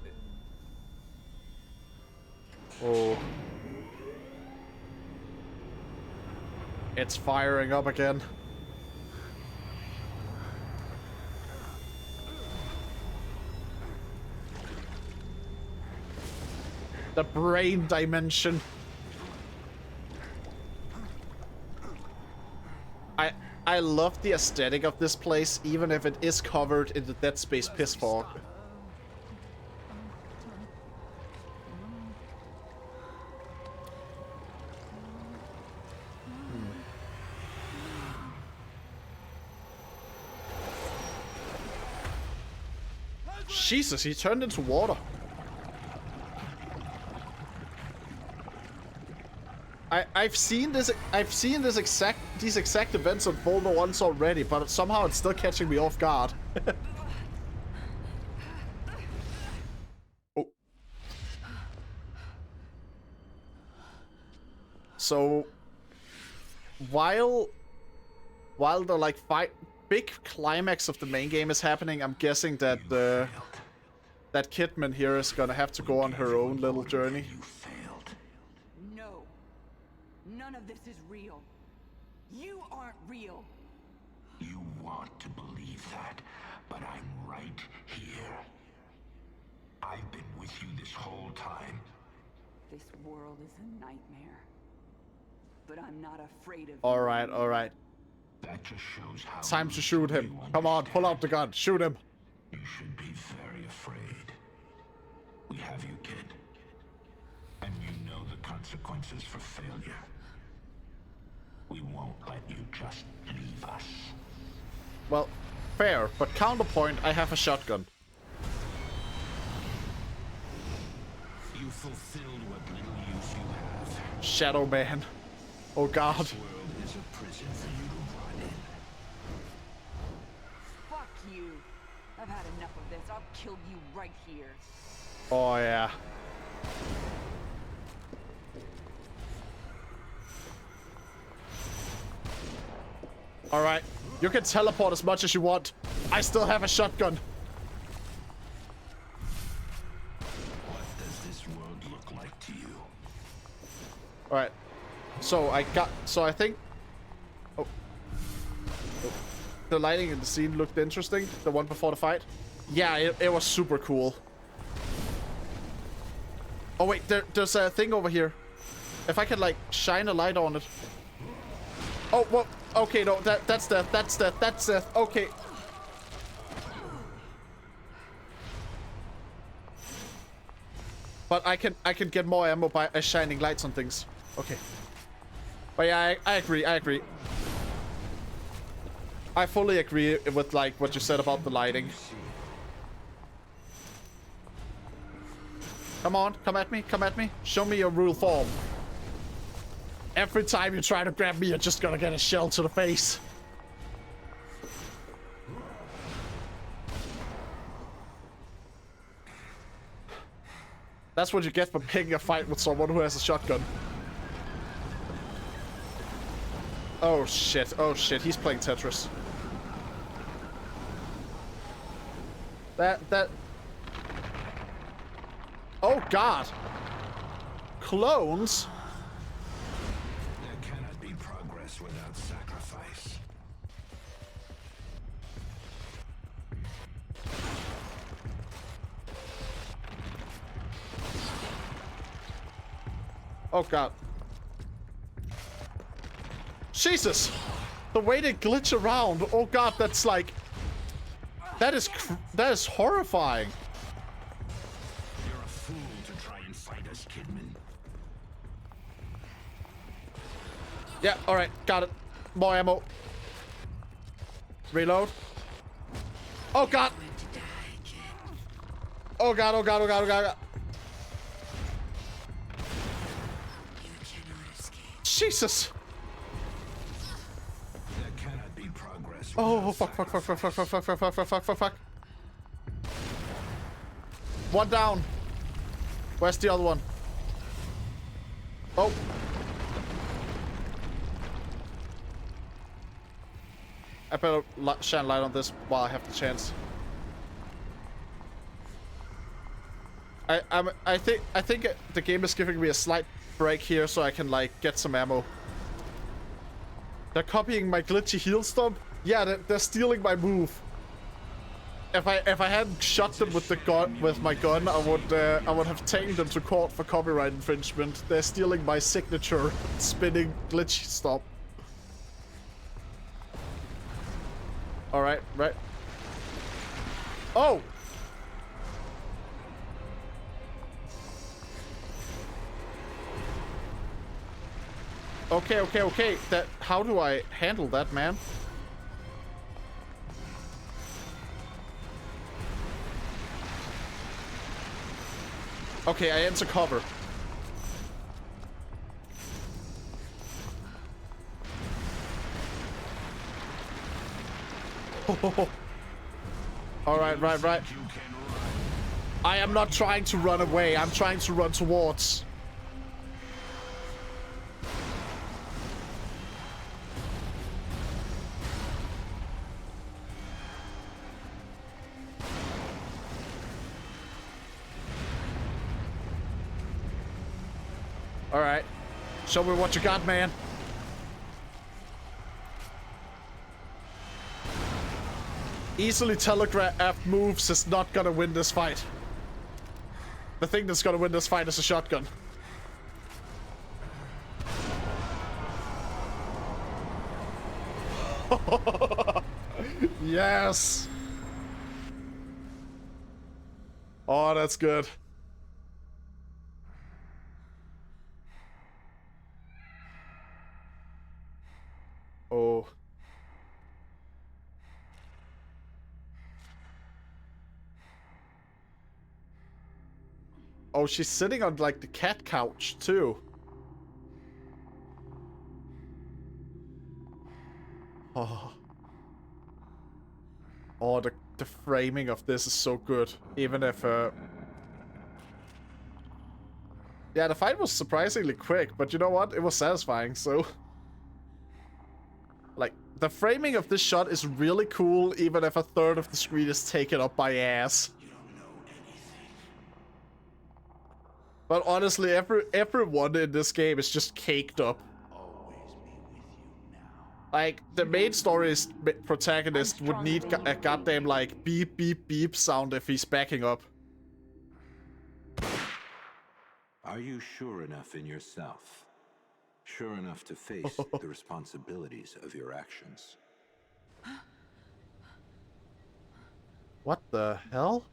Oh. It's firing up again. The brain dimension. I love the aesthetic of this place, even if it is covered in the Dead Space piss fog. Jesus, he turned into water. I've seen these exact events unfold once already, but somehow it's still catching me off guard. Oh. So while the like big climax of the main game is happening, I'm guessing that that Kidman here is gonna have to go on her own little journey. No. None of this is real. You aren't real. You want to believe that, but I'm right here. I've been with you this whole time. This world is a nightmare. but I'm not afraid of All right, all right. That just shows how Time to shoot him. Come on, pull out the gun. Shoot him. you should be very afraid. We have you, kid. And you know the consequences for failure. We won't let you just leave us. Well, fair, but counterpoint, I have a shotgun. You fulfilled what little use you have. Shadow Man. Oh god. This world is a prison for you to rot in. Fuck you. I've had enough of this. I'll kill you right here. Oh yeah. All right, you can teleport as much as you want. I still have a shotgun. What does this world look like to you? All right, so I think. Oh. The lighting in the scene looked interesting. The one before the fight. Yeah, it was super cool. Oh wait, there's a thing over here. If I could like shine a light on it. Oh, well, okay, no, that's death, that's death, okay. But I can get more ammo by shining lights on things. Okay. But yeah, I agree. I fully agree with like what you said about the lighting. Come on, come at me. Show me your real form. Every time you try to grab me, you're just gonna get a shell to the face. That's what you get for picking a fight with someone who has a shotgun. Oh shit, he's playing Tetris. That... Oh god! Clones? There cannot be progress without sacrifice. Oh god. Jesus! The way they glitch around. Oh god, that's like... That is horrifying. You're a fool to try and fight us, Kidman. Yeah, alright, got it. More ammo. Reload. Oh god! Oh god, oh god, oh god, oh god, oh god. Jesus! There cannot be progress. Oh, fuck. One down. Where's the other one? Oh. I better shine light on this while I have the chance. I think the game is giving me a slight break here so I can like get some ammo. They're copying my glitchy heel stomp. Yeah, they're stealing my move. If I hadn't shot them with the gun with my gun, I would have taken them to court for copyright infringement. They're stealing my signature spinning glitchy stomp. All right, right. Oh. Okay. How do I handle that, man? Okay, I enter cover. All right. I am not trying to run away. I'm trying to run towards. All right. Show me what you got, man. Easily telegraphed moves is not gonna win this fight. The thing that's gonna win this fight is a shotgun. Yes. Oh, that's good. Oh. Oh, she's sitting on like the cat couch too. Oh. Oh, the framing of this is so good. Even if yeah, the fight was surprisingly quick, but you know what? It was satisfying, so like the framing of this shot is really cool, even if a third of the screen is taken up by ass. But honestly, everyone in this game is just caked up. Like, the main story's protagonist would need a goddamn, like, beep, beep, beep sound if he's backing up. Are you sure enough in yourself? Sure enough to face the responsibilities of your actions? What the hell?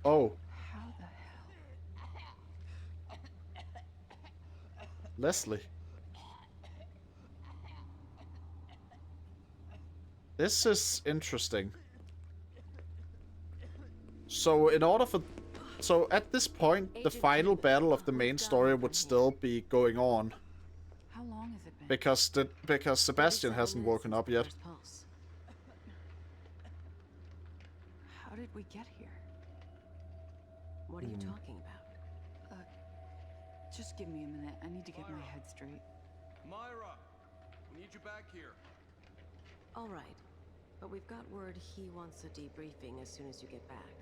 Oh. How the hell? Leslie. This is interesting. So in order for... So at this point, the final battle of the main story would still be going on. How long has it been? Because Sebastian hasn't woken up yet. How did we get here? What are you talking about? Just give me a minute. I need to get my head straight. Myra, we need you back here. All right, but we've got word he wants a debriefing as soon as you get back.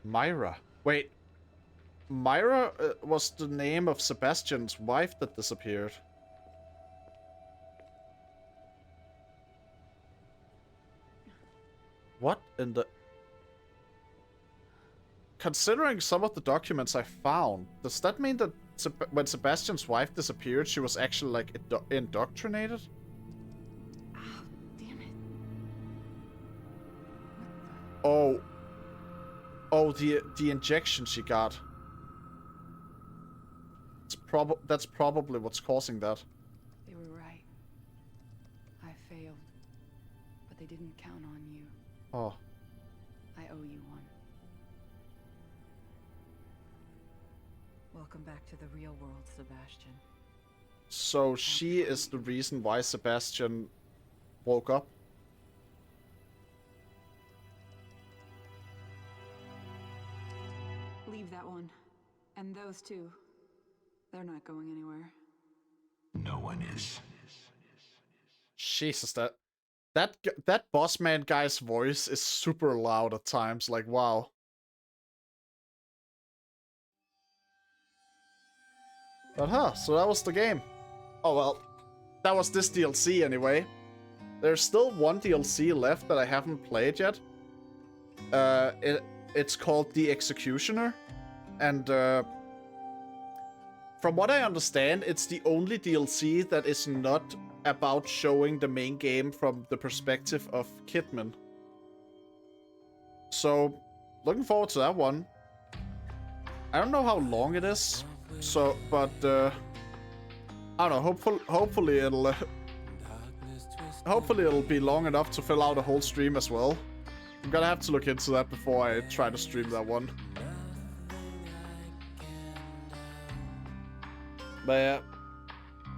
Myra. Wait. Myra was the name of Sebastian's wife that disappeared. What in the... Considering some of the documents I found, does that mean that when Sebastian's wife disappeared, she was actually, like, indoctrinated? Oh, damn it. Oh. Oh, the injection she got. That's probably what's causing that. They were right. I failed. But they didn't count on you. Oh. I owe you one. Welcome back to the real world, Sebastian. So she is the reason why Sebastian woke up? Leave that one. And those two. They're not going anywhere. No one is. Jesus, that boss man guy's voice is super loud at times, like wow. But so that was the game. Oh well, that was this DLC anyway. There's still one DLC left that I haven't played yet. It's called The Executioner, and from what I understand, it's the only DLC that is not about showing the main game from the perspective of Kidman. So, looking forward to that one. I don't know how long it is, so, but I don't know. Hopefully it'll hopefully it'll be long enough to fill out a whole stream as well. I'm gonna have to look into that before I try to stream that one. But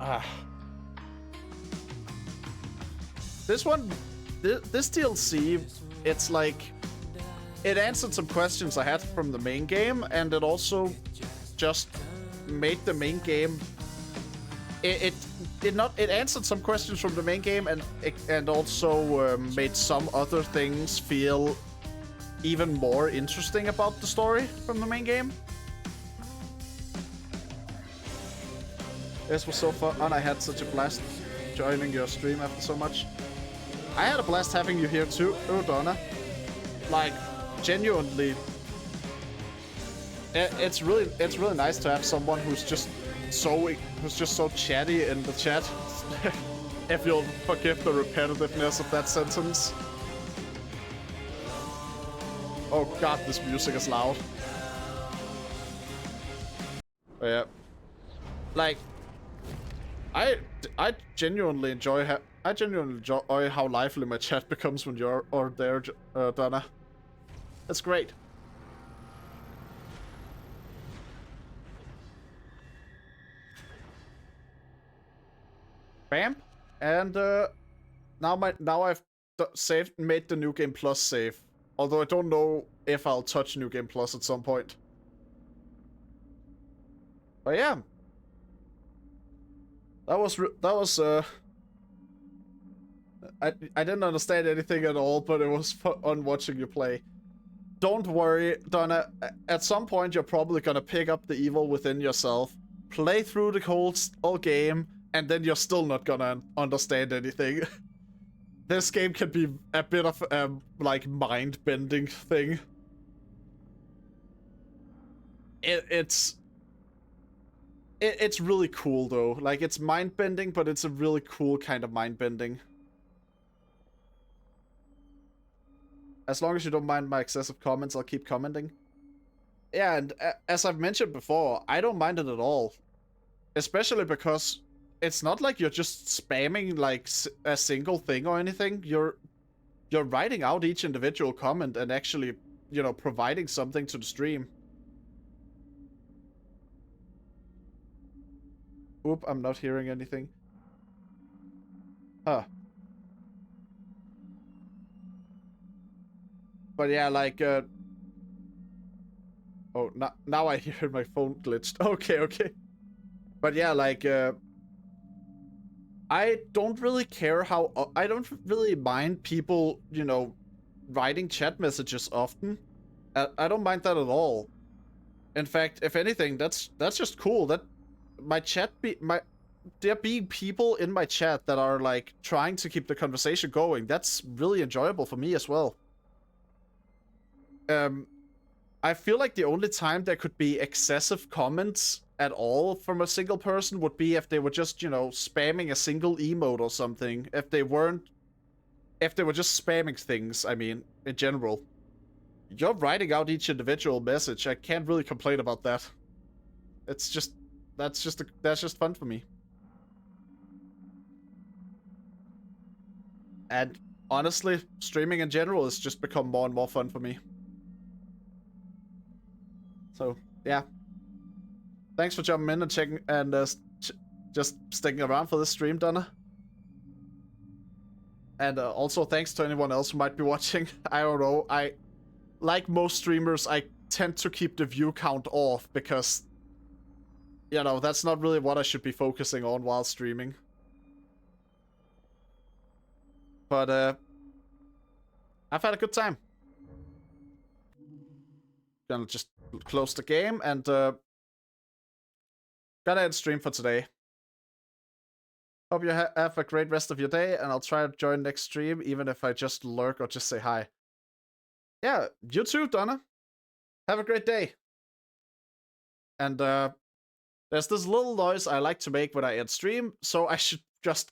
yeah. This one, this DLC, it's like, it answered some questions I had from the main game, and it also just made the main game. It answered some questions from the main game, and also made some other things feel even more interesting about the story from the main game. This was so fun, and I had such a blast. joining your stream after so much. I had a blast having you here too, Donna. Like, genuinely, it's really nice to have someone who's just so chatty in the chat. If you'll forgive the repetitiveness of that sentence. Oh god, this music is loud. But yeah, like, I genuinely enjoy how lively my chat becomes when you're there, Donna. That's great. Bam, and now I've made the New Game Plus save. Although I don't know if I'll touch New Game Plus at some point. But yeah, that was I didn't understand anything at all, but it was fun watching you play. Don't worry, Donna. At some point, you're probably gonna pick up the evil within yourself, play through the whole game, and then you're still not gonna understand anything. This game can be a bit of like mind-bending thing. It's really cool though. Like, it's mind-bending, but it's a really cool kind of mind-bending. As long as you don't mind my excessive comments, I'll keep commenting. Yeah, and as I've mentioned before, I don't mind it at all. Especially because it's not like you're just spamming like a single thing or anything. You're writing out each individual comment and actually, you know, providing something to the stream. Oop, I'm not hearing anything. Huh. But yeah, like, oh, now I hear my phone glitched. Okay. But yeah, like, I don't really care how... I don't really mind people, you know, writing chat messages often. I don't mind that at all. In fact, if anything, that's just cool. That my chat there being people in my chat that are like trying to keep the conversation going. That's really enjoyable for me as well. I feel like the only time there could be excessive comments at all from a single person would be if they were just, you know, spamming a single emote or something. If they were just spamming things, I mean, in general. You're writing out each individual message. I can't really complain about that. It's just, that's just fun for me. And honestly, streaming in general has just become more and more fun for me. So, yeah. Thanks for jumping in and checking and just sticking around for this stream, Donna. And also thanks to anyone else who might be watching. I don't know. Like most streamers, I tend to keep the view count off because, you know, that's not really what I should be focusing on while streaming. But I've had a good time. Gonna just close the game and gotta end stream for today. Hope you have a great rest of your day, and I'll try to join next stream, even if I just lurk or just say hi. Yeah, you too, Donna. Have a great day. And there's this little noise I like to make when I end stream, so I should just